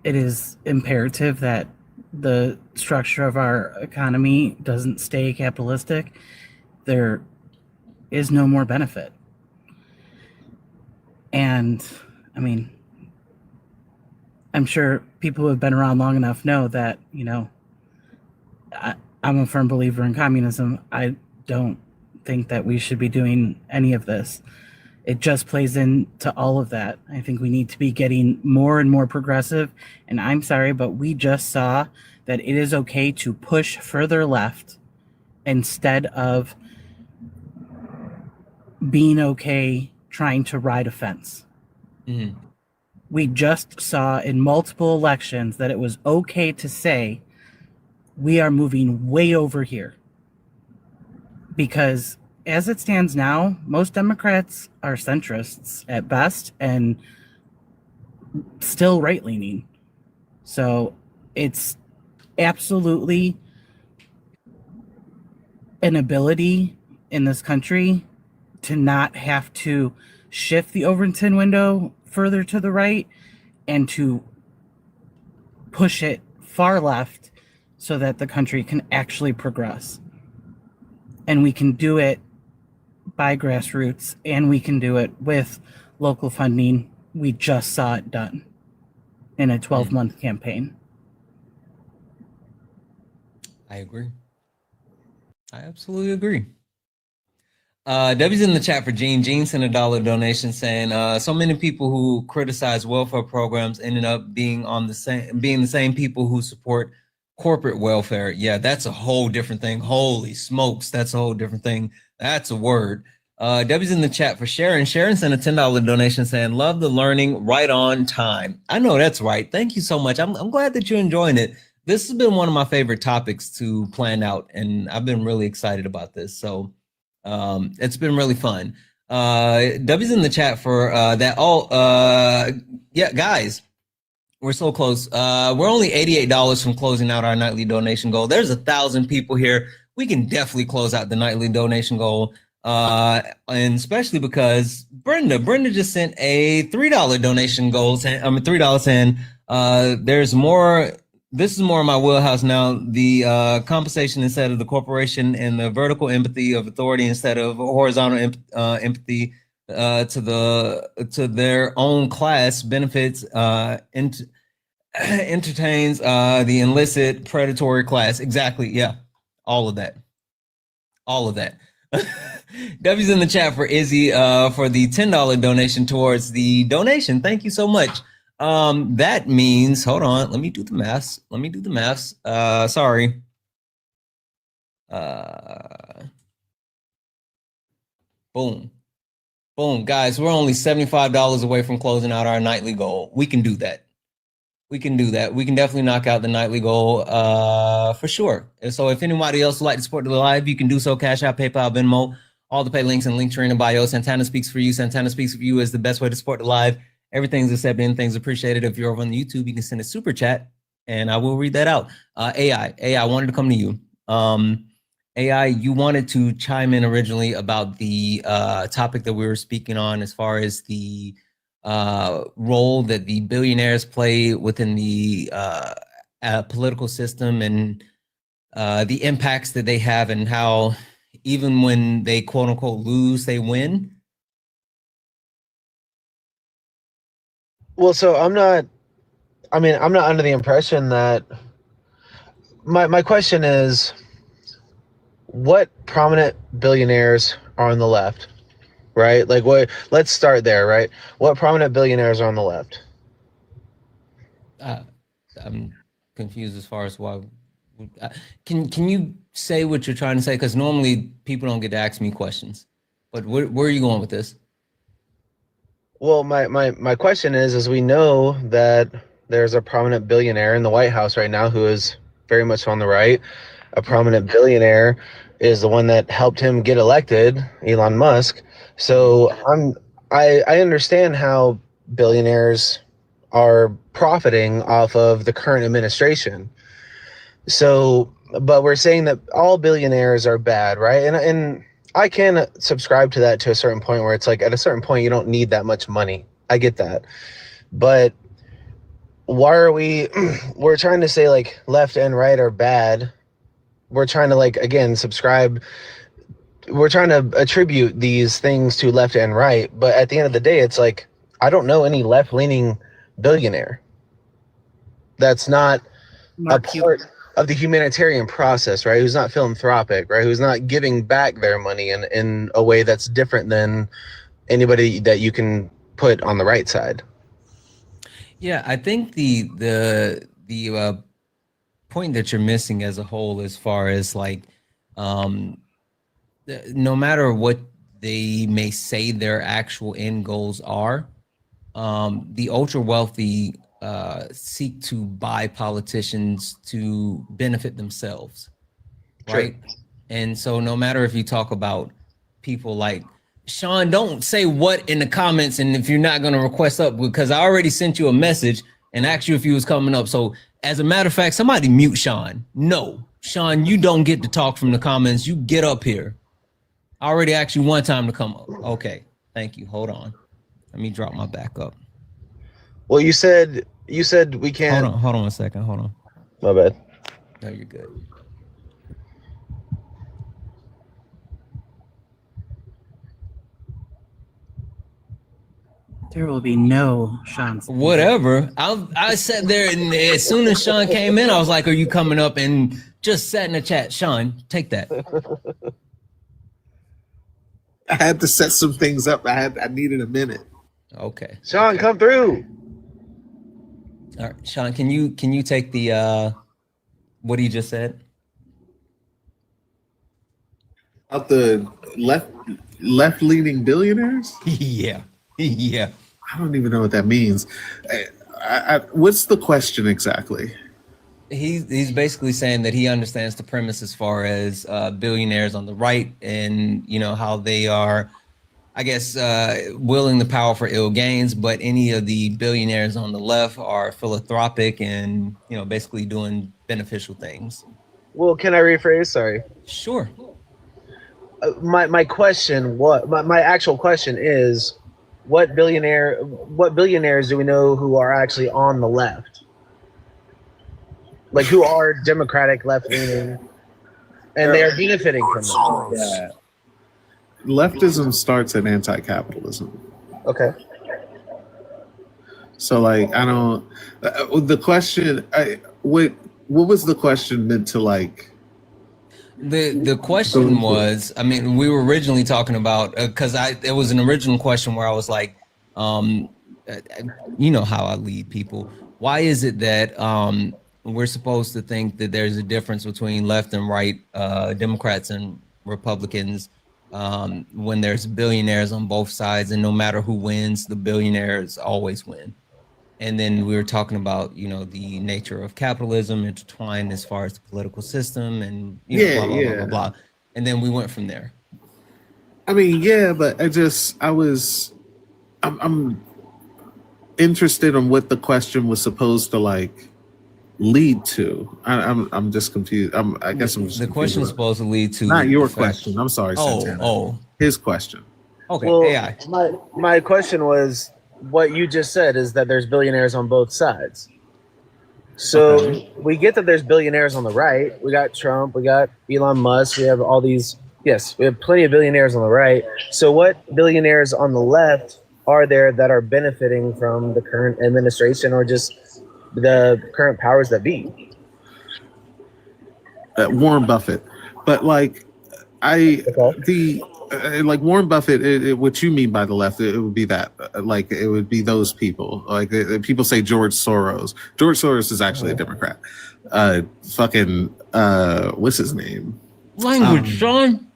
It is imperative that the structure of our economy doesn't stay capitalistic. There is no more benefit. And I mean, I'm sure people who have been around long enough know that, you know, I'm a firm believer in communism. I don't think that we should be doing any of this. It just plays into all of that. I think we need to be getting more and more progressive. And I'm sorry, but we just saw that it is okay to push further left instead of being okay trying to ride a fence. Mm-hmm. We just saw in multiple elections that it was okay to say we are moving way over here. Because as it stands now, most Democrats are centrists at best and still right-leaning. So it's absolutely an ability in this country to not have to shift the Overton window further to the right and to push it far left so that the country can actually progress. And we can do it by grassroots, and we can do it with local funding. We just saw it done in a 12-month campaign. I agree. I absolutely agree. Debbie's in the chat for Gene. Gene sent a $1 donation saying, so many people who criticize welfare programs ended up being the same people who support corporate welfare. Yeah, that's a whole different thing. Holy smokes, that's a whole different thing. That's a word. Debbie's in the chat for Sharon. Sharon sent a $10 donation saying, love the learning, right on time. I know that's right. Thank you so much. I'm glad that you're enjoying it. This has been one of my favorite topics to plan out, and I've been really excited about this. So it's been really fun. W's in the chat for that. Yeah, guys, we're so close. We're only $88 from closing out our nightly donation goal. There's 1,000 people here. We can definitely close out the nightly donation goal. And especially because Brenda just sent a $3 donation goal. $3 saying there's more. This is more of my wheelhouse now. The compensation instead of the corporation, and the vertical empathy of authority instead of horizontal empathy to their own class benefits entertains the illicit predatory class. Exactly. Yeah. All of that. W's in the chat for Izzy for the $10 donation towards the donation. Thank you so much. That means, hold on, let me do the maths. Sorry. Boom, guys, we're only $75 away from closing out our nightly goal. We can do that. We can definitely knock out the nightly goal for sure. And so if anybody else would like to support the live, you can do so. Cash App, PayPal, Venmo, all the pay links and Linktree in the bio. Santana Speaks for You. Santana Speaks for You is the best way to support the live. Everything's accepted, anything's appreciated. If you're over on the YouTube, you can send a super chat and I will read that out. AI, I wanted to come to you. AI, you wanted to chime in originally about the topic that we were speaking on as far as the role that the billionaires play within the political system and the impacts that they have, and how even when they quote unquote lose, they win. Well, so I'm not under the impression that my question is, what prominent billionaires are on the left, right? Like, let's start there, right? What prominent billionaires are on the left? I'm confused as far as why. Can you say what you're trying to say? Because normally people don't get to ask me questions, but where are you going with this? Well, my question is we know that There's a prominent billionaire in the White House right now who is very much on the right. A prominent billionaire is the one that helped him get elected, Elon Musk. So I understand how billionaires are profiting off of the current administration. So, but we're saying that all billionaires are bad, right? And I can subscribe to that to a certain point where it's like at a certain point you don't need that much money. I get that. But why are we're trying to say like left and right are bad. We're trying to like again we're trying to attribute these things to left and right, but at the end of the day it's like I don't know any left-leaning billionaire that's not a part of the humanitarian process, right? Who's not philanthropic, right? Who's not giving back their money in a way that's different than anybody that you can put on the right side. Yeah, I think the point that you're missing as a whole, as far as like, no matter what they may say their actual end goals are, the ultra wealthy seek to buy politicians to benefit themselves, right? Sure. And so no matter if you talk about people like Sean, don't say what in the comments, and if you're not going to request up, because I already sent you a message and asked you if you was coming up. So as a matter of fact, somebody mute Sean. No, Sean, you don't get to talk from the comments. You get up here. I already asked you one time to come up. Okay, thank you. Hold on. Let me drop my back up. Well, you said we can't. Hold on a second. Hold on. My bad. No, you're good. There will be no Sean. Whatever. I sat there, and as soon as Sean came in, I was like, "Are you coming up?" And just sat in the chat. Sean, take that. I had to set some things up. I needed a minute. Okay. Sean, come through. All right, Sean, can you take the what he just said? About the left-leaning billionaires? Yeah. Yeah. I don't even know what that means. What's the question exactly? He's basically saying that he understands the premise as far as billionaires on the right, and you know how they are, I guess, willing the power for ill gains, but any of the billionaires on the left are philanthropic and, you know, basically doing beneficial things. Well, can I rephrase? Sorry. Sure. My question, my actual question is, what billionaires do we know who are actually on the left? Like who are Democratic left-leaning, and they are benefiting from it. Yeah. Leftism starts at anti-capitalism. Okay. So, like, I don't. The question, what was the question meant to like? The question was, I mean, we were originally talking about because it was an original question where I was like, you know how I lead people. Why is it that we're supposed to think that there's a difference between left and right, Democrats and Republicans, when there's billionaires on both sides, and no matter who wins, the billionaires always win? And then we were talking about, you know, the nature of capitalism intertwined as far as the political system, and you know, blah, blah, blah, blah, blah. And then we went from there. I mean, yeah, but I'm interested in what the question was supposed to like lead to. I'm just confused. I guess I'm just the question is supposed to lead to not your question. I'm sorry, Santana. Oh, his question. Okay, well, AI. My question was, what you just said is that there's billionaires on both sides. So we get that there's billionaires on the right. We got Trump, we got Elon Musk, we have all these. Yes, we have plenty of billionaires on the right. So what billionaires on the left are there that are benefiting from the current administration or just the current powers that be? Warren Buffett. But like like Warren Buffett, what you mean by the left, it would be that, like, it would be those people. Like, people say George Soros. George Soros is actually a Democrat. What's his name? Language, Sean.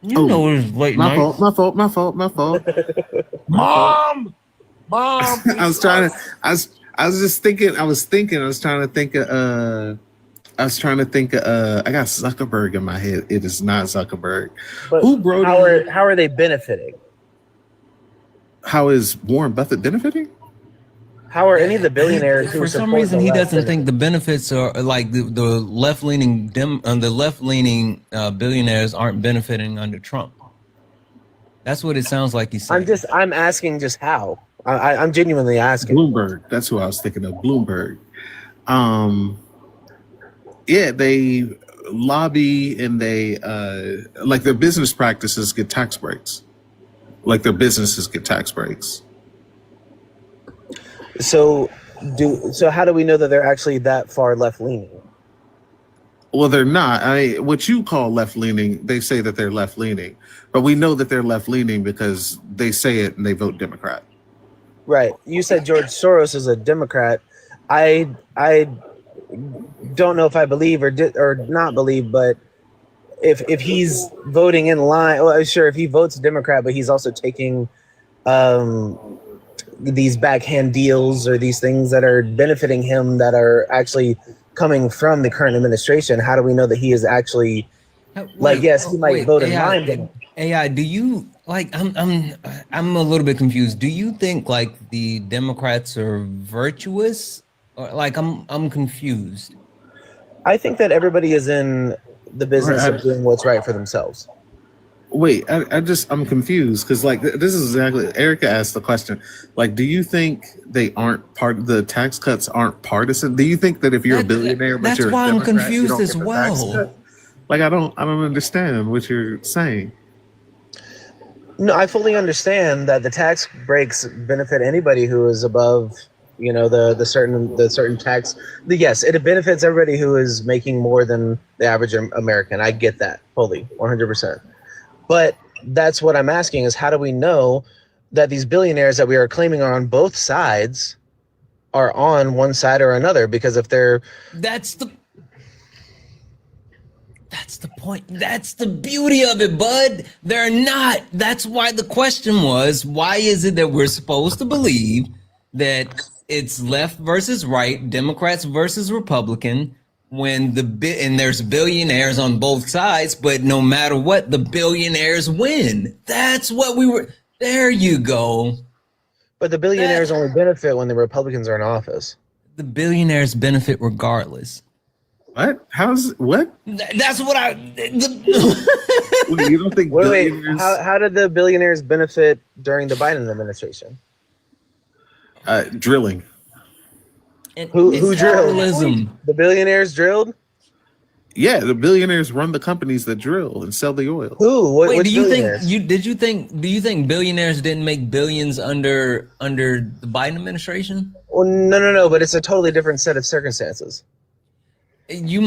You know it's late night. My fault. Mom! I I was just thinking. I was trying to think of. I got Zuckerberg in my head. It is not Zuckerberg. But Who Brody? how are they benefiting? How is Warren Buffett benefiting? How are any of the billionaires who For some support reason, the he left doesn't think the benefits are like the left leaning billionaires aren't benefiting under Trump. That's what it sounds like he's saying. I'm asking just how. I'm genuinely asking. Bloomberg. That's who I was thinking of. Bloomberg. Yeah, they lobby and they like their business practices get tax breaks. Like their businesses get tax breaks. So how do we know that they're actually that far left leaning? Well, they're not. What you call left leaning, they say that they're left leaning, but we know that they're left leaning because they say it and they vote Democrat. Right. You said George Soros is a Democrat. I don't know if I believe or not believe, but if he's voting in line, well, sure, if he votes Democrat, but he's also taking these backhand deals or these things that are benefiting him that are actually coming from the current administration, how do we know that he is actually yes, he might vote in line, but AI, do you like? I'm a little bit confused. Do you think like the Democrats are virtuous? Or, like I'm confused. I think that everybody is in the business of doing what's right for themselves. Wait, I'm confused because like this is exactly Erica asked the question. Like, do you think they aren't the tax cuts aren't partisan? Do you think that if you're a billionaire, but you're a Democrat, I'm confused you don't as get the tax well. cut? Like, I don't understand what you're saying. No, I fully understand that the tax breaks benefit anybody who is above, the certain tax. Yes, it benefits everybody who is making more than the average American. I get that fully, 100%. But that's what I'm asking is how do we know that these billionaires that we are claiming are on both sides are on one side or another? Because if they're That's the point. That's the beauty of it, bud. They're not. That's why the question was, why is it that we're supposed to believe that it's left versus right, Democrats versus Republican, when and there's billionaires on both sides, but no matter what, the billionaires win. That's what we were. There you go. But the billionaires only benefit when the Republicans are in office. The billionaires benefit regardless. What? What? That's what I. Wait, you don't think? Wait. How did the billionaires benefit during the Biden administration? Drilling. Who drilled? The billionaires drilled? Yeah, the billionaires run the companies that drill and sell the oil. Who? Wait, do you think billionaires didn't make billions under the Biden administration? Well, no, but it's a totally different set of circumstances. You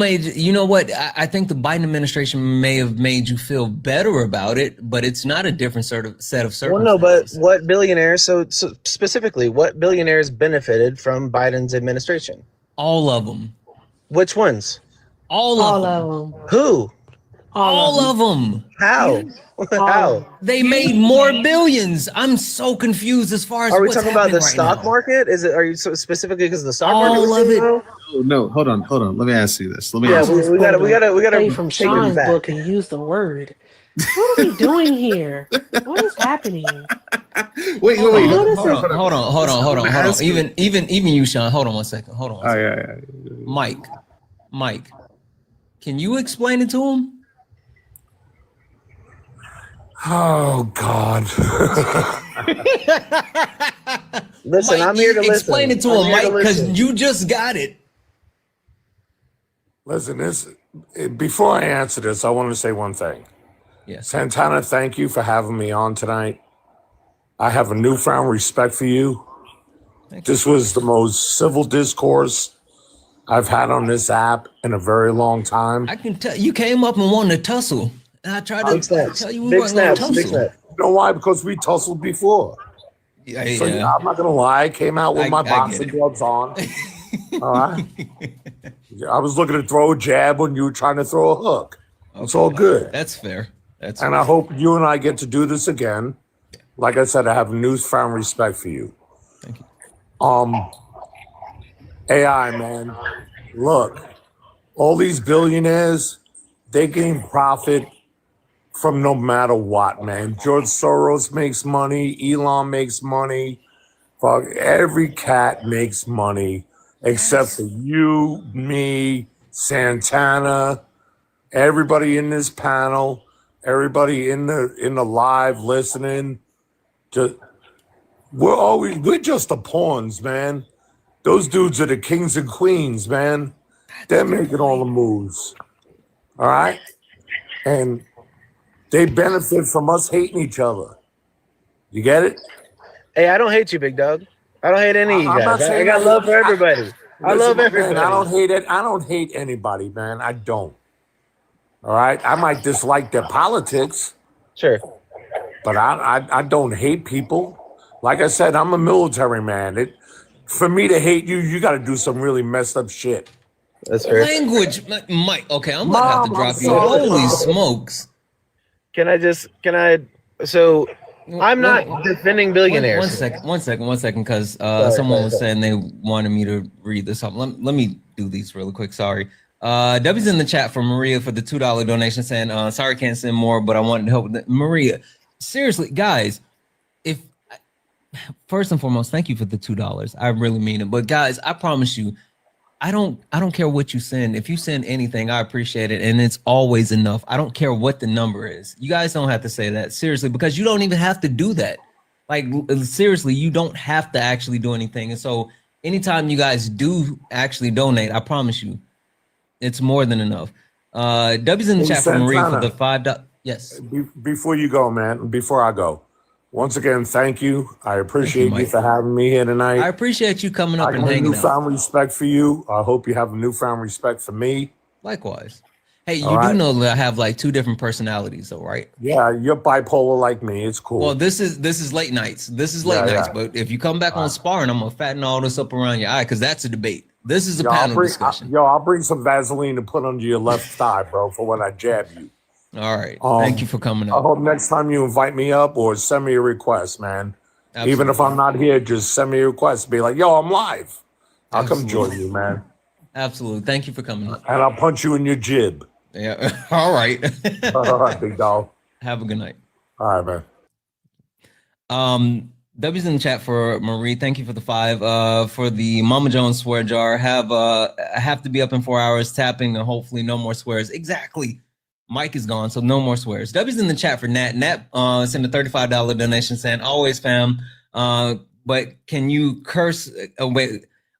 know what? I think the Biden administration may have made you feel better about it, but it's not a different set of circumstances. Well, no, but what billionaires, so specifically, what billionaires benefited from Biden's administration? All of them. Which ones? All of them. Who? All of them. How? How? They made more billions. I'm so confused as far as are we what's talking about the happening right stock now. market? Are you specifically because of the stock All market? of it. Oh, no, hold on. Let me ask you this. We gotta Take from Sean's book and use the word. What are we doing here? What is happening? Wait. Hold on. Even you, Sean. Hold on one second. Yeah. Mike, can you explain it to him? Oh God! Listen, Mike, I'm here to listen. Explain it to him, Mike, because you just got it. Listen, before I answer this, I want to say one thing. Yes. Santana, thank you for having me on tonight. I have a newfound respect for you. This was the most civil discourse I've had on this app in a very long time. I can tell you came up and wanted to tussle. And I tried to tell you we weren't going to tussle. You know why? Because we tussled before. Yeah. I'm not gonna lie. I came out with my boxing gloves on. All right. I was looking to throw a jab when you were trying to throw a hook. It's all good. That's fair. And I hope you and I get to do this again. Like I said, I have newfound respect for you. Thank you. AI, man. Look, all these billionaires, they gain profit from no matter what, man. George Soros makes money. Elon makes money. Fuck, every cat makes money except for you, me, Santana, everybody in this panel, everybody in the live listening. We're just the pawns, man. Those dudes are the kings and queens, man. They're making all the moves. All right? And they benefit from us hating each other. You get it? Hey, I don't hate you, big dog. I don't hate any of you I'm not guys. I saying got love for everybody. I listen, love everybody. man, I don't hate it. I don't hate anybody, man. I don't. All right? I might dislike their politics. Sure. But I don't hate people. Like I said, I'm a military man. For me to hate you, you got to do some really messed up shit. That's fair. Language, Mike. Okay, I'm gonna have to drop you. Holy smokes! So I'm not defending billionaires. One second, because someone was saying they wanted me to read this up. Let me do these really quick. Sorry. W's in the chat for Maria for the $2 donation saying, sorry, can't send more, but I wanted to help. Maria, seriously, guys, first and foremost, thank you for the $2. I really mean it. But guys, I promise you, I don't care what you send. If you send anything, I appreciate it. And it's always enough. I don't care what the number is. You guys don't have to say that, seriously, because you don't even have to do that. Like, seriously, you don't have to actually do anything. And so anytime you guys do actually donate, I promise you, it's more than enough. W's in the chat for Marie for the $5. Yes. Before you go, man, before I go, once again, thank you. I appreciate you for having me here tonight. I appreciate you coming up and hanging out. I have newfound respect for you. I hope you have a newfound respect for me. Likewise. Hey, you do know that I have like 2 different personalities, though, right? Yeah, you're bipolar like me. It's cool. Well, this is late nights. This is late nights. But if you come back on sparring, I'm gonna fatten all this up around your eye because that's a debate. This is a panel discussion. I'll bring some Vaseline to put under your left thigh, bro, for when I jab you. All right. Thank you for coming up. I hope next time you invite me up or send me a request, man. Absolutely. Even if I'm not here, just send me a request. Be like, yo, I'm live. I'll come join you, man. Absolutely. Thank you for coming up. And I'll punch you in your jib. Yeah. All right. All right, big dog. Have a good night. All right, man. W's in the chat for Marie. Thank you for the 5. For the Mama Jones swear jar. Have to be up in 4 hours tapping and hopefully no more swears. Exactly. Mike is gone, so no more swears. W's in the chat for Nat. Nat sent a $35 donation saying, always fam. But can you curse?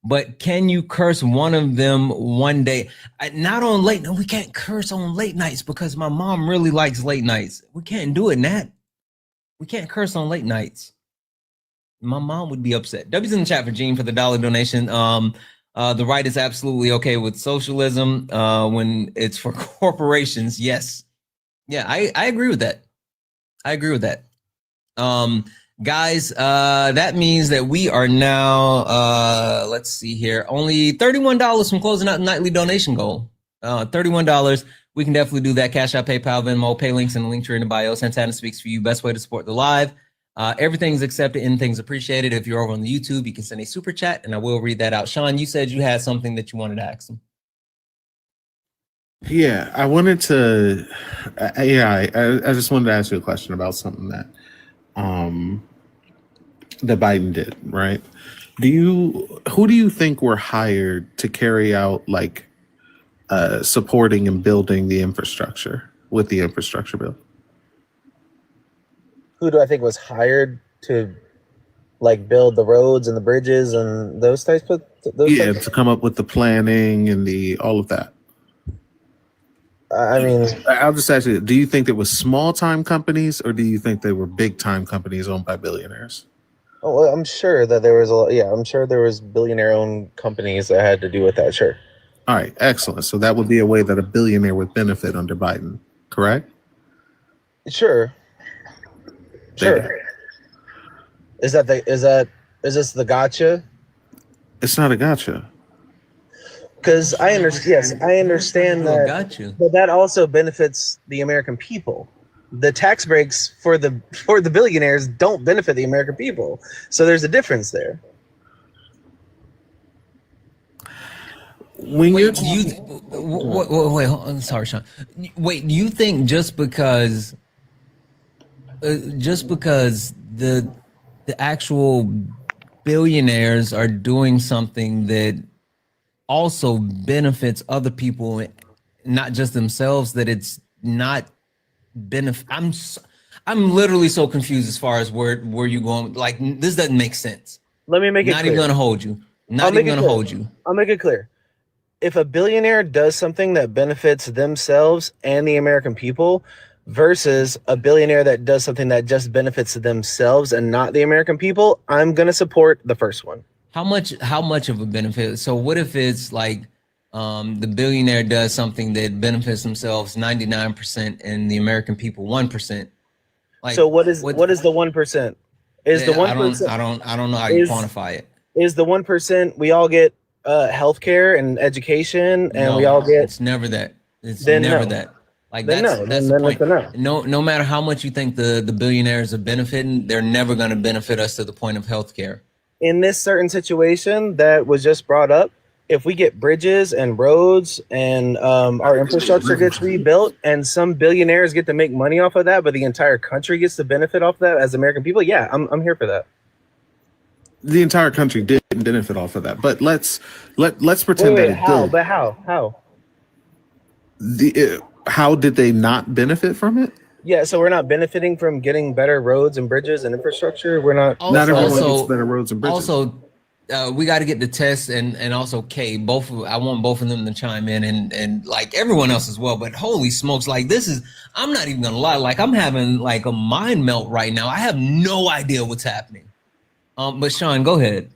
But can you curse one of them one day? Not on late. No, we can't curse on late nights because my mom really likes late nights. We can't do it, Nat. We can't curse on late nights. My mom would be upset. W's in the chat for Gene for the $1 donation. The right is absolutely okay with socialism when it's for corporations. Yes. Yeah, I agree with that. I agree with that. Guys, that means that we are now, let's see here, only $31 from closing out the nightly donation goal. $31. We can definitely do that. Cash App, PayPal, Venmo, pay links in the link tree in the bio. Santana Speaks for you. Best way to support the live. Everything's accepted, anything's appreciated. If you're over on the YouTube, you can send a super chat and I will read that out. Sean, you said you had something that you wanted to ask him. Yeah, I wanted to, I just wanted to ask you a question about something that that Biden did, right? Who do you think were hired to carry out like supporting and building the infrastructure with the infrastructure bill? Who do I think was hired to like build the roads and the bridges and those types of types? To come up with the planning and all of that. I mean, I'll just ask you, do you think it was small time companies or do you think they were big time companies owned by billionaires? Oh, well, I'm sure that there was I'm sure there was billionaire owned companies that had to do with that. Sure. All right, excellent. So that would be a way that a billionaire would benefit under Biden, correct? Sure. Sure. Is this the gotcha? It's not a gotcha. Because I understand that. Gotcha. But that also benefits the American people. The tax breaks for the billionaires don't benefit the American people. So there's a difference there. when wait, do you wait, I'm sorry, Sean. Wait, do you think just because the actual billionaires are doing something that also benefits other people, not just themselves, that it's not benefit? I'm literally so confused as far as where you going. Like, this doesn't make sense. Let me make it Not clear. even gonna hold you. Not I'll make even it gonna clear. hold you. I'll make it clear. If a billionaire does something that benefits themselves and the American people versus a billionaire that does something that just benefits themselves and not the American people, I'm going to support the first one. How much of a benefit? So what if it's like the billionaire does something that benefits themselves 99% and the American people 1%? Like, so what is the 1%? Is the 1%? I don't know how you quantify it. Is the 1% we all get healthcare and education, and we all get? It's never that. It's Then never no. that. Like, Then that's no. that's Then the point. it's a no. No matter how much you think the billionaires are benefiting, they're never going to benefit us to the point of healthcare. In this certain situation that was just brought up, if we get bridges and roads and our infrastructure gets rebuilt and some billionaires get to make money off of that, but the entire country gets to benefit off that as American people, yeah, I'm here for that. The entire country didn't benefit off of that, but let's pretend that it how? did. But how? How did they not benefit from it? Yeah, so we're not benefiting from getting better roads and bridges and infrastructure. We're not. Not everyone gets better roads and bridges. Also, we got to get the test and also Kay. I want both of them to chime in and like everyone else as well. But holy smokes, like this is. I'm not even gonna lie. Like I'm having like a mind melt right now. I have no idea what's happening. But Sean, go ahead.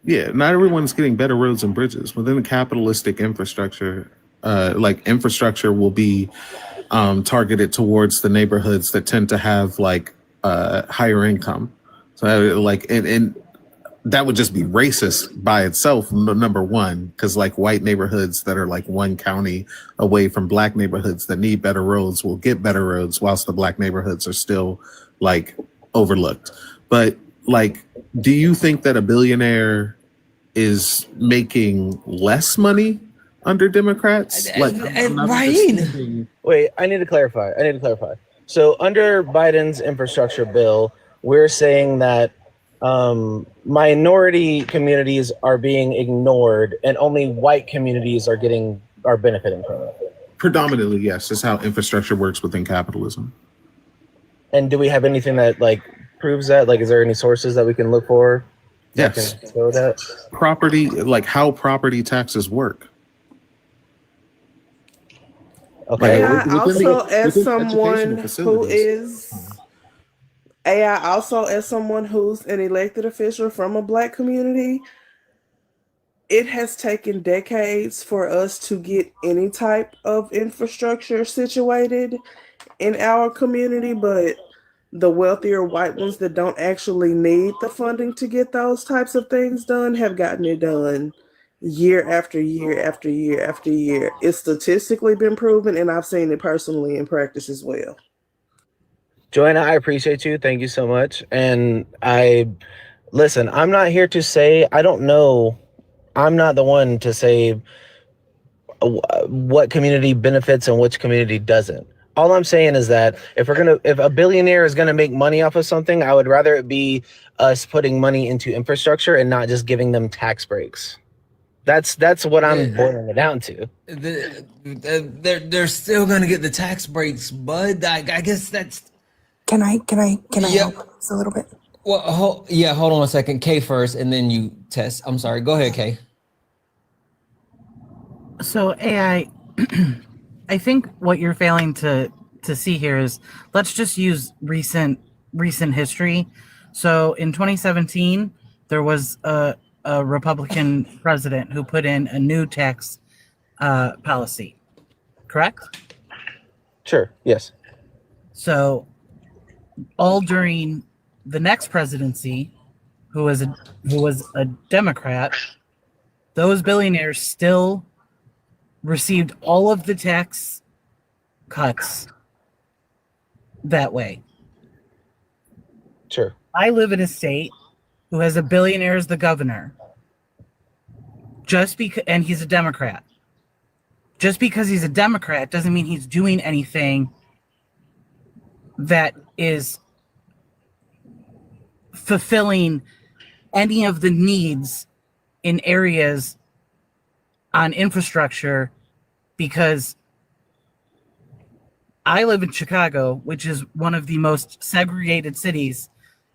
Yeah, not everyone's getting better roads and bridges within the capitalistic infrastructure. Like infrastructure will be targeted towards the neighborhoods that tend to have like higher income. So like and that would just be racist by itself, number one, because like white neighborhoods that are like one county away from black neighborhoods that need better roads will get better roads, whilst the black neighborhoods are still like overlooked. But like, do you think that a billionaire is making less money under Democrats? Like, Wait, I need to clarify. So under Biden's infrastructure bill, we're saying that minority communities are being ignored and only white communities are benefiting from it. Predominantly, yes. That's how infrastructure works within capitalism. And do we have anything that like proves that? Like, is there any sources that we can look for? Yes. That can show that? Property, like how property taxes work. Okay. As someone who's an elected official from a black community, it has taken decades for us to get any type of infrastructure situated in our community, but the wealthier white ones that don't actually need the funding to get those types of things done have gotten it done year after year after year after year. It's statistically been proven, and I've seen it personally in practice as well. Joanna, I appreciate you. Thank you so much. And listen, I'm not here to say, I don't know. I'm not the one to say what community benefits and which community doesn't. All I'm saying is that if a billionaire is gonna make money off of something, I would rather it be us putting money into infrastructure and not just giving them tax breaks. That's what I'm boiling it down to. They're still gonna get the tax breaks, bud. I guess that's. Can I help this a little bit? Well, hold on a second. Kay first, and then you test. I'm sorry. Go ahead, Kay. So AI, I think what you're failing to see here is, let's just use recent history. So in 2017, there was a Republican president who put in a new tax policy, correct? Sure. Yes. So all during the next presidency, who was a Democrat, those billionaires still received all of the tax cuts that way. Sure. I live in a state who has a billionaire as the governor. and he's a Democrat. Just because he's a Democrat doesn't mean he's doing anything that is fulfilling any of the needs in areas on infrastructure, because I live in Chicago, which is one of the most segregated cities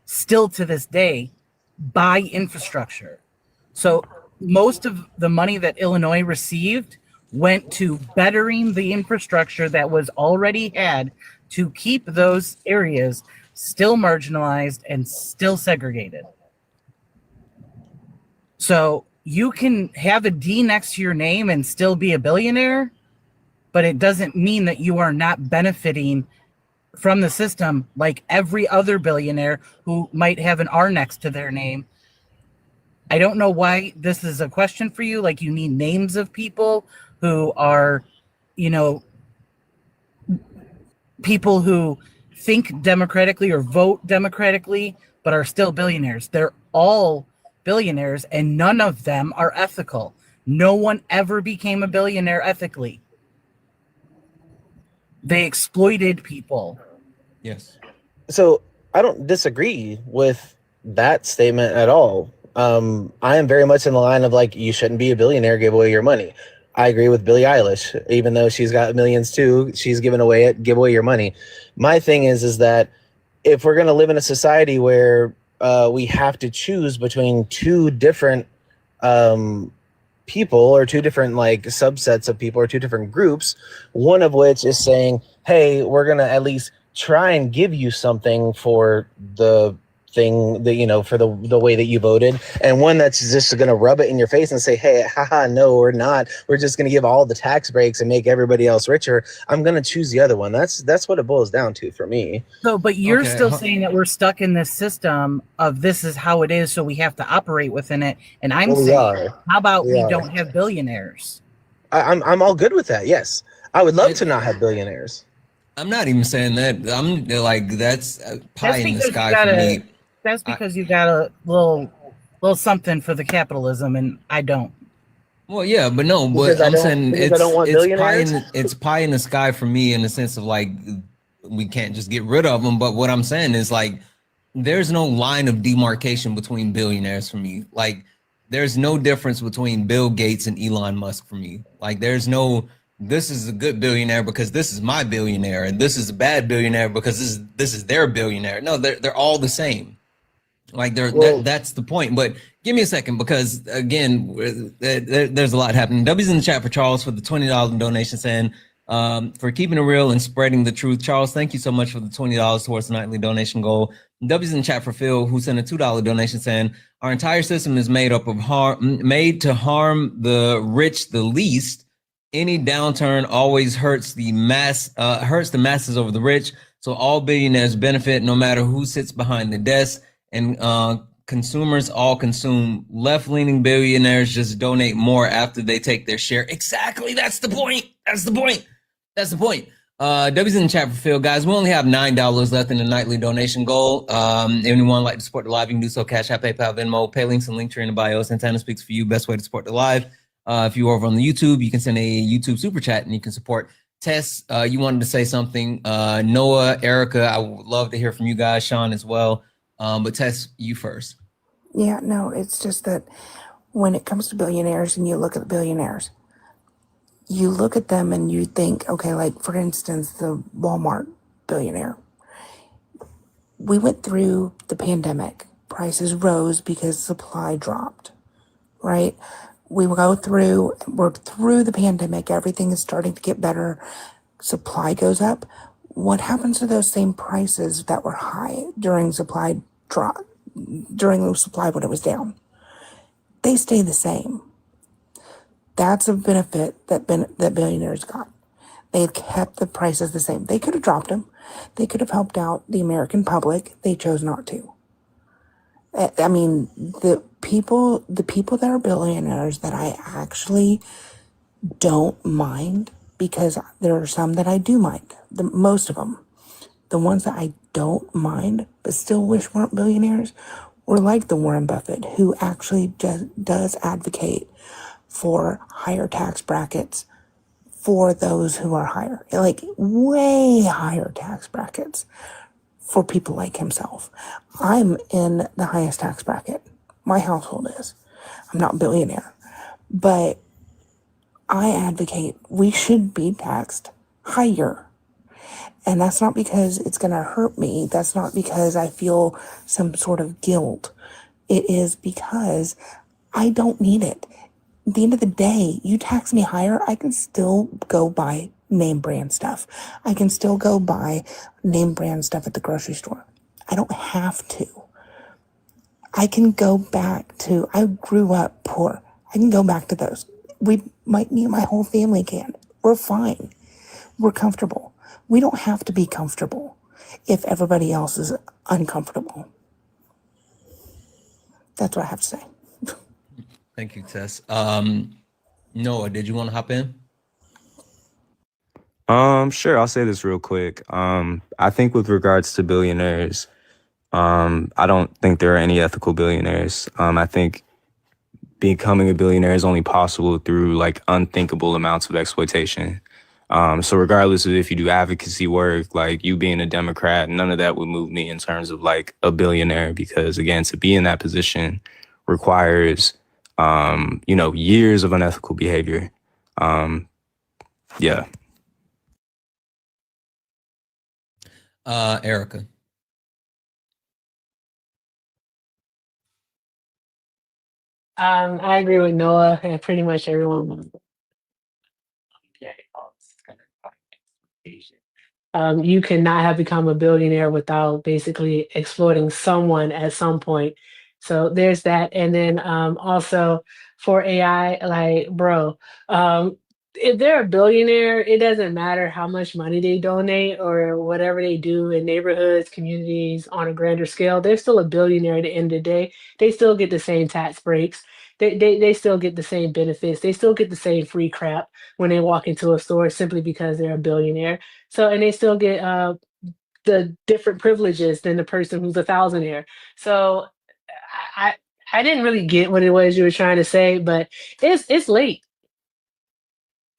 still to this day by infrastructure. So most of the money that Illinois received went to bettering the infrastructure that was already had to keep those areas still marginalized and still segregated. So you can have a D next to your name and still be a billionaire, but it doesn't mean that you are not benefiting from the system like every other billionaire who might have an R next to their name. I don't know why this is a question for you. Like, you need names of people who are, people who think democratically or vote democratically, but are still billionaires. They're all billionaires, and none of them are ethical. No one ever became a billionaire ethically. They exploited people. Yes. So I don't disagree with that statement at all. I am very much in the line of, like, you shouldn't be a billionaire, give away your money. I agree with Billie Eilish. Even though she's got millions too, she's giving away it, give away your money. My thing is that if we're going to live in a society where we have to choose between two different people, or two different like subsets of people, or two different groups, one of which is saying, hey, we're going to at least try and give you something for the thing that, for the way that you voted, and one that's just going to rub it in your face and say, hey, haha, no, we're not. We're just going to give all the tax breaks and make everybody else richer. I'm going to choose the other one. That's what it boils down to for me. So, but you're still saying that we're stuck in this system of this is how it is, so we have to operate within it. And I'm saying, how about we don't have billionaires? I'm all good with that. Yes, I would love to not have billionaires. I'm not even saying that. I'm like, that's pie in the sky for me. That's because you got a little something for the capitalism, and I don't. Well, yeah, but no, but I'm saying it's pie in the sky for me, in the sense of, like, we can't just get rid of them. But what I'm saying is, like, there's no line of demarcation between billionaires for me. Like, there's no difference between Bill Gates and Elon Musk for me. Like, there's no, this is a good billionaire because this is my billionaire, and this is a bad billionaire because this is their billionaire. No, they're all the same. Like, that's the point. But give me a second, because again, there's a lot happening. W's in the chat for Charles for the $20 donation, saying for keeping it real and spreading the truth. Charles, thank you so much for the $20 towards the nightly donation goal. W's in the chat for Phil, who sent a $2 donation, saying our entire system is made up of made to harm the rich the least. Any downturn always hurts the masses over the rich. So all billionaires benefit, no matter who sits behind the desk. And consumers all consume. Left-leaning billionaires just donate more after they take their share. Exactly. That's the point. W's in the chat for Phil. Guys, we only have $9 left in the nightly donation goal. Anyone like to support the live, you can do so. Cash App, PayPal, Venmo, pay links and link tree in the bio. Santana Speaks for You. Best way to support the live. If you're over on the YouTube, you can send a YouTube super chat and you can support. Tess, you wanted to say something. Noah, Erica, I would love to hear from you guys. Sean as well. But Tess, you first. Yeah, no, it's just that when it comes to billionaires and you look at billionaires, you look at them and you think, okay, like, for instance, the Walmart billionaire. We went through the pandemic. Prices rose because supply dropped, right? We're through the pandemic. Everything is starting to get better. Supply goes up. What happens to those same prices that were high during the supply when it was down? They stay the same. That's a benefit that billionaires got. They kept the prices the same. They could have dropped them. They could have helped out the American public. They chose not to. I mean, the people that are billionaires that I actually don't mind, because there are some that I do mind. Most of them. The ones that I don't mind, but still wish weren't billionaires, were like the Warren Buffett, who actually just does advocate for higher tax brackets for those who are higher, like way higher tax brackets for people like himself. I'm in the highest tax bracket. My household is. I'm not a billionaire, but I advocate we should be taxed higher. And that's not because it's going to hurt me. That's not because I feel some sort of guilt. It is because I don't need it. At the end of the day, you tax me higher, I can still go buy name brand stuff. I can still go buy name brand stuff at the grocery store. I don't have to. I can go back to, I grew up poor. I can go back to those. Me and my whole family can. We're fine. We're comfortable. We don't have to be comfortable if everybody else is uncomfortable. That's what I have to say. Thank you, Tess. Noah, did you want to hop in? Sure, I'll say this real quick. I think with regards to billionaires, I don't think there are any ethical billionaires. I think becoming a billionaire is only possible through like unthinkable amounts of exploitation. So regardless of if you do advocacy work, like you being a Democrat, none of that would move me in terms of like a billionaire, because again, to be in that position requires, years of unethical behavior. Yeah. Erica. I agree with Noah and pretty much everyone. You cannot have become a billionaire without basically exploiting someone at some point. So there's that. And then also for AI, like, bro, if they're a billionaire, it doesn't matter how much money they donate or whatever they do in neighborhoods, communities on a grander scale. They're still a billionaire at the end of the day. They still get the same tax breaks. They still get the same benefits. They still get the same free crap when they walk into a store simply because they're a billionaire. So, and they still get the different privileges than the person who's a thousandaire. So, I I didn't really get what it was you were trying to say, but it's late.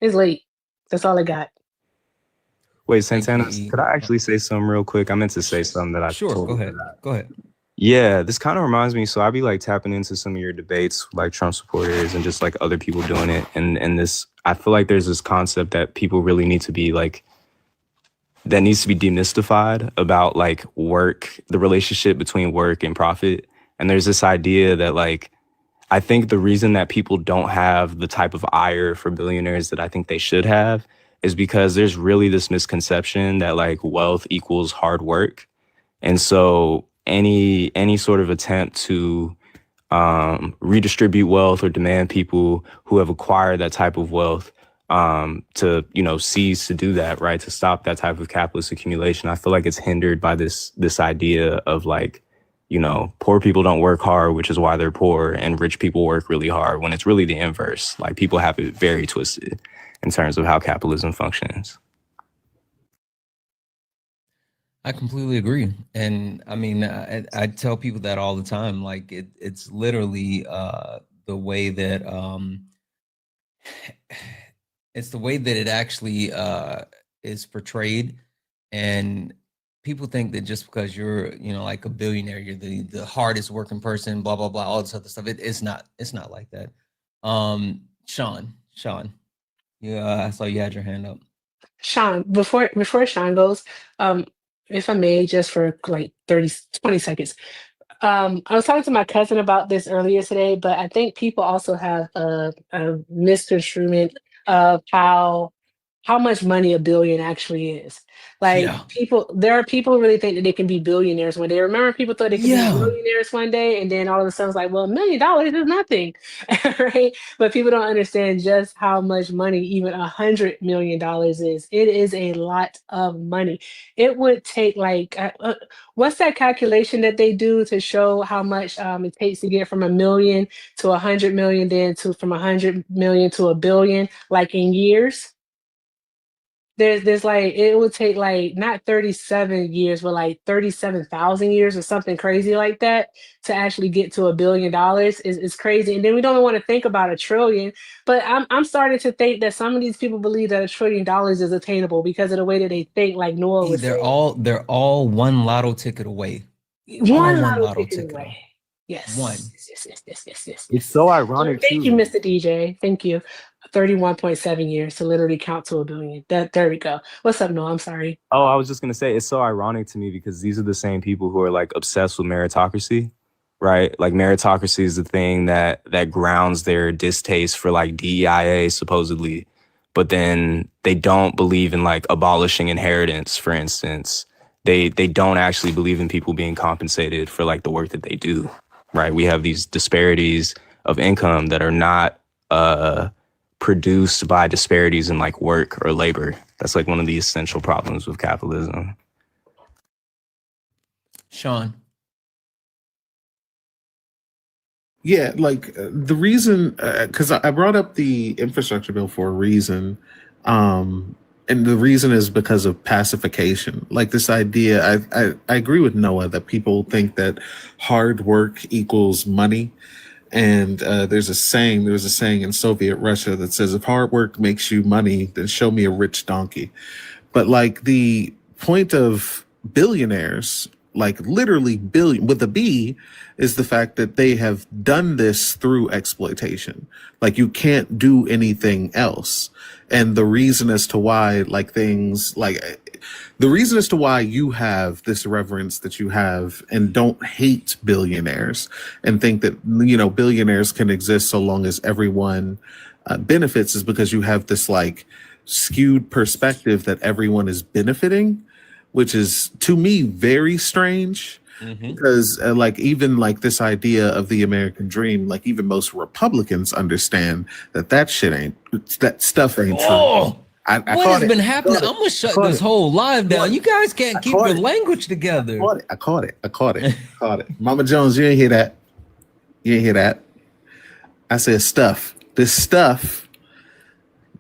It's late. That's all I got. Wait, Santana, could I actually say something real quick? I meant to say something that I Sure, totally go ahead. forgot. Go ahead. Yeah, this kind of reminds me. So I'd be like tapping into some of your debates, like Trump supporters and just like other people doing it. And this, I feel like there's this concept that people really need to be like, that needs to be demystified about like work, the relationship between work and profit. And there's this idea that like, I think the reason that people don't have the type of ire for billionaires that I think they should have is because there's really this misconception that like wealth equals hard work. And so any sort of attempt to redistribute wealth or demand people who have acquired that type of wealth to, cease to do that, right? To stop that type of capitalist accumulation. I feel like it's hindered by this idea of like, poor people don't work hard, which is why they're poor, and rich people work really hard, when it's really the inverse. Like people have it very twisted in terms of how capitalism functions. I completely agree. And I mean, I tell people that all the time. Like it's literally the way that it's the way that it actually is portrayed. And people think that just because you're, like a billionaire, you're the hardest working person, blah, blah, blah, all this other stuff. It's not like that. Sean, yeah, I saw you had your hand up. Sean, before Sean goes, if I may, just for like 20 seconds. I was talking to my cousin about this earlier today, but I think people also have a misconstruement of how much money a billion actually is. Like Yeah. there are people who really think that they can be billionaires one day. Remember, people thought they could be Yeah. millionaires one day, and then all of a sudden it's like, well, $1 million is nothing, right? But people don't understand just how much money even $100 million is. It is a lot of money. It would take like what's that calculation that they do to show how much it takes to get from 1 million to 100 million, then to from 100 million to 1 billion, like in years? there's like it would take like not 37 years, but like 37,000 years or something crazy like that to actually get to $1 billion is crazy. And then we don't even want to think about a trillion. But I'm starting to think that some of these people believe that $1 trillion is attainable because of the way that they think, like Noah was They're saying. all one lotto ticket away. One All lotto ticket away. Yes. One. Yes. It's so ironic Thank you, too. Mr. DJ. Thank you. 31.7 years to literally count to $1 billion. There we go. What's up, Noah? I'm sorry. Oh, I was just gonna say it's so ironic to me because these are the same people who are like obsessed with meritocracy, right? Like meritocracy is the thing that grounds their distaste for like DEIA supposedly, but then they don't believe in like abolishing inheritance, for instance. They don't actually believe in people being compensated for like the work that they do, right? We have these disparities of income that are not produced by disparities in like work or labor. That's like one of the essential problems with capitalism. Sean. Yeah, like the reason, because I brought up the infrastructure bill for a reason. And the reason is because of pacification. Like this idea, I agree with Noah that people think that hard work equals money. And there was a saying in Soviet Russia that says, if hard work makes you money, then show me a rich donkey. But like the point of billionaires, like literally billion with a B, is the fact that they have done this through exploitation. Like you can't do anything else. And the reason as to why the reason as to why you have this reverence that you have and don't hate billionaires and think that, billionaires can exist so long as everyone benefits is because you have this like skewed perspective that everyone is benefiting, which is to me very strange. Because even like this idea of the American dream, like even most Republicans understand that stuff ain't true. Oh, I what caught has it. been happening? I'm gonna shut this whole live down. You guys can't keep your language together. I caught it. Mama Jones, you ain't hear that. I said stuff. This stuff,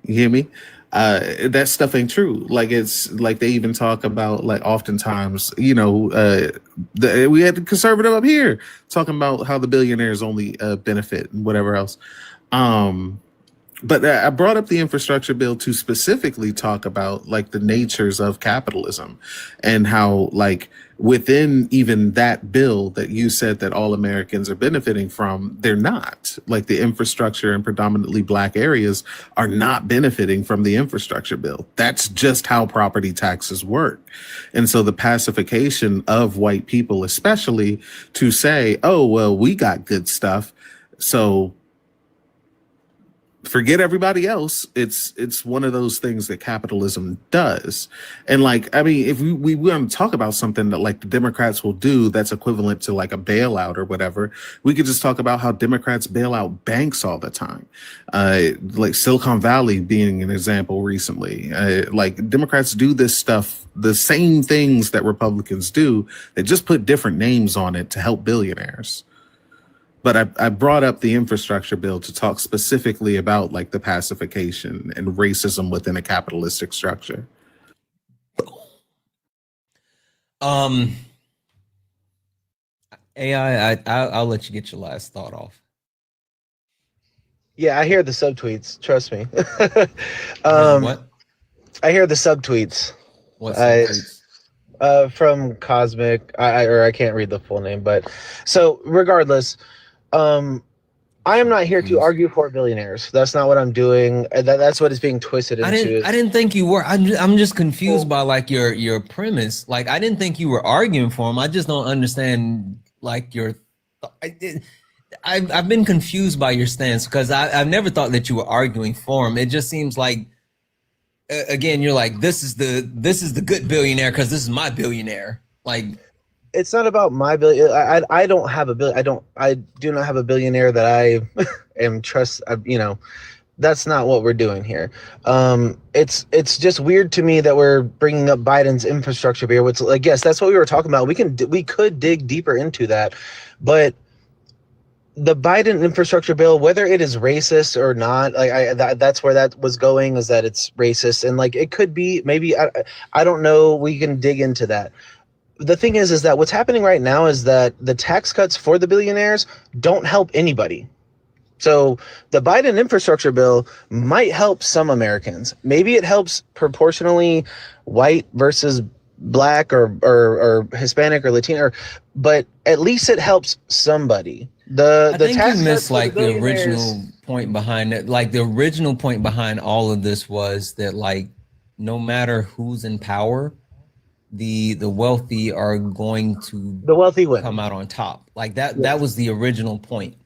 you hear me? That stuff ain't true. Like it's like they even talk about like oftentimes, we had the conservative up here talking about how the billionaires only benefit and whatever else. But I brought up the infrastructure bill to specifically talk about like the natures of capitalism and how like within even that bill that you said that all Americans are benefiting from, they're not. Like the infrastructure in predominantly Black areas are not benefiting from the infrastructure bill. That's just how property taxes work. And so the pacification of white people, especially to say, oh, well, we got good stuff, so forget everybody else. It's one of those things that capitalism does. And like, I mean, if we want to talk about something that like the Democrats will do that's equivalent to like a bailout or whatever, we could just talk about how Democrats bail out banks all the time. Like Silicon Valley being an example recently. Like Democrats do this stuff, the same things that Republicans do. They just put different names on it to help billionaires. But I brought up the infrastructure bill to talk specifically about like the pacification and racism within a capitalistic structure. AI, I'll let you get your last thought off. Yeah, I hear the subtweets. Trust me. What? I hear the subtweets. What subtweets? From Cosmic. I can't read the full name, but so regardless. I am not here to argue for billionaires. That's not what I'm doing. That's what is being twisted into. I didn't think you were. I'm just confused by like your premise. Like I didn't think you were arguing for him. I just don't understand like your. I've been confused by your stance because I've never thought that you were arguing for him. It just seems like again you're like this is the good billionaire because this is my billionaire. Like. It's not about my billion. I don't have a bill. I do not have a billionaire that I am trust. That's not what we're doing here. It's just weird to me that we're bringing up Biden's infrastructure bill. Which, I guess that's what we were talking about. We could dig deeper into that, but the Biden infrastructure bill, whether it is racist or not, like that's where that was going, is that it's racist, and like it could be, maybe I don't know. We can dig into that. The thing is that what's happening right now is that the tax cuts for the billionaires don't help anybody. So the Biden infrastructure bill might help some Americans. Maybe it helps proportionally white versus black or Hispanic or Latino, but at least it helps somebody. I The think tax you cuts missed for the like the billionaires. original point behind it. Like the original point behind all of this was that like no matter who's in power, the wealthy are going to The wealthy win. come out on top. Like that was the original point.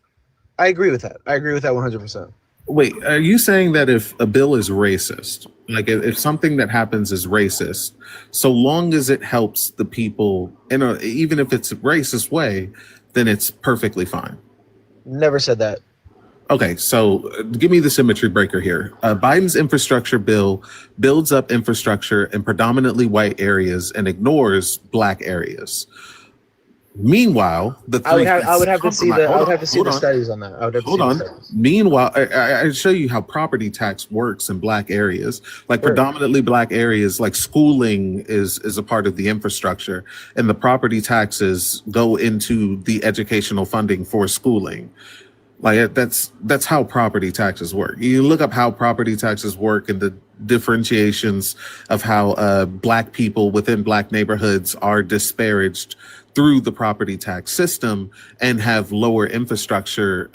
I agree with that. I agree with that 100%. Wait, are you saying that if a bill is racist, like if something that happens is racist, so long as it helps the people, even if it's a racist way, then it's perfectly fine? Never said that. Okay, so give me the symmetry breaker here. Biden's infrastructure bill builds up infrastructure in predominantly white areas and ignores black areas. Meanwhile, I would have to see the studies on that. I would have to see the studies. Meanwhile, I show you how property tax works in black areas, like predominantly black areas, like schooling is a part of the infrastructure, and the property taxes go into the educational funding for schooling. Like that's how property taxes work. You look up how property taxes work and the differentiations of how black people within black neighborhoods are disparaged through the property tax system and have lower infrastructure,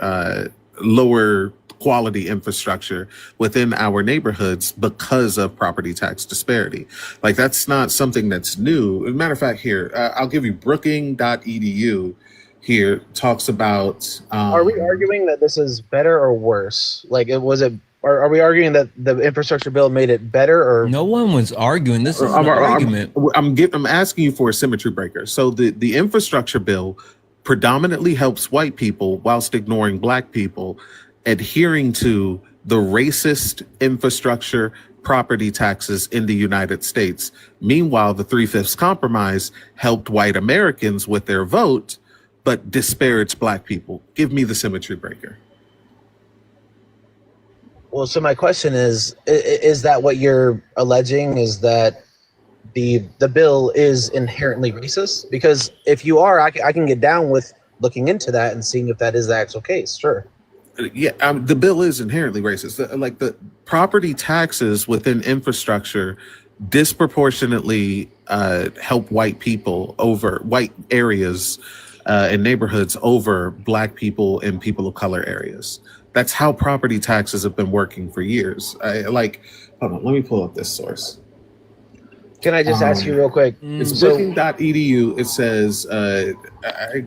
lower quality infrastructure within our neighborhoods because of property tax disparity. Like that's not something that's new. As a matter of fact, here, I'll give you brooking.edu. Here talks about are we arguing that this is better or worse? Like are we arguing that the infrastructure bill made it better? Or no one was arguing. This is an argument. I'm asking you for a symmetry breaker. So the infrastructure bill predominantly helps white people whilst ignoring black people, adhering to the racist infrastructure property taxes in the United States. Meanwhile, the 3/5 compromise helped white Americans with their vote, but disparage black people. Give me the symmetry breaker. Well, so my question is that what you're alleging, is that the bill is inherently racist? Because if you are, I can get down with looking into that and seeing if that is the actual case. Sure. Yeah, the bill is inherently racist. Like the property taxes within infrastructure disproportionately help white people over white areas and neighborhoods over black people and people of color areas. That's how property taxes have been working for years. Hold on, let me pull up this source. Can I just ask you real quick? It's brooking.edu. It says, I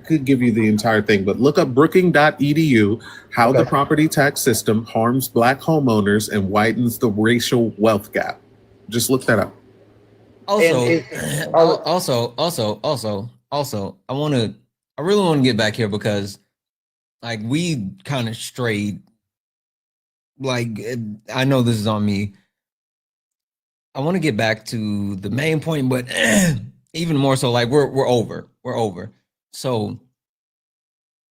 could give you the entire thing, but look up brooking.edu, how the property tax system harms black homeowners and widens the racial wealth gap. Just look that up. Also, I really want to get back here because like we kind of strayed. Like I know this is on me. I want to get back to the main point, but even more so, like we're over. So,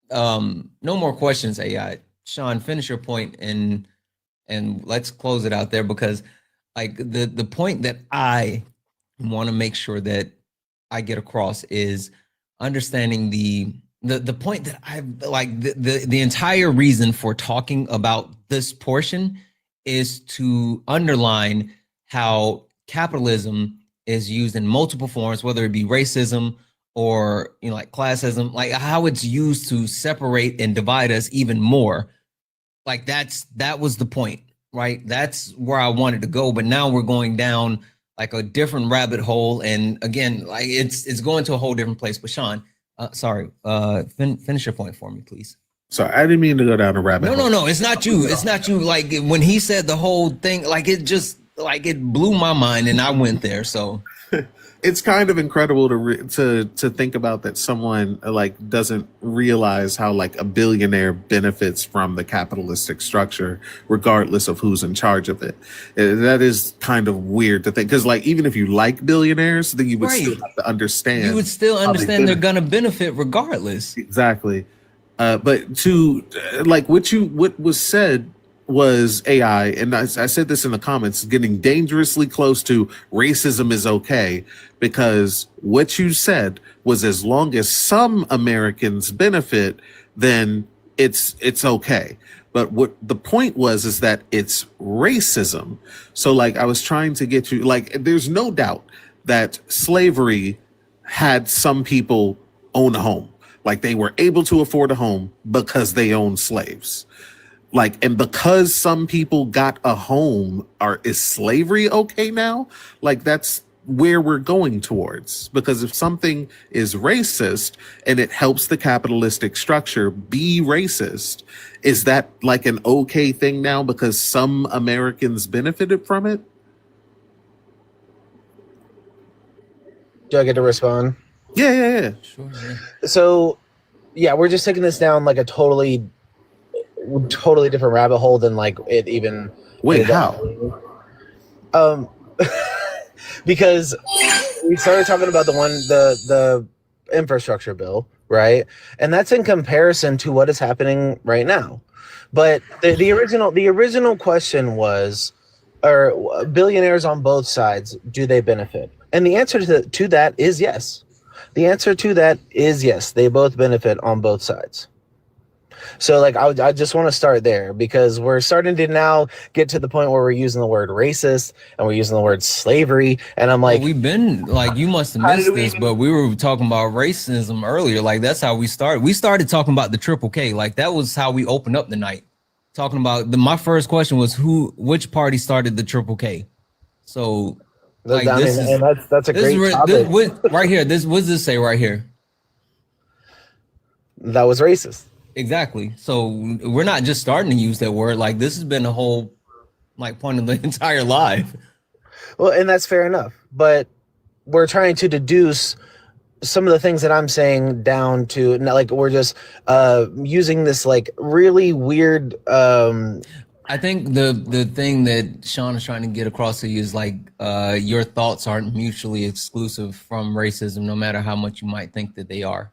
no more questions, AI. Sean, finish your point and let's close it out there, because like the point that I want to make sure that I get across is understanding the point that I've like the entire reason for talking about this portion is to underline how capitalism is used in multiple forms, whether it be racism or like classism, like how it's used to separate and divide us even more. Like that was the point, right? That's where I wanted to go, but now we're going down like a different rabbit hole, and again, like it's going to a whole different place. But Sean, finish your point for me, please. Sorry, I didn't mean to go down a rabbit hole. No, it's not you. It's not you. Like when he said the whole thing, like it just like it blew my mind, and I went there. So it's kind of incredible to think about that someone like doesn't realize how like a billionaire benefits from the capitalistic structure, regardless of who's in charge of it. That is kind of weird to think, because like even if you like billionaires, then you would still have to understand. You would still understand they're gonna benefit regardless. Exactly. But to like what was said was AI, and I said this in the comments, getting dangerously close to racism is okay, because what you said was as long as some Americans benefit, then it's okay. But what the point was is that it's racism. So like I was trying to get you, like, there's no doubt that slavery had some people own a home. Like they were able to afford a home because they owned slaves. Like, and because some people got a home, is slavery okay now? Like that's where we're going towards. Because if something is racist and it helps the capitalistic structure be racist, is that like an okay thing now because some Americans benefited from it? Do I get to respond? Yeah. Sure. Yeah. So, yeah, we're just taking this down like a totally different rabbit hole than like it even. Wait, how? Because we started talking about the infrastructure bill, right? And that's in comparison to what is happening right now. But the original question was, are billionaires on both sides, do they benefit? And the answer to that is yes. The answer to that is yes. They both benefit on both sides. So like I just want to start there, because we're starting to now get to the point where we're using the word racist and we're using the word slavery, and I'm like, well, we've been like, you must have missed this, but we were talking about racism earlier. Like that's how we started. We started talking about the Triple K. Like that was how we opened up the night, talking about my first question was which party started the Triple K. So like that's a great topic. Right here. What does this say right here? That was racist. Exactly. So we're not just starting to use that word. Like this has been the whole like point of the entire life. Well, and that's fair enough. But we're trying to deduce some of the things that I'm saying down to like we're just using this like really weird. I think the thing that Sean is trying to get across to you is like your thoughts aren't mutually exclusive from racism, no matter how much you might think that they are.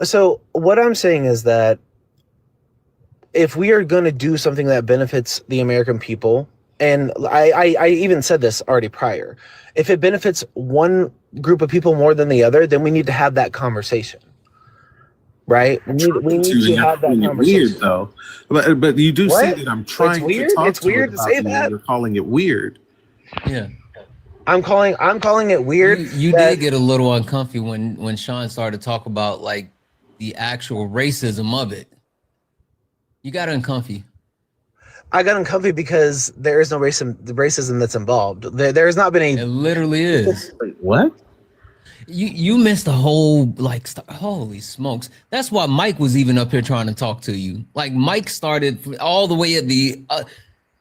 So what I'm saying is that if we are going to do something that benefits the American people, and I even said this already prior, if it benefits one group of people more than the other, then we need to have that conversation. Right? We need to have that conversation. Weird though, but you do see that I'm trying to talk it's weird to say that. You're calling it weird. Yeah. I'm calling it weird. You did get a little uncomfy when Sean started to talk about like the actual racism of it. You got uncomfy. I got uncomfy because there is no racism that's involved. There has not been a. It literally is. Wait, what? You missed the whole like. Holy smokes! That's why Mike was even up here trying to talk to you. Like Mike started all the way at the.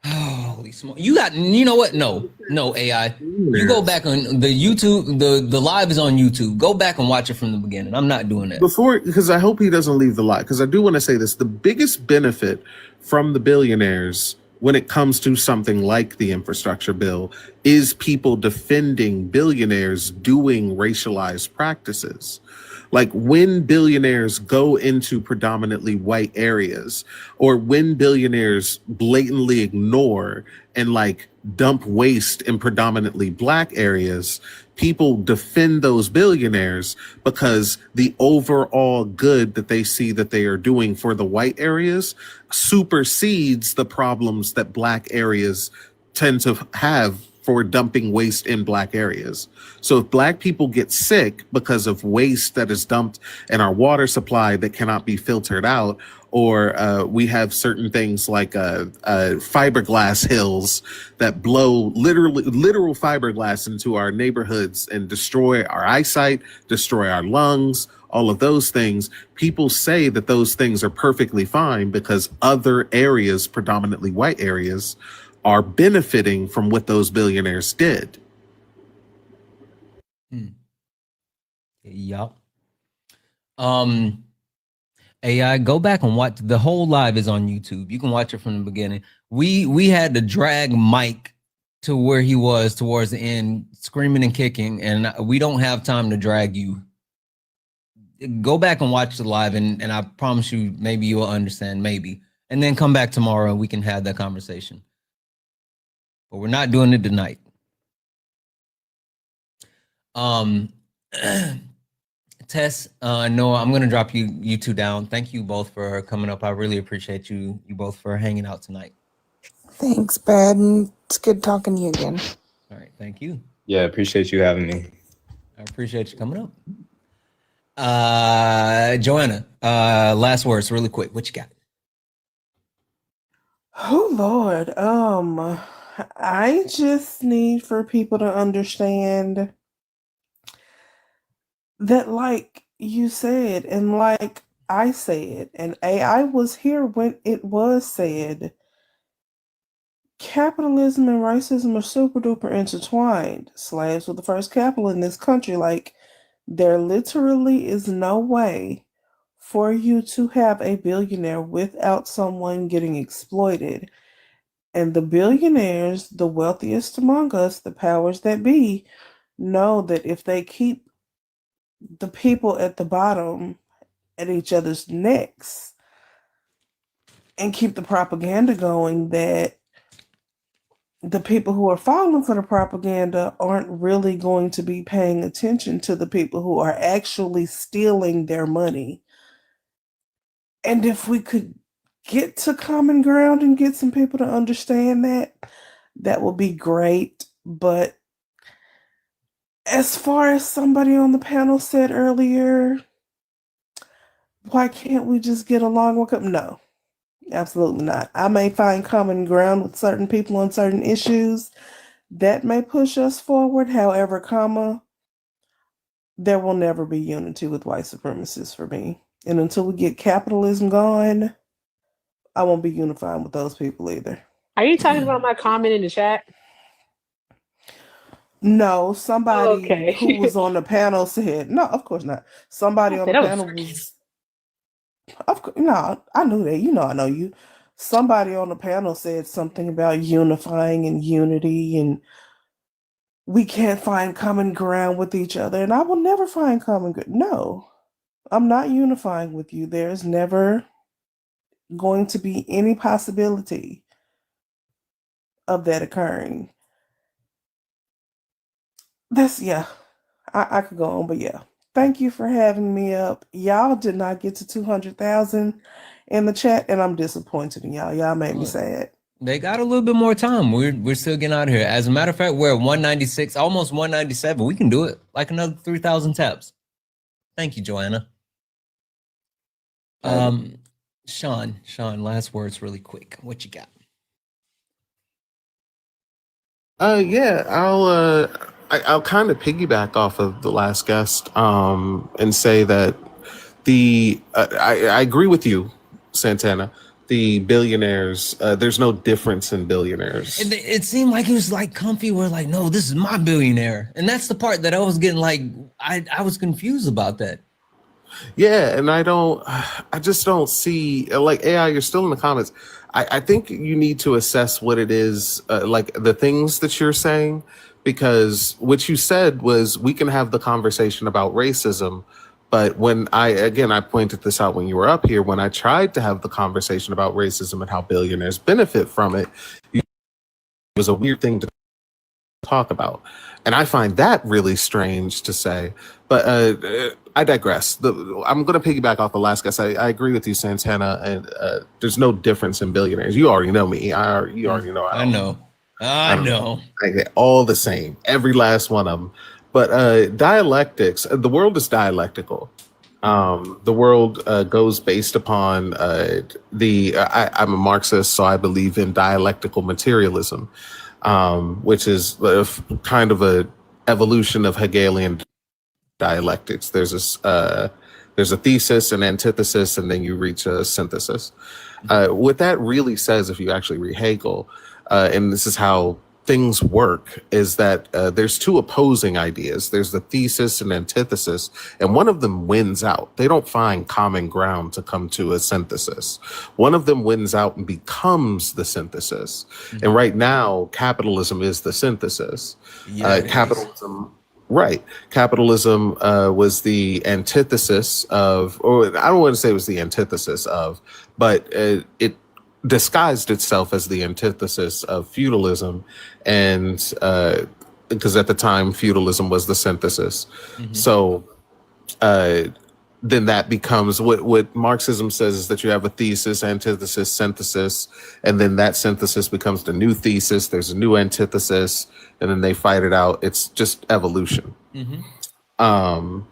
Holy smoke! You know what? No AI. You go back on the YouTube. The live is on YouTube. Go back and watch it from the beginning. I'm not doing that. Because I hope he doesn't leave the live. Because I do want to say this: the biggest benefit from the billionaires when it comes to something like the infrastructure bill is people defending billionaires doing racialized practices. Like when billionaires go into predominantly white areas, or when billionaires blatantly ignore and like dump waste in predominantly black areas, people defend those billionaires because the overall good that they see that they are doing for the white areas supersedes the problems that black areas tend to have for dumping waste in black areas. So if black people get sick because of waste that is dumped in our water supply that cannot be filtered out, or we have certain things like fiberglass hills that blow literal fiberglass into our neighborhoods and destroy our eyesight, destroy our lungs, all of those things, people say that those things are perfectly fine because other areas, predominantly white areas, are benefiting from what those billionaires did. Yup. AI, go back and watch the whole live is on YouTube. You can watch it from the beginning. We had to drag Mike to where he was towards the end, screaming and kicking, and we don't have time to drag you. go back and watch the live, and I promise you, maybe you will understand, maybe. And then come back tomorrow and we can have that conversation. But we're not doing it tonight. Tess, Noah, I'm gonna drop you two down. Thank you both for coming up. I really appreciate you both for hanging out tonight. Thanks, Bad. And it's good talking to you again. All right, thank you. Yeah, appreciate you having me. I appreciate you coming up. Joanna, last words really quick. What you got? Oh Lord. I just need for people to understand that, like you said, and like I said, and AI was here when it was said, capitalism and racism are super duper intertwined. Slaves were the first capital in this country. Like, there literally is no way for you to have a billionaire without someone getting exploited. And the billionaires, the wealthiest among us, the powers that be, know that if they keep the people at the bottom at each other's necks and keep the propaganda going, that the people who are falling for the propaganda aren't really going to be paying attention to the people who are actually stealing their money. And if we could get to common ground and get some people to understand that, that would be great. But as far as somebody on the panel said earlier, why can't we just get along with them? No, absolutely not. I may find common ground with certain people on certain issues that may push us forward. However, there will never be unity with white supremacists for me. And until we get capitalism gone, I won't be unifying with those people either. Are you talking about my comment in the chat? No, somebody who was on the panel said, no, of course not. Somebody on the panel was, of course, no, I knew that. You know, I know you. Somebody on the panel said something about unifying and unity, and we can't find common ground with each other. And I will never find common ground. No, I'm not unifying with you. There's never going to be any possibility of that occurring. I could go on, but yeah. Thank you for having me up. Y'all did not get to 200,000 in the chat, and I'm disappointed in y'all. Y'all made me sad. They got a little bit more time. We're still getting out of here. As a matter of fact, we're at 196, almost 197. We can do it. Like another 3,000 taps. Thank you, Joanna. Sean, last words really quick. What you got? Yeah, I'll kind of piggyback off of the last guest and say that I agree with you, Santana. The billionaires, there's no difference in billionaires. It seemed like it was like comfy. We're like, no, this is my billionaire, and that's the part that I was getting like, I was confused about that. Yeah, and I just don't see, like, AI, you're still in the comments. I think you need to assess what it is, like the things that you're saying, because what you said was we can have the conversation about racism. But when I pointed this out when you were up here, when I tried to have the conversation about racism and how billionaires benefit from it, it was a weird thing to talk about. And I find that really strange to say. But I digress. I'm going to piggyback off the last guest. I agree with you, Santana. And there's no difference in billionaires. You already know me. You already know. I know. They're all the same. Every last one of them. But dialectics, the world is dialectical. The world goes based upon I'm a Marxist, so I believe in dialectical materialism, which is kind of a evolution of Hegelian dialectics. There's a thesis, an antithesis, and then you reach a synthesis. What that really says, if you actually read Hegel, and this is how things work, is that there's two opposing ideas. There's the thesis and antithesis, and one of them wins out. They don't find common ground to come to a synthesis. One of them wins out and becomes the synthesis. Mm-hmm. And right now, capitalism is the synthesis. Yeah, capitalism Right. Capitalism was the antithesis of, or I don't want to say it was the antithesis of, but it disguised itself as the antithesis of feudalism. And because at the time, feudalism was the synthesis. So uh, then that becomes what Marxism says is that you have a thesis, antithesis, synthesis, and then that synthesis becomes the new thesis. There's a new antithesis, and then they fight it out. It's just evolution. Um,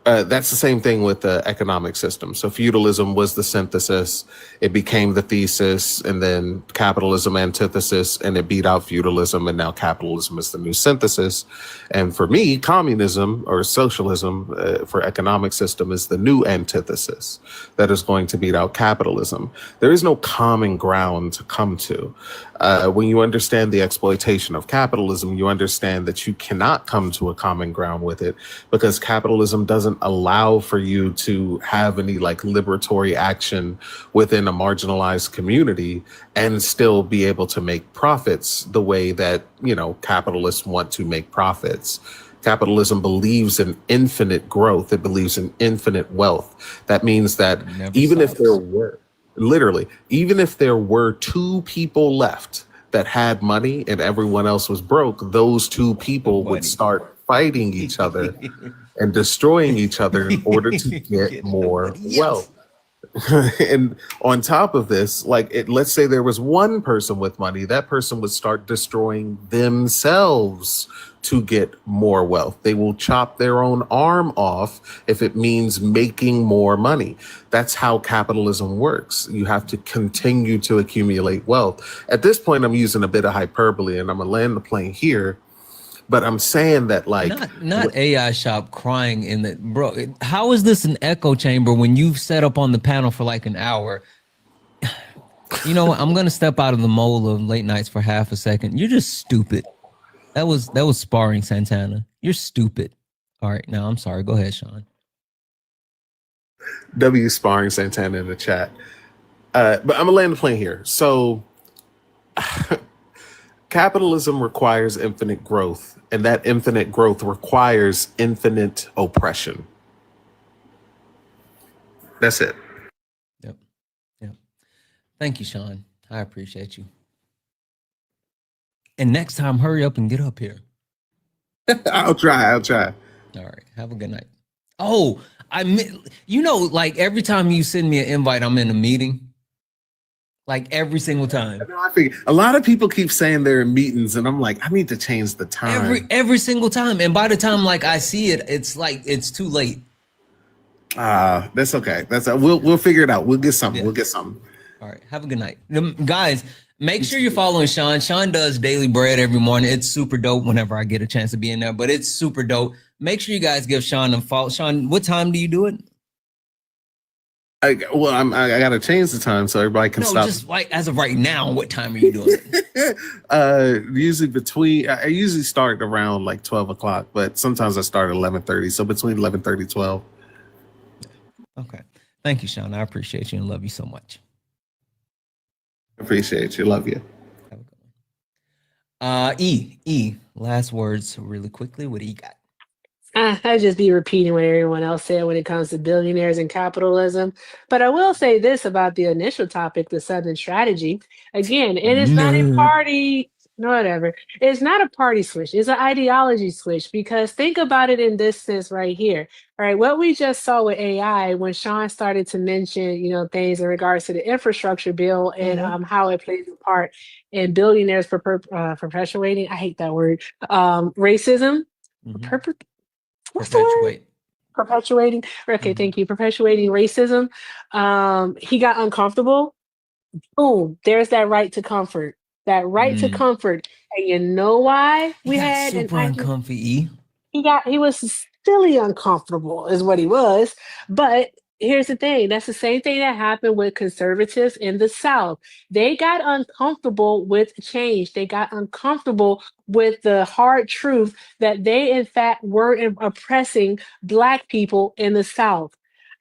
that's the same thing with the economic system. So feudalism was the synthesis, it became the thesis, and then capitalism antithesis, and it beat out feudalism, and now capitalism is the new synthesis. And for me, communism or socialism for economic system is the new antithesis that is going to beat out capitalism. There is no common ground to come to. When you understand the exploitation of capitalism, you understand that you cannot come to a common ground with it because capitalism doesn't allow for you to have any like liberatory action within a marginalized community and still be able to make profits the way that, you know, capitalists want to make profits. Capitalism believes in infinite growth. It believes in infinite wealth. That means that even if there were, literally, even if there were two people left that had money and everyone else was broke, those two people would start fighting each other and destroying each other in order to get more wealth. And on top of this, like let's say there was one person with money, that person would start destroying themselves to get more wealth. They will chop their own arm off if it means making more money. That's how capitalism works. You have to continue to accumulate wealth. At this point, I'm using a bit of hyperbole and I'm gonna land the plane here. But I'm saying that like not AI shop crying in the bro. How is this an echo chamber when you've set up on the panel for like an hour? You know what? I'm gonna step out of the mold of late nights for half a second. You're just stupid. That was sparring Santana. You're stupid. All right, now I'm sorry. Go ahead, Sean. W sparring Santana in the chat. But I'm gonna land the plane here. So capitalism requires infinite growth, and that infinite growth requires infinite oppression. That's it. Yep. Thank you, Sean. I appreciate you. And next time, hurry up and get up here. I'll try. All right. Have a good night. Oh, you know, like every time you send me an invite, I'm in a meeting. Like every single time. I think a lot of people keep saying they're in meetings, and I'm like, I need to change the time. Every single time. And by the time like I see it, it's like it's too late. That's okay. We'll figure it out. We'll get something. We'll get something. All right. Have a good night. Guys, make sure you're following Sean. Sean does Daily Bread every morning. It's super dope whenever I get a chance to be in there, but it's super dope. Make sure you guys give Sean a follow. Sean, what time do you do it? I got to change the time so everybody can stop. Just like as of right now, what time are you doing it? Usually I usually start around like 12 o'clock, but sometimes I start at 11:30. So between 11:30, 12. Okay. Thank you, Sean. I appreciate you and love you so much. Appreciate you. Love you. Have a good one. E, last words really quickly. What do you got? I just be repeating what everyone else said when it comes to billionaires and capitalism. But I will say this about the initial topic, the Southern strategy. Again, it is not a party, whatever. It's not a party switch. It's an ideology switch because think about it in this sense right here. All right, what we just saw with AI when Sean started to mention, you know, things in regards to the infrastructure bill and how it plays a part in billionaires perpetuating, I hate that word, racism. Perpetuating. Okay, thank you. Perpetuating racism. He got uncomfortable. Boom, there's that right to comfort. That right to comfort. And you know why we had super uncomfy. He was silly uncomfortable, is what he was. But here's the thing. That's the same thing that happened with conservatives in the South. They got uncomfortable with change. They got uncomfortable with the hard truth that they, in fact, were oppressing Black people in the South.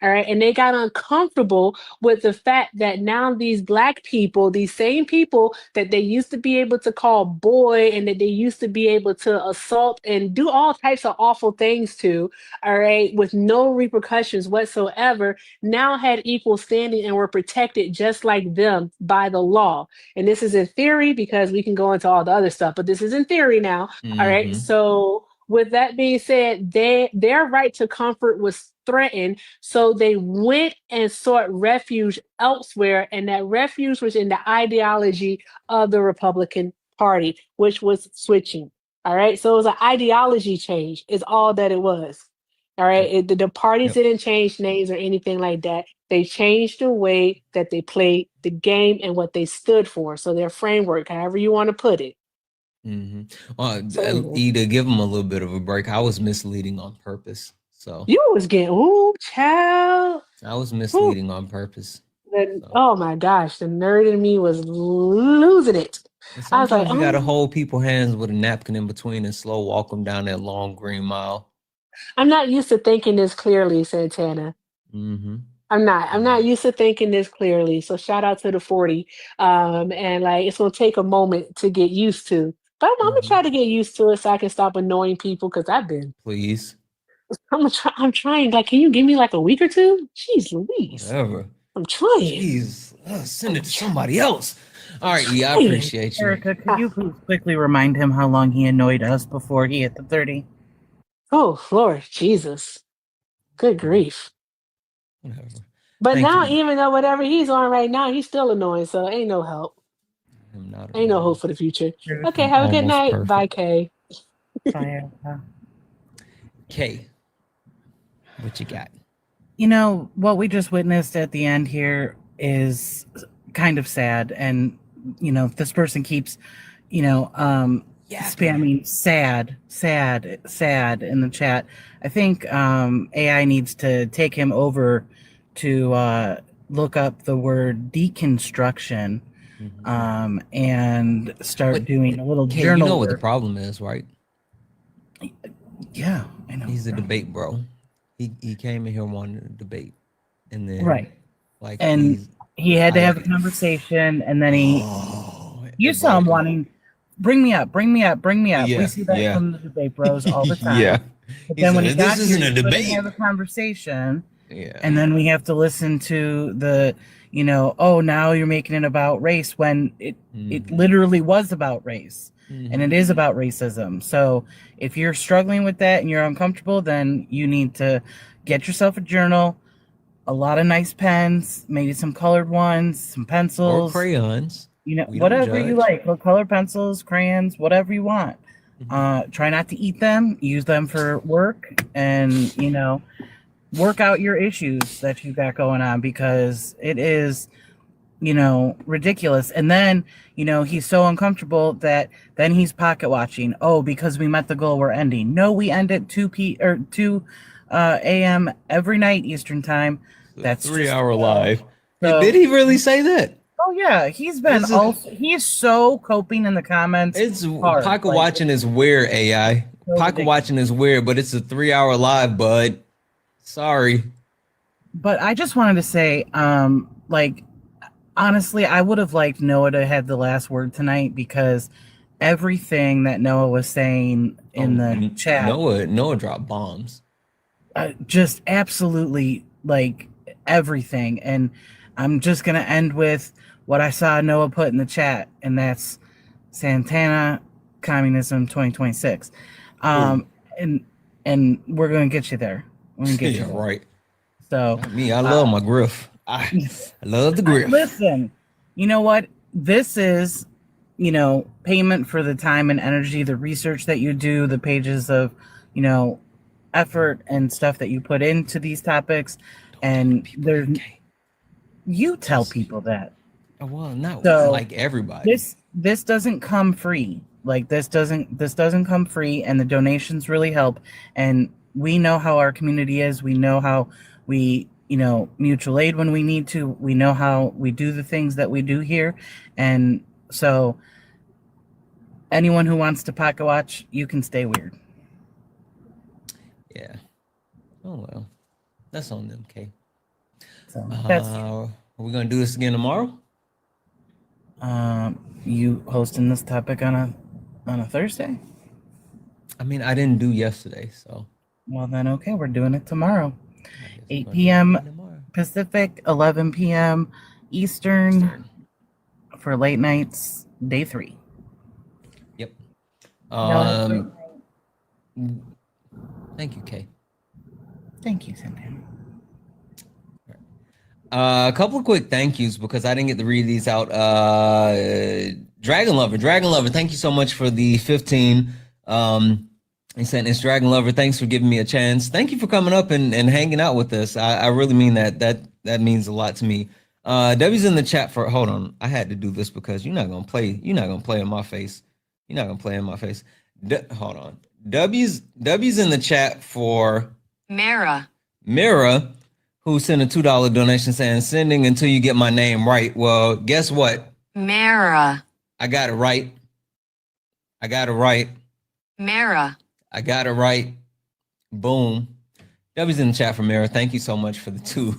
All right. And they got uncomfortable with the fact that now these Black people, these same people that they used to be able to call boy and that they used to be able to assault and do all types of awful things to, all right, with no repercussions whatsoever, now had equal standing and were protected just like them by the law. And this is in theory because we can go into all the other stuff, but this is in theory now. All right. So with that being said, their right to comfort was threatened, so they went and sought refuge elsewhere, and that refuge was in the ideology of the Republican Party, which was switching. All right, so it was an ideology change, is all that it was. All right, the parties didn't change names or anything like that. They changed the way that they played the game and what they stood for. So their framework, however you want to put it. Either give them a little bit of a break. I was misleading on purpose. So you was getting, child. I was misleading on purpose. Oh my gosh, the nerd in me was losing it. I was like, you gotta hold people's hands with a napkin in between and slow walk them down that long green mile. I'm not used to thinking this clearly, Santana. I'm not used to thinking this clearly. So shout out to the 40. And like it's gonna take a moment to get used to. But I'm gonna try to get used to it so I can stop annoying people because I've been. Please. I'm trying. Like, can you give me like a week or two? Jeez Louise. Whatever. I'm trying. Jeez. Send it to somebody else. All right, I appreciate you. Erica, could you please quickly remind him how long he annoyed us before he hit the 30? Oh, Lord Jesus. Good grief. Whatever. But now, even though whatever he's on right now, he's still annoying, so ain't no help. Ain't no hope for the future. Okay, have a good night. Perfect. Bye, Kay. Bye, Erica. Kay, what you got? You know, what we just witnessed at the end here is kind of sad. And, you know, this person keeps, spamming sad in the chat. I think AI needs to take him over to look up the word deconstruction and start doing a little journal. You know what the problem is, right? Yeah, I know. He's a debate bro. He came in here wanting to debate, and then he had to have a conversation, and then you saw him wanting, bring me up. Yeah, we see that from the debate bros all the time. Yeah, but then when he got this here, isn't a debate. have a conversation. Yeah, and then we have to listen to the, now you're making it about race when it literally was about race. And it is about racism. So if you're struggling with that and you're uncomfortable, then you need to get yourself a journal, a lot of nice pens, maybe some colored ones, some pencils, or crayons. Whatever you like. Colored pencils, crayons, whatever you want. Try not to eat them. Use them for work, and work out your issues that you've got going on, because it is ridiculous. And then he's so uncomfortable that then he's pocket watching. Oh, because we met the goal, we're ending. No, we end at 2 a.m. every night Eastern time. That's 3-hour live. So, did he really say that? Oh yeah, he's been he's so coping in the comments. It's hard. Pocket watching is weird, AI. So pocket watching is weird, but it's a 3-hour live, bud. Sorry. But I just wanted to say, honestly, I would have liked Noah to have the last word tonight, because everything that Noah was saying in the chat. Noah dropped bombs. Just absolutely everything. And I'm just going to end with what I saw Noah put in the chat, and that's Santana Communism 2026. And we're going to get you there. We're going to get you there. Right. So I love my griff. I love the griff. Listen, you know what? This is, payment for the time and energy, the research that you do, the pages of, effort and stuff that you put into these topics. And there's, you tell people that. Well, not like everybody. This doesn't come free. This doesn't come free, and the donations really help. And we know how our community is. We know how we, mutual aid when we need to. We know how we do the things that we do here. And so anyone who wants to pocket watch, you can stay weird. Yeah. Oh, well. That's on them, Kay. So that's Are we gonna do this again tomorrow? You hosting this topic on a Thursday? I mean, I didn't do yesterday, so. Well, then, okay, we're doing it tomorrow. 8 p.m. Pacific, 11 p.m. Eastern for late nights, day 3. Yep. No, Thank you, Kay. Thank you, Santana. A couple of quick thank yous because I didn't get to read these out. Dragon Lover, thank you so much for the 15. He said, it's Dragon Lover. Thanks for giving me a chance. Thank you for coming up and hanging out with us. I really mean that. That means a lot to me. W's in the chat for, hold on. I had to do this because you're not gonna play in my face. You're not gonna play in my face. Hold on. W's in the chat for Mira, who sent a $2 donation saying, sending until you get my name right. Well, guess what? Mira. I got it right. Mira. I got it right. Boom. W's in the chat for Mira. Thank you so much for the 2.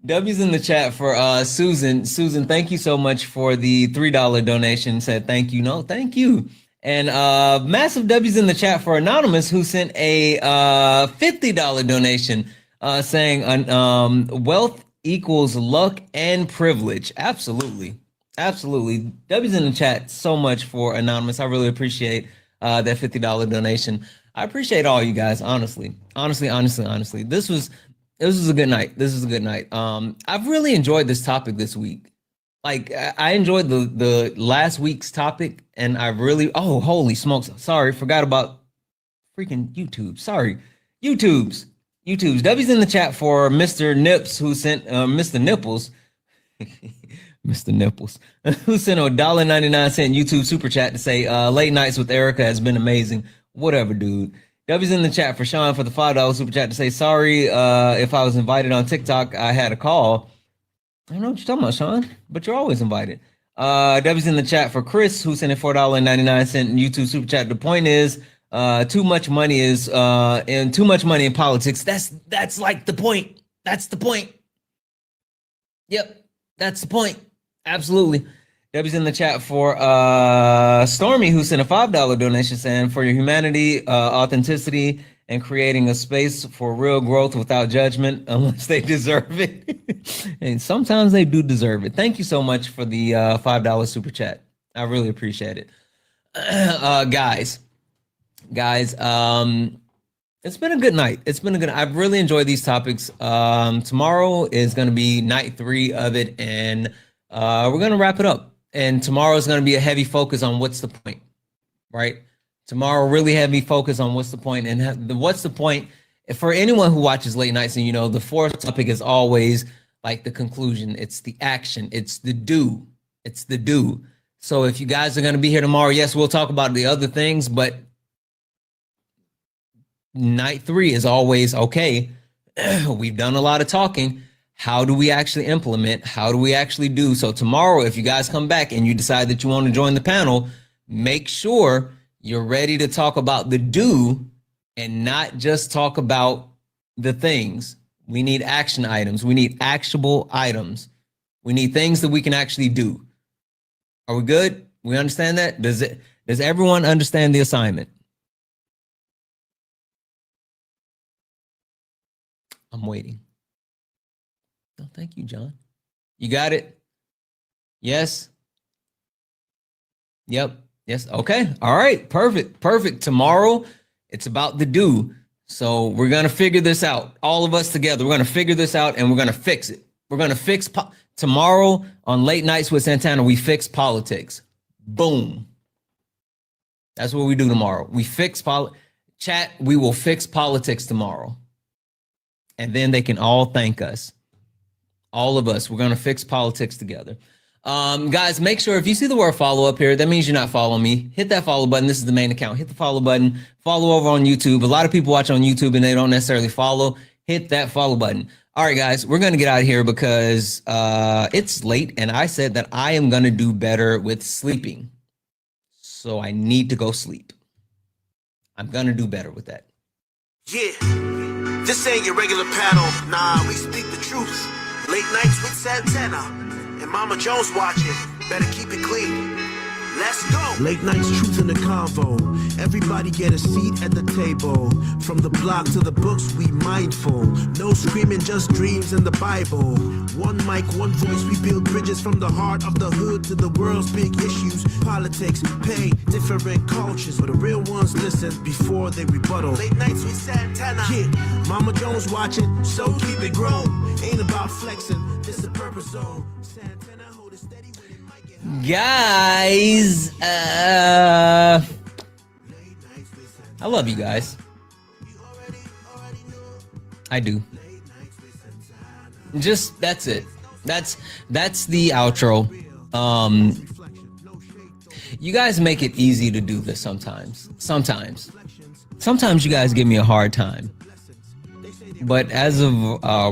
W's in the chat for Susan. Susan, thank you so much for the $3 donation. Said thank you. No, thank you. And massive W's in the chat for Anonymous, who sent a $50 donation saying wealth equals luck and privilege. Absolutely. W's in the chat so much for Anonymous. I really appreciate that $50 donation. I appreciate all you guys, honestly. This was a good night. I've really enjoyed this topic this week. Like, I enjoyed the last week's topic, and I really, oh, holy smokes. Sorry, forgot about freaking YouTube. Sorry. YouTube's. W's in the chat for Mr. Nips, who sent Mr. Nipples. Mr. Nipples, who sent a $1.99 YouTube super chat to say, late nights with Erica has been amazing. Whatever, dude. W's in the chat for Sean for the $5 super chat to say, sorry if I was invited on TikTok. I had a call. I don't know what you're talking about, Sean, but you're always invited. W's in the chat for Chris, who sent a $4.99 YouTube super chat. The point is, too much money in politics. That's like the point. That's the point. Yep, that's the point. Absolutely. W's in the chat for Stormy, who sent a $5 donation saying, for your humanity, authenticity, and creating a space for real growth without judgment unless they deserve it. And sometimes they do deserve it. Thank you so much for the $5 super chat. I really appreciate it. Guys, it's been a good night. I've really enjoyed these topics. Tomorrow is going to be night 3 of it, and we're going to wrap it up. And tomorrow is going to be a heavy focus on what's the point, right? Tomorrow, really heavy focus on what's the point. And what's the point for anyone who watches late nights, and the fourth topic is always like the conclusion. It's the action. It's the do. So if you guys are going to be here tomorrow, yes, we'll talk about the other things, but night 3 is always, okay, we've done a lot of talking. How do we actually implement? How do we actually do? So tomorrow, if you guys come back and you decide that you want to join the panel, make sure you're ready to talk about the do and not just talk about the things. We need action items. We need actionable items. We need things that we can actually do. Are we good? We understand that? Does everyone understand the assignment? I'm waiting. Oh, thank you, John. You got it? Yes? Yep. Yes. Okay. All right. Perfect. Tomorrow, it's about the do. So we're going to figure this out. All of us together. We're going to figure this out and we're going to fix it. We're going to fix tomorrow on Late Nights with Santana. We fix politics. Boom. That's what we do tomorrow. We fix chat. We will fix politics tomorrow. And then they can all thank us. All of us. We're going to fix politics together. Guys, make sure if you see the word follow up here, that means you're not following me. Hit that follow button. This is the main account. Hit the follow button. Follow over on YouTube. A lot of people watch on YouTube and they don't necessarily follow. Hit that follow button. All right, guys, we're going to get out of here because it's late and I said that I am going to do better with sleeping. So I need to go sleep. I'm going to do better with that. Yeah, this ain't your regular panel. Nah, we speak the truth. Late nights with Santana and Mama Jones watching. Better keep it clean. Let's go. Late nights, truth in the convo. Everybody get a seat at the table. From the block to the books, we mindful. No screaming, just dreams in the Bible. One mic, one voice, we build bridges from the heart of the hood to the world's big issues. Politics, pay, different cultures, but the real ones listen before they rebuttal. Late nights with Santana. Yeah, Mama Jones watching, so keep it grown. Ain't about flexing, this is the purpose zone. Santana, hold it steady. Guys, I love you guys. I do. Just that's it. That's the outro. You guys make it easy to do this sometimes. Sometimes you guys give me a hard time. But as of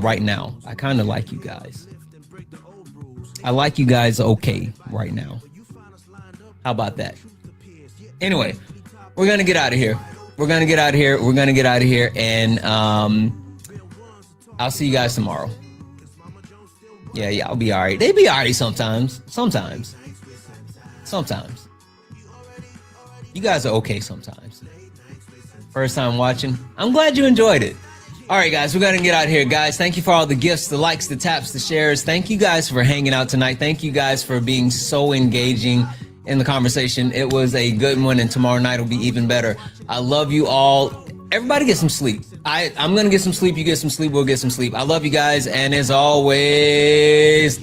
right now, I kind of like you guys. I like you guys okay right now. How about that? Anyway, we're going to get out of here. And I'll see you guys tomorrow. Yeah, I'll be all right. They be all right sometimes. You guys are okay sometimes. First time watching. I'm glad you enjoyed it. All right, guys, we're going to get out of here, guys. Thank you for all the gifts, the likes, the taps, the shares. Thank you guys for hanging out tonight. Thank you guys for being so engaging in the conversation. It was a good one, and tomorrow night will be even better. I love you all. Everybody get some sleep. I'm going to get some sleep. You get some sleep. We'll get some sleep. I love you guys, and as always...